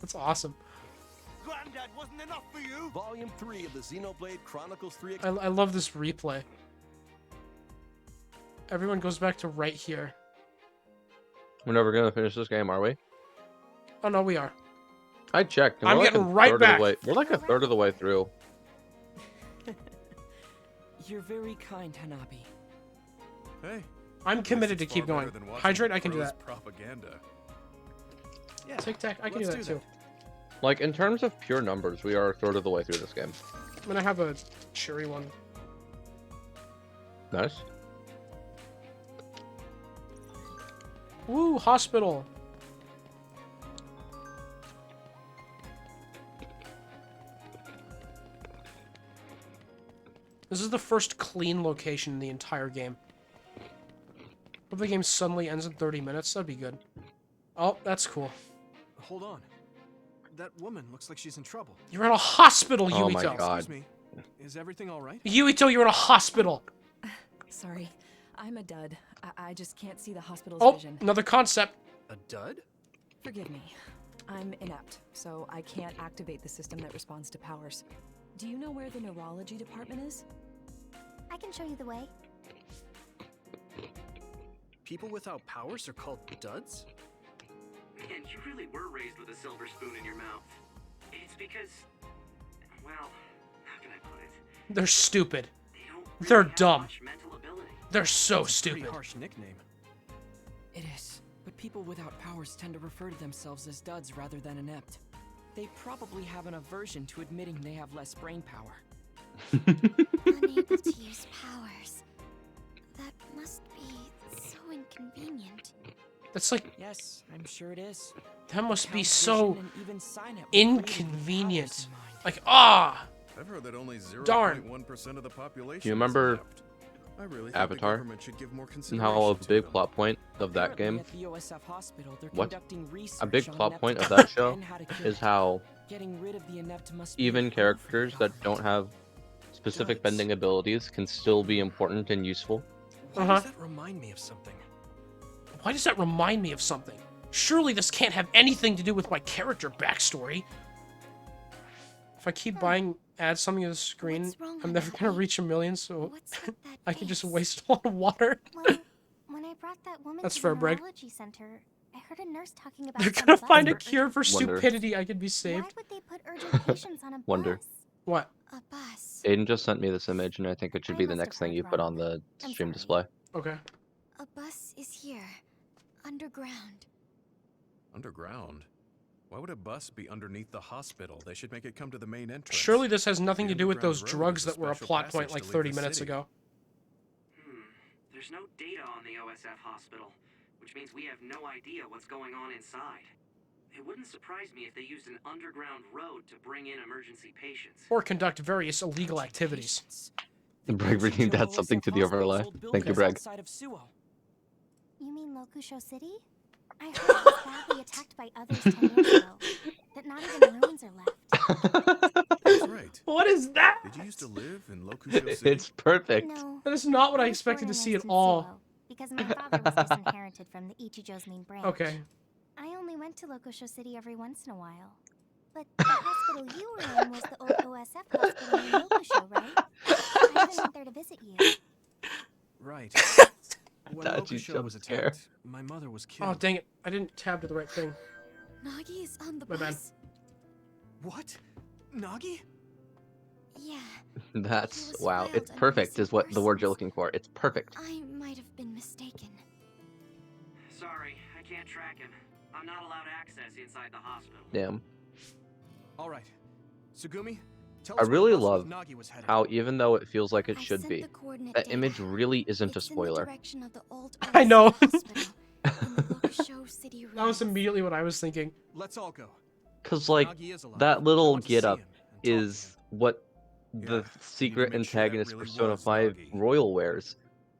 A: That's awesome.
R: Granddad, wasn't enough for you? Volume 3 of the Xenoblade Chronicles 3.
A: I love this replay. Everyone goes back to right here.
B: We're never gonna finish this game, are we?
A: Oh, no, we are.
B: I checked. and
A: I'm
B: we're like
A: getting
B: a
A: right
B: third of the
A: back.
B: way- We're like a third of the way through.
J: You're very kind, Hanabi.
C: Hey.
A: I'm committed to
C: It's
A: keep
C: far
A: going.
C: better than watching
A: Hydrate, I can do
C: Bros
A: that.
C: Propaganda.
E: Yeah.
A: Tic Tac, I can do
E: let's
A: that too.
B: Like, in terms of pure numbers, we are a third of the way through this game.
A: I'm gonna have a cherry one.
B: Nice.
A: Woo, hospital. This is the first clean location in the entire game. If the game suddenly ends in 30 minutes, that'd be good. Oh, that's cool.
E: Hold on. That woman looks like she's in trouble.
A: You're in a hospital, Yuito.
B: Oh my god.
E: Excuse me. Is everything all right?
A: Yuito, you're in a hospital.
S: Sorry, I'm a dud. I just can't see the hospital's
A: Oh,
S: vision.
A: another concept.
E: A dud?
S: Forgive me. I'm inept, so I can't activate the system that responds to powers. Do you know where the neurology department is?
Q: I can show you the way.
E: People without powers are called duds?
O: And you really were raised with a silver spoon in your mouth. It's because, well, how can I put it?
A: They're stupid.
O: They don't
A: They're
O: really have
A: dumb.
O: much mental ability.
A: They're so
E: That's a pretty
A: stupid.
E: harsh nickname.
J: It is, but people without powers tend to refer to themselves as duds rather than inept. They probably have an aversion to admitting they have less brain power.
Q: Unable to use powers. That must be so inconvenient.
A: That's like,
J: Yes, I'm sure it is.
A: that must be
J: Count
A: so
J: vision and even sign it with creating
A: inconvenient.
J: powers in mind.
A: Like, ah!
C: I've heard that only
A: Darn.
C: 0.1% of the population.
B: You remember
C: is adept. I really think
B: Avatar?
C: The government should give more
B: And
C: consideration
B: how a
C: to
B: big
C: them.
B: plot point of that
J: Apparently
B: game,
J: at the OSF hospital, they're
B: what?
J: conducting research
B: A big
J: on
B: plot
J: inept
B: point of
J: people
B: that show
J: and how to cure
B: is
J: it.
B: how
J: Getting rid of the inept must be a
B: even
J: goal for the
B: characters that
J: government.
B: don't have specific bending abilities can still be important and useful.
E: Why does that remind me of something?
A: Why does that remind me of something? Surely this can't have anything to do with my character backstory. If I keep buying ads something to the screen,
Q: What's wrong,
A: I'm never gonna
Q: Hanabi?
A: reach a million, so
Q: What's with that
A: I can just
Q: face?
A: waste a lot of water.
Q: Well, when I brought that woman
A: That's
Q: to
A: fair,
Q: the
A: Breg.
Q: neurology center, I heard a nurse talking about
A: They're
Q: some
A: gonna
Q: bus
A: find a
Q: for
A: cure for
Q: urgent-
B: Wonder.
A: stupidity. I could be
Q: Why
A: saved.
Q: would they put urgent patients on a
B: Wonder.
Q: bus?
A: What?
Q: A bus.
B: Aiden just sent me this image, and I think it should
Q: I
B: be the
Q: must
B: next
Q: have
B: thing
Q: heard
B: you put
Q: wrong.
B: on the
Q: I'm
B: stream
Q: sorry.
B: display.
A: Okay.
Q: A bus is here, underground.
C: Underground? Why would a bus be underneath the hospital? They should make it come to the main entrance.
A: Surely this has nothing
C: The
A: to do with those
C: underground road
A: drugs
C: is a
A: that were a
C: special
A: plot point
C: passage
A: like
C: to leave
A: 30
C: the
A: minutes
C: city.
A: ago.
O: There's no data on the OSF hospital, which means we have no idea what's going on inside. It wouldn't surprise me if they used an underground road to bring in emergency patients.
A: Or conduct various illegal activities.
B: And Breg redeemed that something to the overlay. Thank you, Breg.
J: Outside of Suo.
Q: You mean Lokusho City? I heard it was badly attacked by others 10 years ago. That not even ruins are left.
C: That's right.
A: What is that?
C: Did you used to live in Lokusho City?
B: It's perfect.
Q: No.
A: That is not what I
Q: was
A: expected
Q: born
A: to
Q: and
A: see
Q: raised
A: at
Q: in
A: all.
Q: Suo, because my father was disinherited from the Ichijo's main branch.
A: Okay.
Q: I only went to Lokusho City every once in a while. But the hospital you were in was the old OSF hospital in Lokusho, right? I even went there to visit you.
E: Right. When
B: Itachi
E: Lokusho was
B: jump scare.
E: attacked, my mother was killed.
A: Oh, dang it. I didn't tab to the right thing.
Q: Nagi is on the
A: My bad.
Q: bus.
E: What? Nagi?
Q: Yeah,
B: That's
Q: was
B: wow.
Q: wild
B: It's
Q: under
B: perfect,
Q: some
B: is what the word you're
Q: horses.
B: looking for. It's perfect.
Q: I might have been mistaken.
O: Sorry, I can't track him. I'm not allowed access inside the hospital.
B: Damn.
E: All right. Sugumi,
B: I really love how even though it feels like it should be, that image really isn't a spoiler.
A: I know.
Q: City
A: That was immediately what I was thinking.
E: Let's all go.
B: Cause like that little get up is what the secret antagonist Persona 5 Royal wears,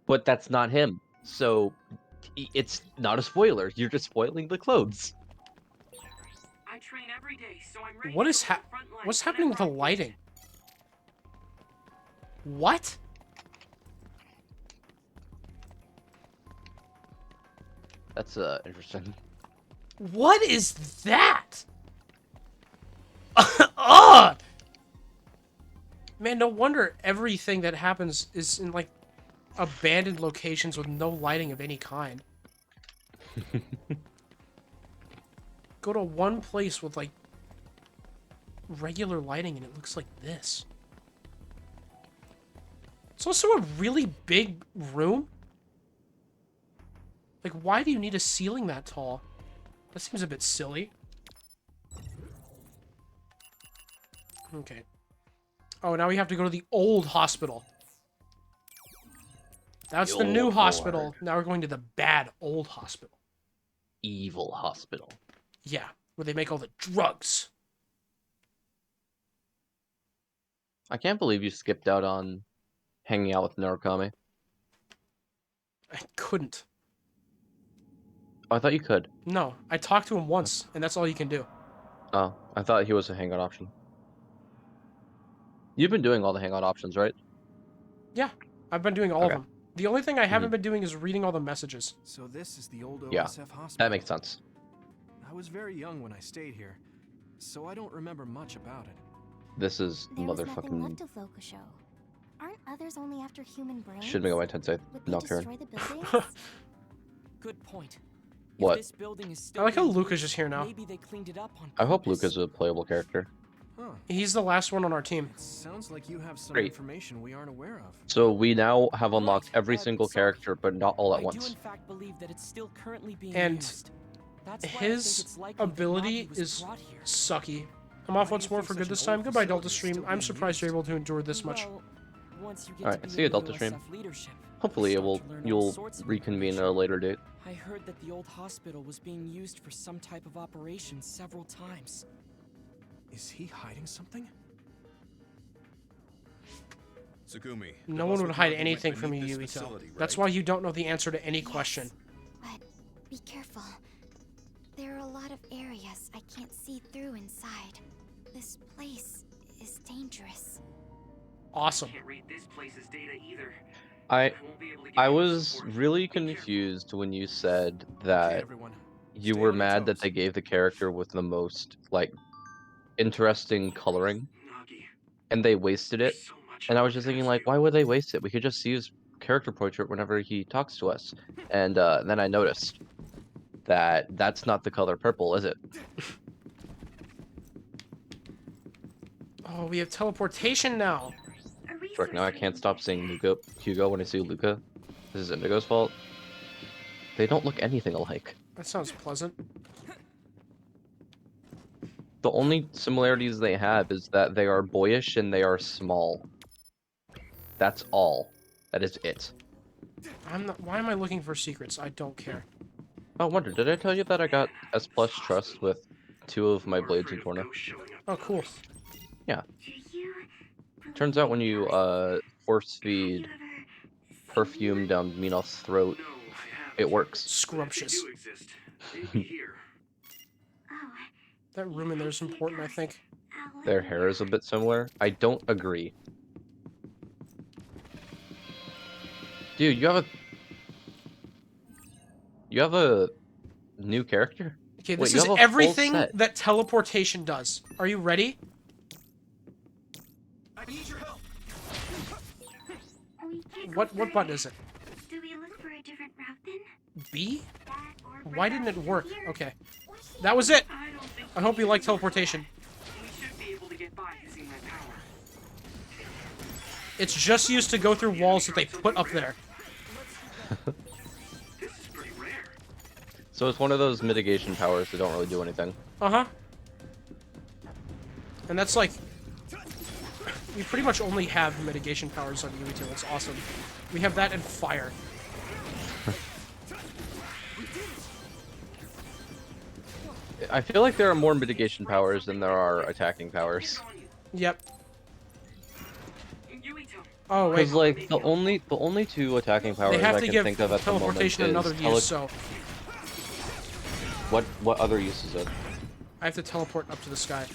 B: but that's not him. So it's not a spoiler. You're just spoiling the clothes.
O: I train every day, so I'm ready
A: What
O: to
A: is
O: go to the front line
A: what's happening with the
O: whenever I'm
A: lighting? What?
B: That's interesting.
A: What is that? Ugh! Man, no wonder everything that happens is in like abandoned locations with no lighting of any kind. Go to one place with like regular lighting and it looks like this. It's also a really big room. Like, why do you need a ceiling that tall? That seems a bit silly. Okay. Oh, now we have to go to the old hospital. That's the new
B: old
A: hospital.
B: ward.
A: Now we're going to the bad old hospital.
B: Evil hospital.
A: Yeah, where they make all the drugs.
B: I can't believe you skipped out on hanging out with Narukami.
A: I couldn't.
B: Oh, I thought you could.
A: No, I talked to him once, and that's all you can do.
B: Oh, I thought he was a hangout option. You've been doing all the hangout options, right?
A: Yeah, I've been doing all of
B: Okay.
A: them. The only thing I haven't been doing is reading all the messages.
E: So this is the old
B: Yeah,
E: OSF hospital.
B: that makes sense.
E: I was very young when I stayed here, so I don't remember much about it.
B: This is
Q: There was nothing
B: motherfucking.
Q: left of Lokusho. Aren't others only after human brains?
B: Should make my Tensei.
Q: Would they
B: No, Karen.
Q: destroy the buildings?
J: Good point.
B: What?
J: If this building is still
A: I like how
J: being
A: Luca's
J: used,
A: just here now.
J: Maybe they cleaned it up on
B: I hope
J: purpose.
B: Luca's a playable character.
A: He's the last one on our team.
E: Sounds like you have some
B: Great.
E: information we aren't aware of.
B: So we now have unlocked every single character, but not all at
J: I do
B: once.
J: in fact believe that it's still currently being
A: And
J: used. That's why I think
A: his
J: it's likely that
A: ability
J: Nagi was
A: is
J: brought here.
A: sucky. I'm off once more for good this time. Goodbye, Delta Stream. I'm surprised you're able to endure this much.
J: Well, once you get
B: Alright,
J: to be
B: see you,
J: in the
B: Delta Stream.
J: OSF leadership,
B: Hopefully it will.
J: start to learn all
B: You'll
J: sorts of
B: reconvene at a later date.
J: I heard that the old hospital was being used for some type of operation several times.
E: Is he hiding something?
C: Tsugumi,
A: No one would hide anything from you, Yuito. That's why you don't know the answer to any question.
Q: But be careful. There are a lot of areas I can't see through inside. This place is dangerous.
A: Awesome.
O: Can't read this place's data either.
B: I was really confused when you said that you were mad that they gave the character with the most like interesting coloring and they wasted it. And I was just thinking like, why would they waste it? We could just see his character portrait whenever he talks to us. And then I noticed that that's not the color purple, is it?
A: Oh, we have teleportation now.
B: Frick, now I can't stop saying Hugo when I see Luca. This is Indigo's fault. They don't look anything alike.
A: That sounds pleasant.
B: The only similarities they have is that they are boyish and they are small. That's all. That is it.
A: I'm not. Why am I looking for secrets? I don't care.
B: Oh, Wonder, did I tell you that I got S+ trust with 2 of my blades in Torna?
A: Oh, cool.
B: Yeah. Turns out when you force feed perfume down Minoth's throat, it works.
A: Scrumptious. That room in there is important, I think.
B: Their hair is a bit similar. I don't agree. Dude, you have a new character?
A: Okay,
B: Wait,
A: this
B: you
A: is
B: have a full
A: everything
B: set.
A: that teleportation does. Are you ready?
M: I need your help.
A: What button is it?
T: Do we look for a different route then?
A: B? Why didn't it work? Okay. That was it! I hope you like teleportation.
O: We should be able to get by using my power.
A: It's just used to go through walls that they put up there.
O: This is pretty rare.
B: So it's one of those mitigation powers that don't really do anything.
A: Uh-huh. And that's like we pretty much only have mitigation powers on Yuito. It's awesome. We have that and fire.
B: I feel like there are more mitigation powers than there are attacking powers.
A: Yep. Oh wait.
B: Because like the only two attacking powers
A: They have
B: I
A: to
B: can
A: give
B: think of at the moment
A: teleportation
B: is
A: another use. So
B: what other use is it?
A: I have to teleport up to the sky.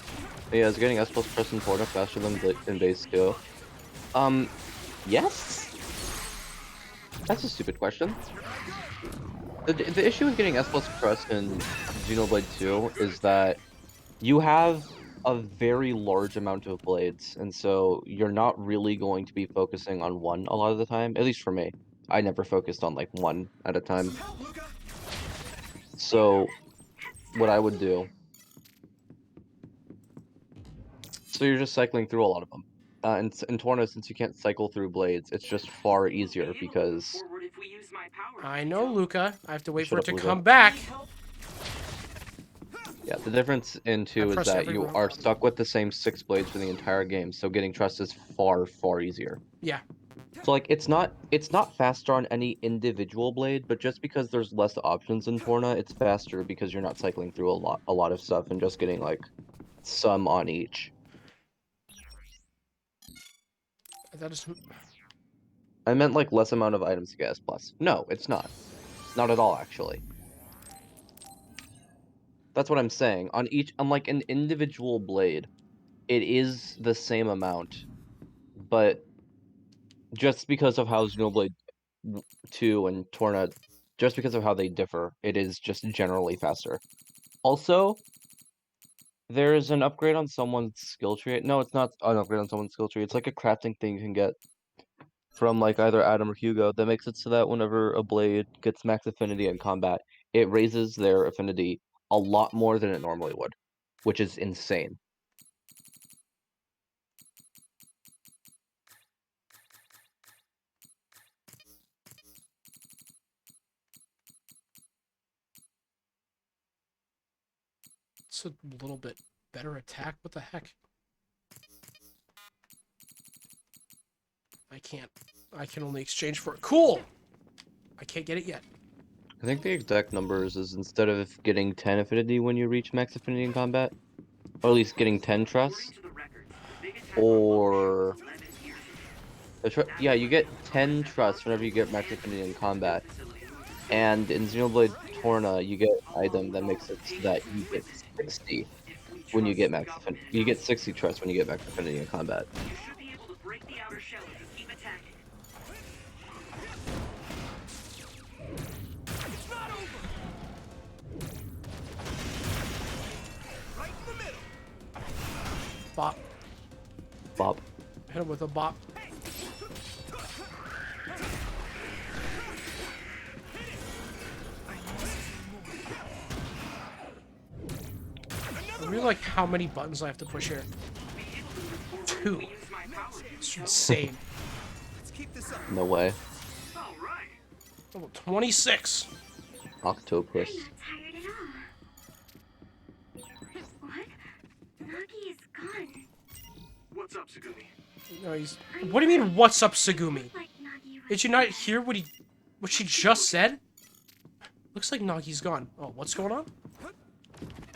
B: Yeah, is getting S plus press and forward faster than base 2? Yes? That's a stupid question. The issue with getting S plus press in Xenoblade 2 is that you have a very large amount of blades, and so you're not really going to be focusing on one a lot of the time, at least for me. I never focused on like one at a time. So what I would do, so you're just cycling through a lot of them. In Torna, since you can't cycle through blades, it's just far easier because...
A: I know, Luca. I have to wait for
B: Shut
A: it to
B: up,
A: come
B: Luca.
A: back.
B: Yeah, the difference in 2 is
A: pressed
B: that
A: every
B: you
A: round.
B: are stuck with the same 6 blades for the entire game, so getting trust is far, far easier.
A: Yeah.
B: So like it's not faster on any individual blade, but just because there's less options in Torna, it's faster because you're not cycling through a lot of stuff and just getting like some on each.
A: That is.
B: I meant like less amount of items to get S plus. No, it's not. Not at all, actually. That's what I'm saying. On like an individual blade, it is the same amount, but just because of how Xenoblade 2 and Torna, just because of how they differ, it is just generally faster. Also, there's an upgrade on someone's skill tree. No, it's not an upgrade on someone's skill tree. It's like a crafting thing you can get from like either Adam or Hugo that makes it so that whenever a blade gets max affinity in combat, it raises their affinity a lot more than it normally would, which is insane.
A: It's a little bit better attack. What the heck? I can't. I can only exchange for it. Cool! I can't get it yet.
B: I think the exact numbers is instead of getting 10 affinity when you reach max affinity in combat, or at least getting 10 trust, or... Yeah, you get 10 trust whenever you get max affinity in combat, and in Xenoblade Torna, you get an item that makes it so that you get 60 when you get max affinity. You get 60 trust when you get max affinity in combat.
A: Bop.
B: Bop.
A: Hit him with a bop. I really like how many buttons I have to push here. 2. It's insane.
B: No way.
A: Level 26.
B: Octopus.
T: Nagi is gone.
O: What's up, Sagumi?
A: No, he's... What do you mean, what's up, Sagumi? Did you not hear what she just said? Looks like Nagi's gone. Oh, what's going on?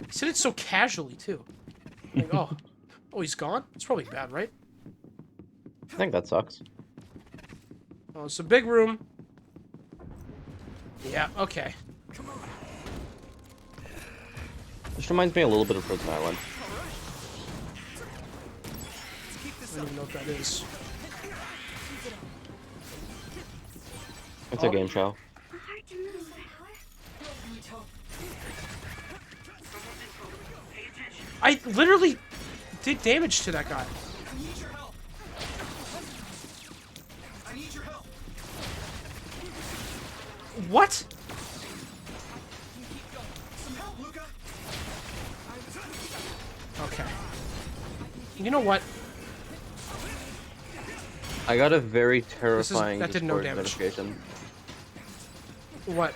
A: He said it so casually, too. Like, oh, he's gone? It's probably bad, right?
B: I think that sucks.
A: Oh, it's a big room. Yeah, okay.
B: This reminds me a little bit of Prison Island.
A: I don't even know what that is.
B: It's a game show.
A: I literally did damage to that guy. What? Okay. You know what?
B: I got a very terrifying
A: that did no
B: Discord
A: damage.
B: notification.
A: What?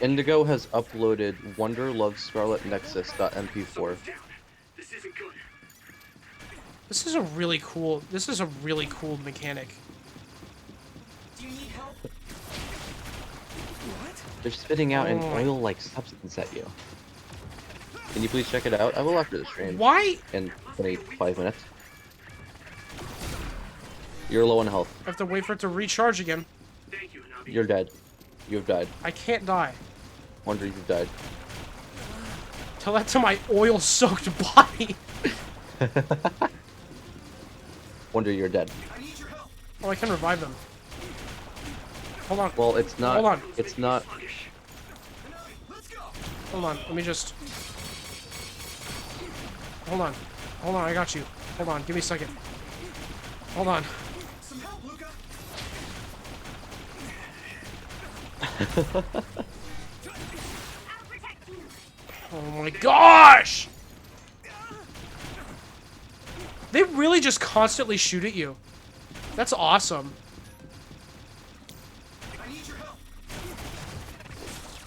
B: Indigo has uploaded Wonder Loves Scarlet Nexus .mp4.
O: This isn't good.
A: This is a really cool. This is a really cool mechanic.
J: Do you need help? What?
B: They're spitting out an
A: Oh my-
B: oil-like substance at you. Can you please check it out? I will after the stream.
A: Why?
B: In 25 minutes. You're low on health.
A: I have to wait for it to recharge again.
B: You're dead. You've died.
A: I can't die.
B: Wonder you've died.
A: Tell that to my oil-soaked body.
B: Wonder you're dead.
A: Oh, I can revive them. Hold on.
B: Well, it's not.
A: Hold on.
B: It's not.
A: Hold on. Let me just. Hold on. Hold on. I got you. Hold on. Give me a second. Hold on. Oh my gosh! They really just constantly shoot at you. That's awesome.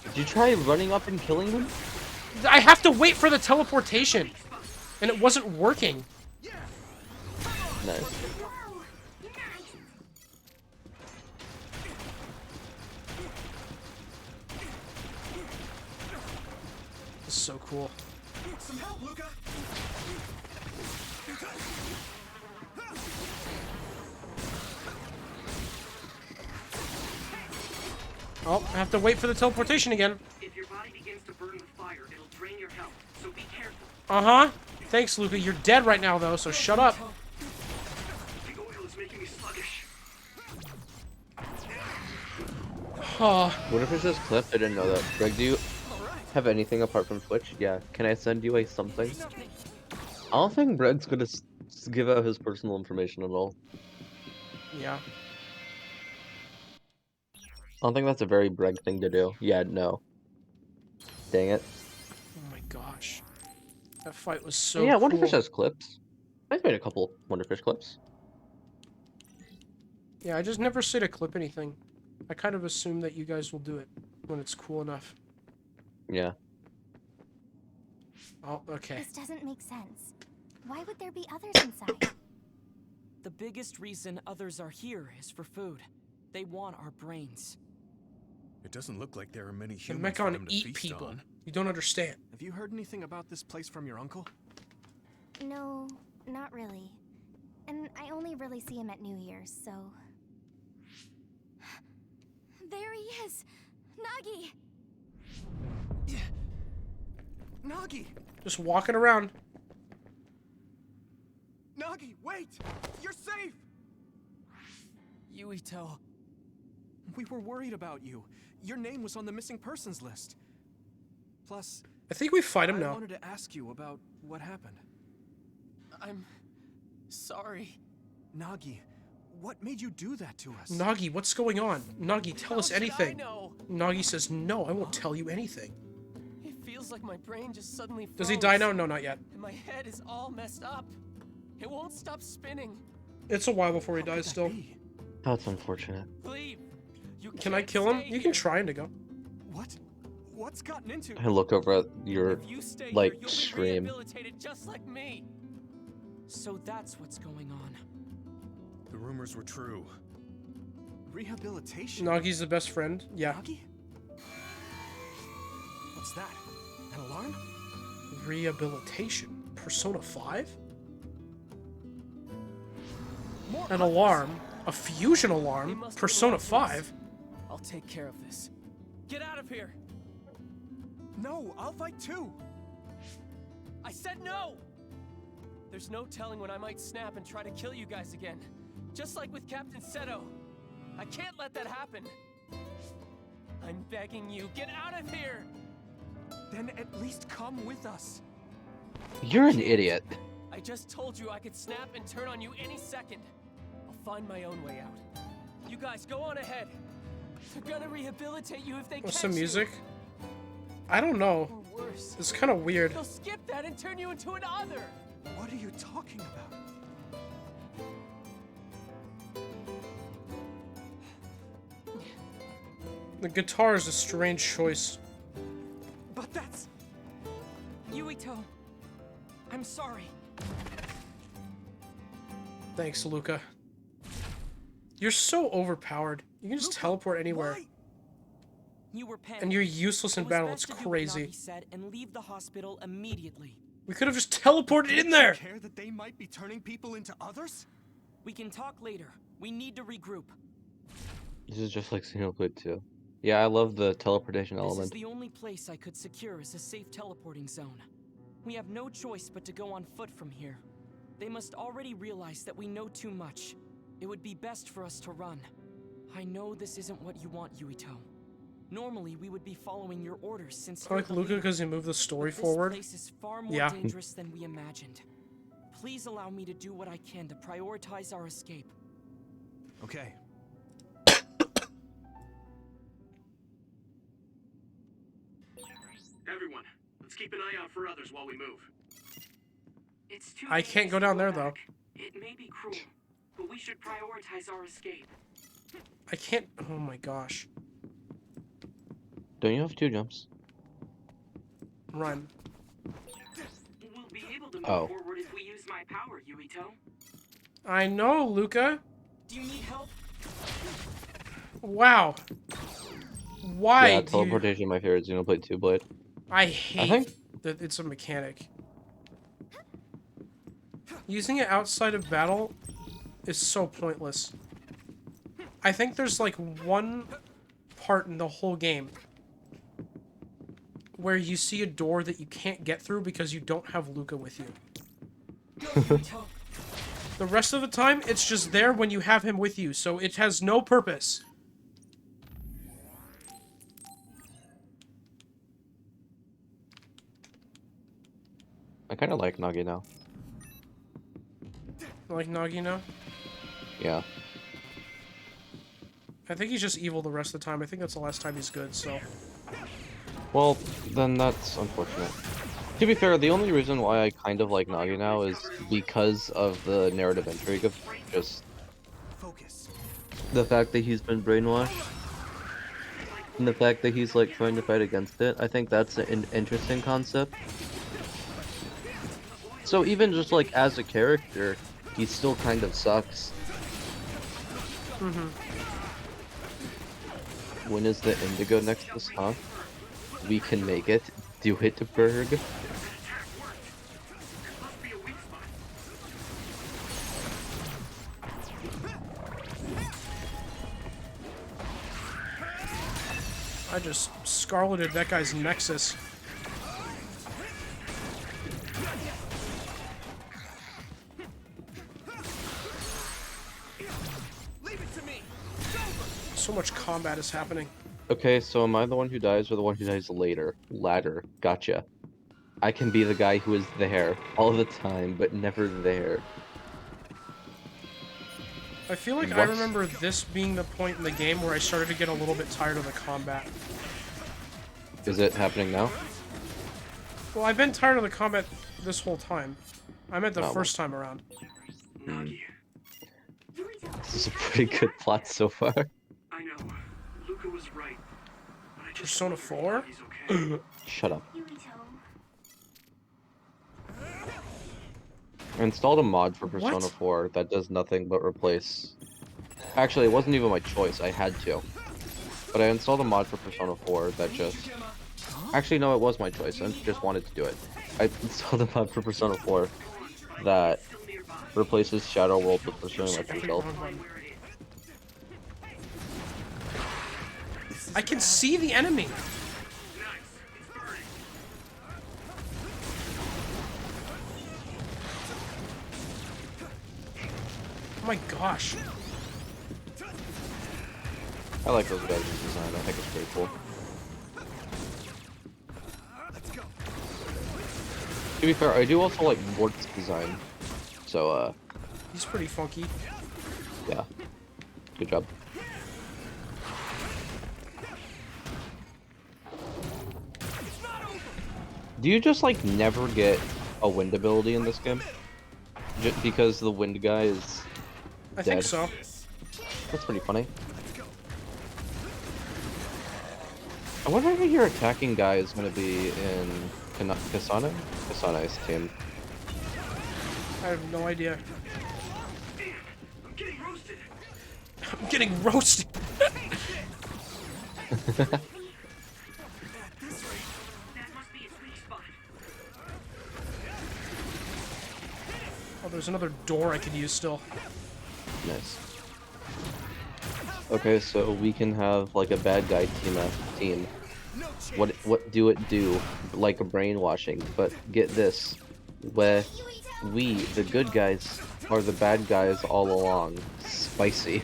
B: Did you try running up and killing them?
A: I have to wait for the teleportation. And it wasn't working.
B: Nice.
A: This is so cool. Oh, I have to wait for the teleportation again.
O: If your body begins to burn with fire, it'll drain your health, so be careful.
A: Uh-huh. Thanks, Luca. You're dead right now, though, so shut up.
O: The oil is making me sluggish.
A: Oh.
B: What if it's just clip? I didn't know that. Greg, do you have anything apart from Twitch? Yeah. Can I send you a something? I don't think Greg's gonna give out his personal information at all.
A: Yeah.
B: I don't think that's a very Greg thing to do. Yeah, no. Dang it.
A: Oh my gosh. That fight was so
B: Yeah,
A: cool.
B: Wonderfish has clips. I've made a couple Wonderfish clips.
A: Yeah, I just never say to clip anything. I kind of assume that you guys will do it when it's cool enough.
B: Yeah.
A: Oh, okay.
Q: This doesn't make sense. Why would there be others inside?
J: The biggest reason others are here is for food. They want our brains.
C: It doesn't look like there are many
A: The
C: humans for
A: Mechon
C: them to
A: eat
C: feast
A: people.
C: on.
A: You don't understand.
E: Have you heard anything about this place from your uncle?
Q: No, not really. And I only really see him at New Year's, so...
D: There he is! Nagi!
E: Nagi!
A: Just walking around.
E: Nagi, wait! You're safe!
J: Yuito.
E: We were worried about you. Your name was on the missing persons list. Plus,
A: I think we fight him
E: I
A: now.
E: wanted to ask you about what happened.
J: I'm sorry.
E: Nagi, what made you do that to us?
A: Nagi, what's going on? Nagi, tell us
J: How should
A: anything.
J: I know?
A: Nagi says, no, I won't tell you anything.
J: It feels like my brain just suddenly froze.
A: Does he die now? No, not yet.
J: And my head is all messed up. It won't stop spinning.
A: It's a while before he dies still.
B: That's unfortunate.
J: Leave. You
A: Can I
J: can't
A: kill him?
J: stay
A: You can
J: here.
A: try, Indigo.
E: What? What's gotten into?
B: I look over at your,
J: If you stay
B: like,
J: here, you'll
B: stream.
J: be rehabilitated just like me. So that's what's going on.
C: The rumors were true.
E: Rehabilitation?
A: Nagi's the best friend. Yeah.
E: Nagi? What's that? An alarm?
A: Rehabilitation. Persona 5?
E: More
A: An
E: others.
A: alarm. A fusion
J: They
A: alarm.
J: must be
A: Persona
J: watching us.
A: 5.
J: I'll take care of this. Get out of here.
E: No, I'll fight too.
J: I said no! There's no telling when I might snap and try to kill you guys again. Just like with Captain Seto. I can't let that happen. I'm begging you, get out of here!
E: Then at least come with us.
B: You're an idiot.
J: I just told you I could snap and turn on you any second. I'll find my own way out. You guys, go on ahead. They're gonna rehabilitate you if they
A: What's
J: catch
A: some
J: you.
A: music? I don't know.
J: Or worse.
A: It's kind of weird.
J: They'll skip that and turn you into an other.
E: What are you talking about?
A: The guitar is a strange choice.
E: But that's...
J: Yuito, I'm sorry.
A: Thanks, Luca. You're so overpowered. You can just teleport anywhere.
J: You were panicking.
A: And you're useless in battle. It's
J: best to do what
A: crazy.
J: Nagi said and leave the hospital immediately.
A: We could have just teleported in there.
L: Care that they might be turning people into others?
J: We can talk later. We need to regroup.
B: This is just like Xenoblade 2. Yeah, I love the teleportation
J: This
B: element.
J: is the only place I could secure as a safe teleporting zone. We have no choice but to go on foot from here. They must already realize that we know too much. It would be best for us to run. I know this isn't what you want, Yuito. Normally, we would be following your orders since
A: I like Luca because he moved the story forward.
J: This place is far more dangerous than we imagined. Please allow me to do what I can to prioritize our escape.
L: Okay.
O: Everyone, let's keep an eye out for others while we move. It's too
A: I can't go down there though.
O: It may be cruel, but we should prioritize our escape.
A: I can't. Oh my gosh.
B: Don't you have 2 jumps?
A: Run.
O: We'll be able to move forward if we use my power, Yuito.
A: I know, Luca.
J: Do you need help?
A: Wow. Why?
B: Yeah, teleportation is my favorite Xenoblade 2 blade.
A: I hate that it's a mechanic. Using it outside of battle is so pointless. I think there's like one part in the whole game where you see a door that you can't get through because you don't have Luca with you. The rest of the time, it's just there when you have him with you, so it has no purpose.
B: I kind of like Nagi now.
A: Like Nagi now?
B: Yeah.
A: I think he's just evil the rest of the time. I think that's the last time he's good, so...
B: Well, then that's unfortunate. To be fair, the only reason why I kind of like Nagi now is because of the narrative intrigue of just the fact that he's been brainwashed and the fact that he's like trying to fight against it. I think that's an interesting concept. So even just like as a character, he still kind of sucks. When is the Indigo Nexus, huh? We can make it. Do it, Berg.
A: I just scarleted that guy's Nexus. So much combat is happening.
B: Okay, so am I the one who dies or the one who dies later? Latter. Gotcha. I can be the guy who is there all the time, but never there.
A: I feel like I remember this being the point in the game where I started to get a little bit tired of the combat.
B: Is it happening now?
A: Well, I've been tired of the combat this whole time. I meant the first time around.
B: This is a pretty good plot so far.
O: I know. Luca was right.
A: Persona 4?
B: Shut up. I installed a mod for Persona 4 that does nothing but replace... Actually, it wasn't even my choice, I had to. But I installed a mod for Persona 4 that just... Actually, no, it was my choice, I just wanted to do it. I installed a mod for Persona 4 that replaces Shadow World with pursuing my true self.
A: I can see the enemy! Oh my gosh.
B: I like those guys' design, I think it's pretty cool. To be fair, I do also like Mort's design. So,
A: he's pretty funky.
B: Yeah. Good job. Do you just, like, never get a wind ability in this game? Just because the wind guy is
A: I
B: dead?
A: think so.
B: That's pretty funny. I wonder who your attacking guy is going to be in Kasane? Kasane's team.
A: I have no idea. I'm getting roasted. Oh, there's another door I could use still.
B: Nice. Okay, so we can have like a bad guy team. What do it do? Like a brainwashing, but get this. Where we, the good guys, are the bad guys all along. Spicy.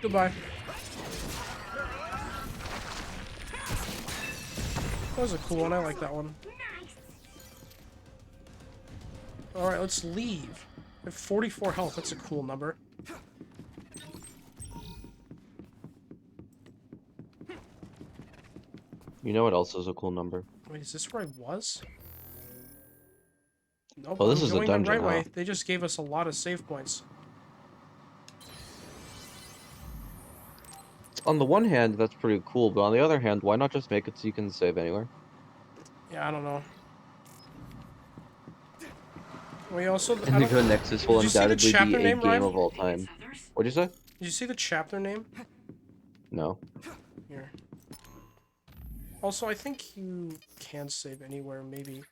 A: Goodbye. That was a cool one. I like that one. Alright, let's leave. I have 44 health. That's a cool number.
B: You know what else is a cool number?
A: Wait, is this where I was? Nope,
B: Oh, this
A: I'm
B: is a
A: going
B: dungeon,
A: the right way.
B: huh?
A: They just gave us a lot of save points.
B: On the one hand, that's pretty cool, but on the other hand, why not just make it so you can save anywhere?
A: Yeah, I don't know. We also...
B: Indigo Nexus will
A: Did you see the
B: undoubtedly
A: chapter
B: be a
A: name,
B: game
A: Ryan?
B: of all time. What'd you say?
A: Did you see the chapter name?
B: No.
A: Here. Also, I think you can save anywhere, maybe.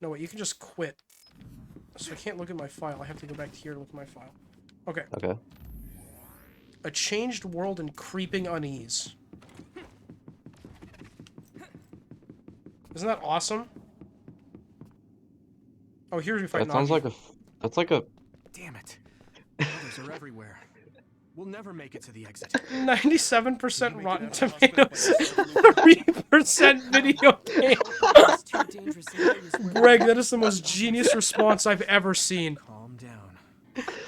A: No, wait, you can just quit. So I can't look at my file. I have to go back here to look at my file. Okay.
B: Okay.
A: A changed world and creeping unease. Isn't that awesome? Oh, here we fight
B: That sounds like a... That's like a...
E: Damn it. Others are everywhere. We'll never make it to the exit.
A: 97% Rotten Tomatoes, 3% video game. Greg, that is the most genius response I've ever seen.
E: Calm down.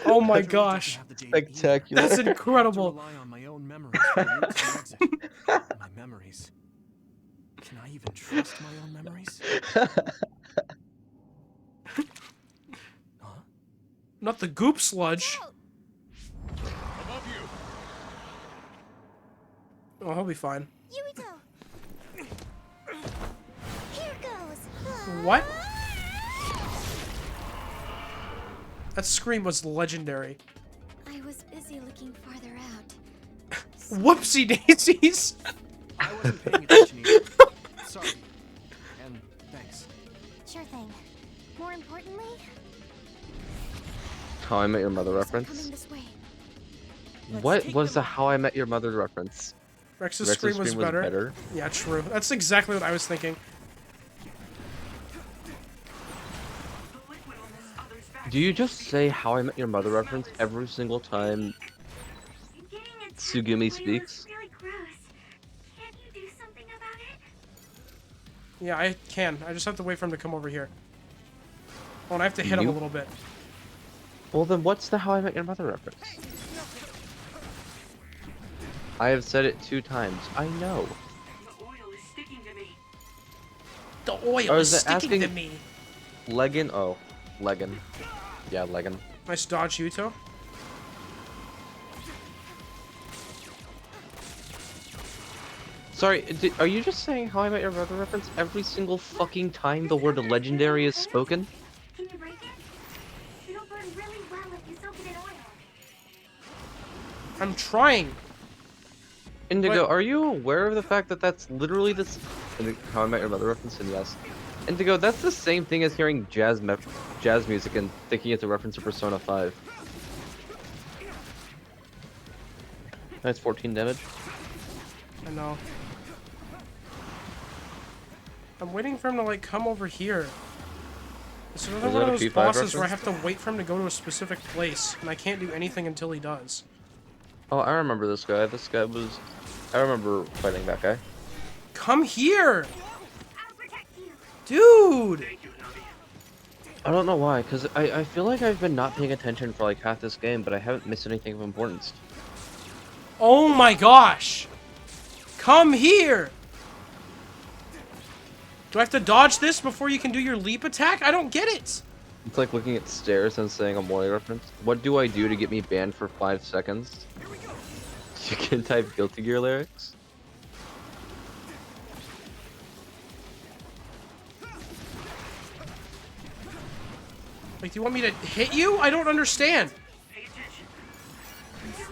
A: Oh my gosh.
B: Spectacular.
A: That's incredible.
E: Rely on my own memories for the route to the exit. My memories. Can I even trust my own memories?
A: Not the goop sludge. Oh, he'll be fine.
Q: Yuito. Here goes.
A: What? That scream was legendary.
Q: I was busy looking farther out.
A: Whoopsie daisies!
E: I wasn't paying attention either. Sorry. And thanks.
Q: Sure thing. More importantly,
B: How I Met Your Mother
Q: coming
B: reference?
Q: this way.
B: What was the How I Met Your Mother reference?
A: Rex's scream was better. Yeah, true. That's exactly what I was thinking.
B: Do you just say How I Met Your Mother reference every single time Tsugumi speaks?
T: Really gross. Can't you do something about it?
A: Yeah, I can. I just have to wait for him to come over here. Oh, and I have to hit him a little bit.
B: Well, then what's the How I Met Your Mother reference? I have said it 2 times. I know.
O: The oil is sticking to me.
A: The oil is sticking to me.
B: Leggin? Oh, Leggin. Yeah, Leggin.
A: Nice dodge, Yuto.
B: Sorry, are you just saying How I Met Your Mother reference every single fucking time the word legendary is spoken?
T: Can you break it? It'll burn really well if you soak it in oil.
A: I'm trying.
B: Indigo,
A: What?
B: are you aware of the fact that that's literally this How I Met Your Mother reference? And yes. Indigo, that's the same thing as hearing jazz music and thinking it's a reference to Persona 5. That's 14 damage.
A: I know. I'm waiting for him to, like, come over here. It's another
B: Was
A: one
B: that
A: of
B: a
A: those
B: P5
A: bosses where I
B: reference?
A: have to wait for him to go to a specific place, and I can't do anything until he does.
B: Oh, I remember this guy. This guy was... I remember fighting that guy.
A: Come here! Dude!
B: I don't know why, because I feel like I've been not paying attention for like half this game, but I haven't missed anything of importance.
A: Oh my gosh! Come here! Do I have to dodge this before you can do your leap attack? I don't get it!
B: It's like looking at stairs and saying a Mori reference. What do I do to get me banned for 5 seconds? You can type Guilty Gear lyrics.
A: Like, do you want me to hit you? I don't understand.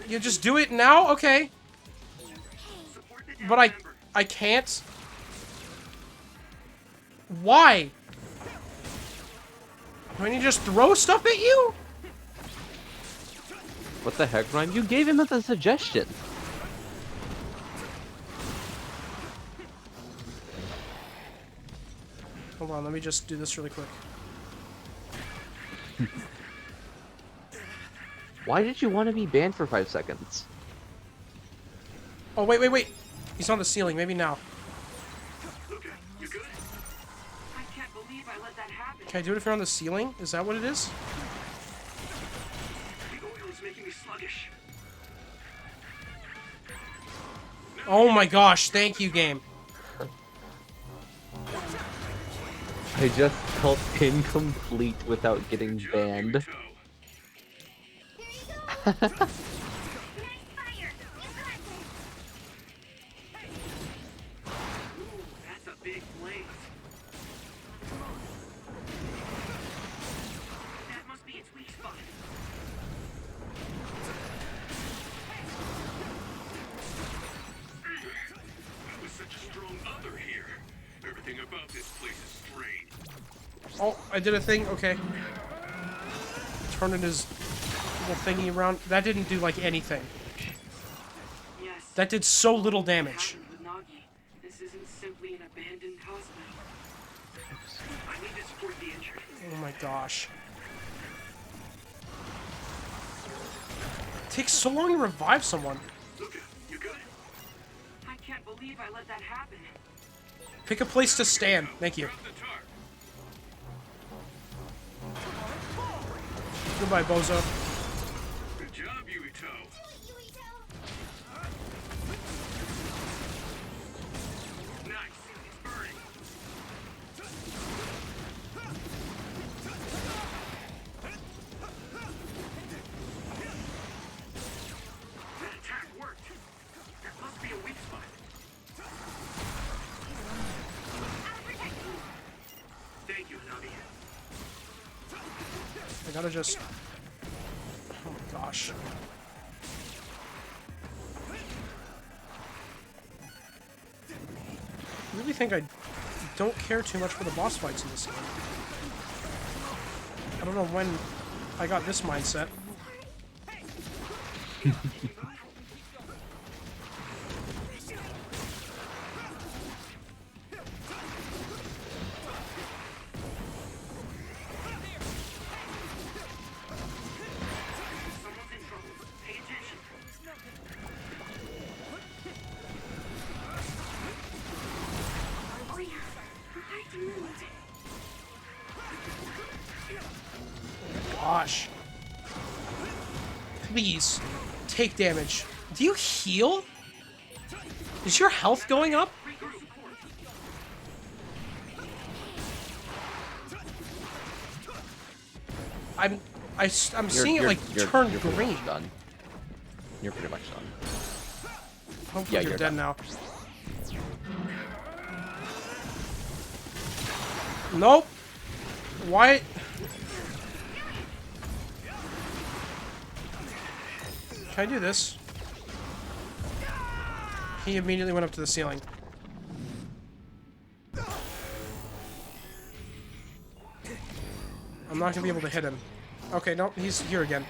A: You just do it now? Okay. But I can't. Why? Do I need to just throw stuff at you?
B: What the heck, Ryan? You gave him a suggestion.
A: Hold on, let me just do this really quick.
B: Why did you want to be banned for 5 seconds?
A: Oh, wait. He's on the ceiling. Maybe now.
O: You good? I can't believe I let that happen.
A: Can I do it if you're on the ceiling? Is that what it is?
O: The oil is making me sluggish.
A: Oh my gosh, thank you, game.
B: I just felt incomplete without getting banned.
O: That's a big blaze. That must be its weak spot.
I: I was such a strong other here. Everything about this place is strange.
A: Oh, I did a thing. Okay. Turning his little thingy around. That didn't do, like, anything.
O: Yes.
A: That did so little damage.
O: With Nagi, this isn't simply an abandoned hospital. I need to support the injured.
A: Oh my gosh. It takes so long to revive someone.
O: You good? I can't believe I let that happen.
A: Pick a place to stand. Thank you. Goodbye, bozo.
I: Good job, Yuito.
O: Nice. It's burning. That attack worked. That must be a weak spot. Thank you, Navi.
A: I gotta just... Oh my gosh. I really think I don't care too much for the boss fights in this game. I don't know when I got this mindset. Gosh. Please, take damage. Do you heal? Is your health going up? I'm seeing it like turn green.
B: Done. You're pretty much done.
A: Hopefully you're dead now. Nope. Why? Can I do this? He immediately went up to the ceiling. I'm not gonna be able to hit him. Okay, no, he's here again.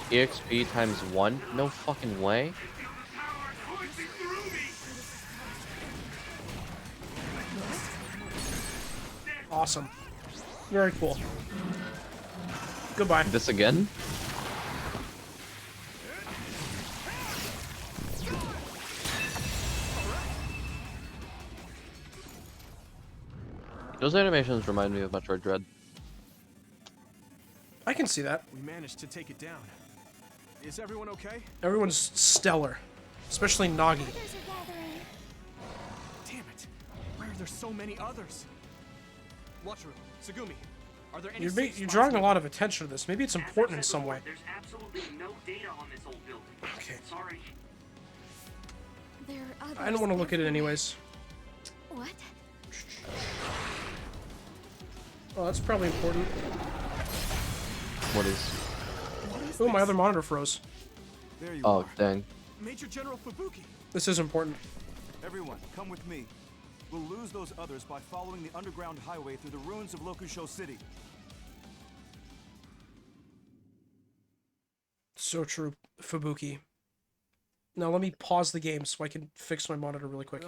B: EXP times 1? No fucking way.
A: Awesome. Very cool. Goodbye.
B: This again? Those animations remind me of Metroid Dread.
A: I can see that.
E: We managed to take it down. Is everyone okay?
A: Everyone's stellar. Especially Nagi.
E: Damn it. Why are there so many others? Watchroom, Tsugumi, are there any
A: You're drawing a lot of attention to this. Maybe it's important in some way.
O: There's absolutely no data on this old building.
A: Okay.
O: Sorry.
D: There are others.
A: I don't want to look at it anyways.
D: What?
A: Oh, that's probably important.
B: What is?
A: Oh, my other monitor froze.
P: There you
B: Oh,
P: are.
B: dang.
P: Major General Fubuki.
A: This is important.
P: Everyone, come with me. We'll lose those others by following the underground highway through the ruins of Lokusho City.
A: So true, Fubuki. Now let me pause the game so I can fix my monitor really quick.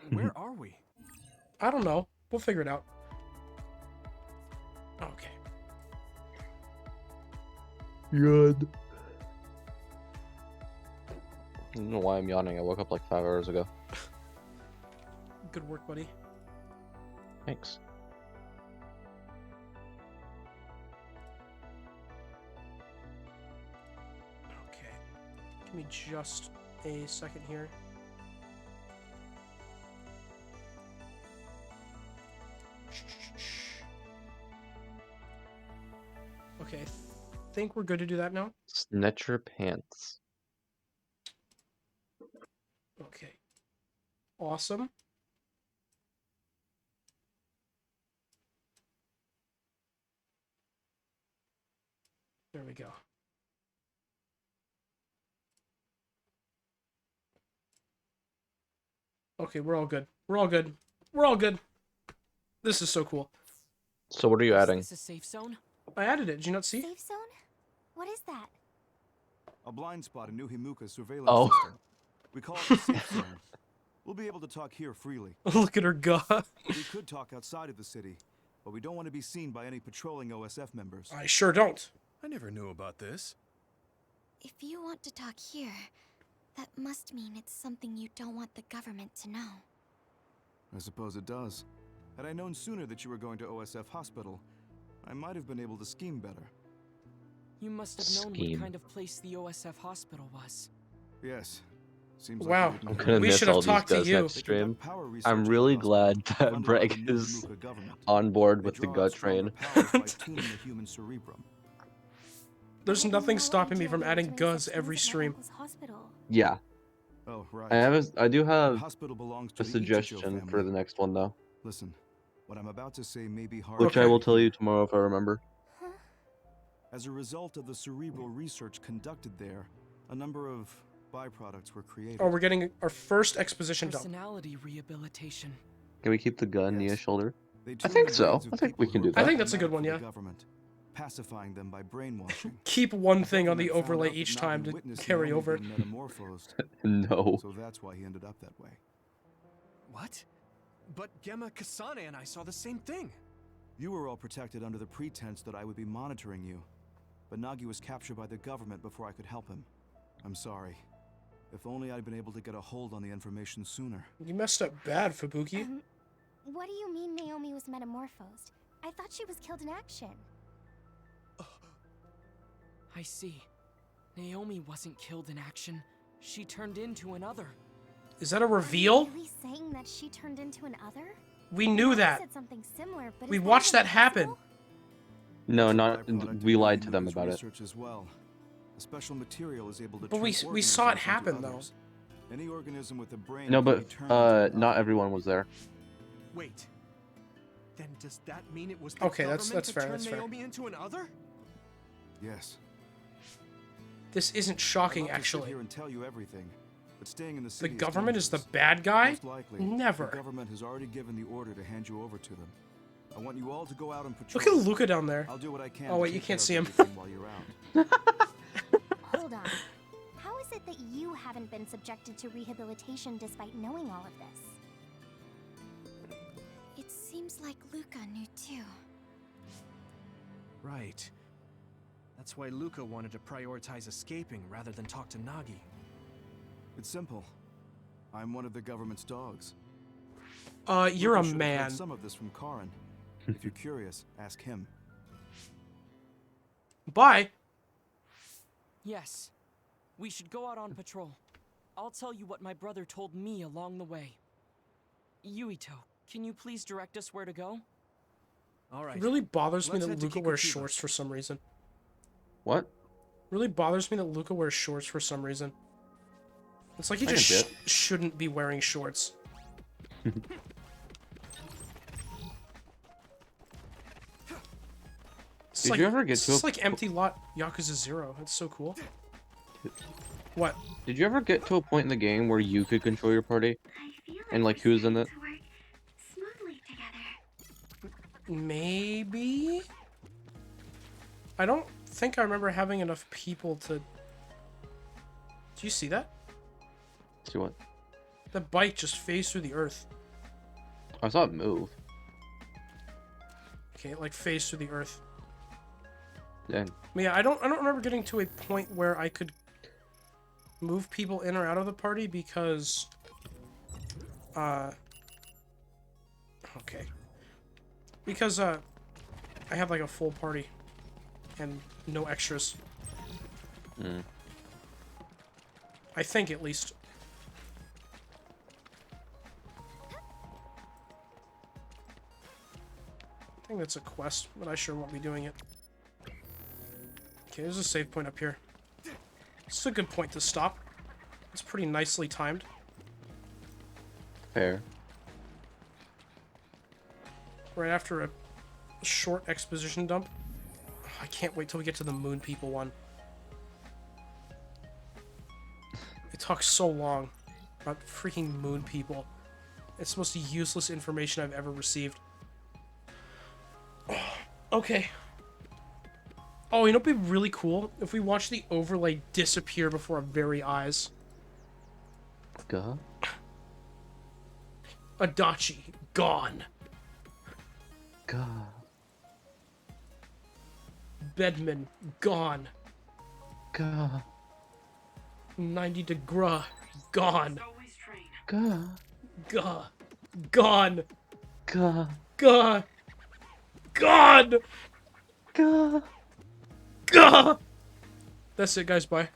E: Where are we?
A: I don't know. We'll figure it out. Okay.
B: Good. I don't know why I'm yawning. I woke up like 5 hours ago.
A: Good work, buddy.
B: Thanks.
A: Okay. Give me just a second here. Okay, I think we're good to do that now.
B: Snatch your pants.
A: Okay. Awesome. There we go. Okay, we're all good. We're all good. We're all good. This is so cool.
B: So what are you adding?
J: Is this a safe zone?
A: I added it. Did you not see?
Q: Safe zone? What is that?
P: A blind spot in New Himuka's surveillance
B: Oh.
P: system. We call it the safe zone. We'll be able to talk here freely.
A: Look at her go.
P: We could talk outside of the city, but we don't want to be seen by any patrolling OSF members.
A: I sure don't.
C: I never knew about this.
Q: If you want to talk here, that must mean it's something you don't want the government to know.
P: I suppose it does. Had I known sooner that you were going to OSF Hospital, I might have been able to scheme better.
J: You must have known what kind of place the OSF hospital was.
P: Yes. Seems
A: Wow.
P: like
B: I'm gonna
A: We
B: miss
A: should have
B: all these
A: talked to
B: guys
A: you.
B: next stream. I'm really glad that Breg is on board with the gut train.
A: There's nothing stopping me from adding Guz every stream.
B: Yeah.
P: Oh, right.
B: I do have
P: hospital belongs
B: a
P: to the Ichijo
B: suggestion for
P: family.
B: the next one though,
P: Listen, what I'm about to say may be hard.
B: which I will tell you tomorrow if I remember.
P: As a result of the cerebral research conducted there, a number of byproducts were created.
A: Oh, we're getting our first exposition dump.
J: Personality rehabilitation.
B: Can we keep the gun near shoulder?
P: They
B: I
P: tuned
B: think
P: the
B: so.
P: brains of
B: I think we
P: people
B: can
P: who
B: do
P: are
A: I
B: that.
A: think that's a good one,
P: problematic
A: yeah.
P: for the government, pacifying them by brainwashing.
A: Keep one thing on the
P: Government found
A: overlay
P: out that
A: each
P: Nagi
A: time to
P: witnessed
A: carry
P: Naomi
A: over.
P: being metamorphosed.
B: No.
P: So that's why he ended up that way.
E: What? But Gemma, Kasane, and I saw the same thing.
P: You were all protected under the pretense that I would be monitoring you. But Nagi was captured by the government before I could help him. I'm sorry. If only I'd been able to get a hold on the information sooner.
A: You messed up bad, Fubuki.
Q: What do you mean Naomi was metamorphosed? I thought she was killed in action.
J: I see. Naomi wasn't killed in action. She turned into another.
A: Is that a reveal?
Q: Are you really saying that she turned into an other?
A: We knew
Q: Nagi
A: that.
Q: said something similar, but
A: We
Q: is
A: watched
Q: even
A: that happen.
Q: possible?
B: No,
P: It's a
B: not.
P: byproduct of
B: We lied
P: Nagi
B: to them
P: Muka's
B: about it.
P: research as well. A special material is able to
A: But we
P: turn
A: saw it
P: organisms into
A: happen though.
P: others. Any organism with a brain
B: No,
P: can
B: but
P: be turned into
B: not
P: another.
B: everyone was there.
E: Wait. Then does that mean it was the
A: Okay,
E: government
A: that's
E: that
A: fair,
E: turned
A: that's fair.
E: Naomi into an other?
P: Yes.
A: This isn't
P: I'd
A: shocking,
P: love to sit
A: actually.
P: here and tell you everything, but staying in the
A: The
P: city is
A: government is the
P: dangerous.
A: bad guy?
P: Most likely,
A: Never.
P: The government has already given the order to hand you over to them. I want you all to go out and
A: Look
P: patrol.
A: at Luca down there.
P: I'll do what I can.
A: Oh
P: to
A: wait, you
P: take
A: can't
P: care
A: see
P: of
A: him.
P: everything while you're out.
Q: Hold on. How is it that you haven't been subjected to rehabilitation despite knowing all of this? It seems like Luca knew too.
E: Right. That's why Luca wanted to prioritize escaping rather than talk to Nagi.
P: It's simple. I'm one of the government's dogs.
A: You're a
P: Luca should have heard
A: man.
P: some of this from Karin. If you're curious, ask him.
A: Bye.
J: Yes. We should go out on patrol. I'll tell you what my brother told me along the way. Yuito, can you please direct us where to go?
E: All right.
A: It really bothers me
E: Let's
A: that
E: head to
A: Luca wears
E: Kikuchiba.
A: shorts for some reason.
B: What?
A: Really bothers me that Luca wears shorts for some reason. It's like he
B: I can
A: just
B: see it.
A: shouldn't be wearing shorts.
B: Did you ever get
A: It's
B: to
A: just
B: a
A: like empty lot Yakuza 0. That's so cool. What?
B: Did you ever get to a point in the game where you could control your party? And like who's in it?
T: Smoothly together.
A: Maybe? I don't think I remember having enough people to... Do you see that?
B: See what?
A: The bike just phased through the earth.
B: I saw it move.
A: Okay, it like phased through the earth.
B: Yeah.
A: But yeah, I don't remember getting to a point where I could move people in or out of the party because okay. Because I have like a full party and no extras. I think at least. I think that's a quest, but I sure won't be doing it. Okay, there's a save point up here. It's a good point to stop. It's pretty nicely timed.
B: Fair.
A: Right after a short exposition dump. I can't wait till we get to the moon people one. It talks so long about freaking moon people. It's the most useless information I've ever received. Okay. Oh, you know what'd be really cool? If we watch the overlay disappear before our very eyes.
B: Gah?
A: Adachi, gone.
B: Gah.
A: Bedman, gone.
B: Gah.
A: 90 degree, gone.
B: Gah.
A: Gah. Gone.
B: Gah.
A: Gah. Gone.
B: Gah.
A: Gah. That's it, guys. Bye.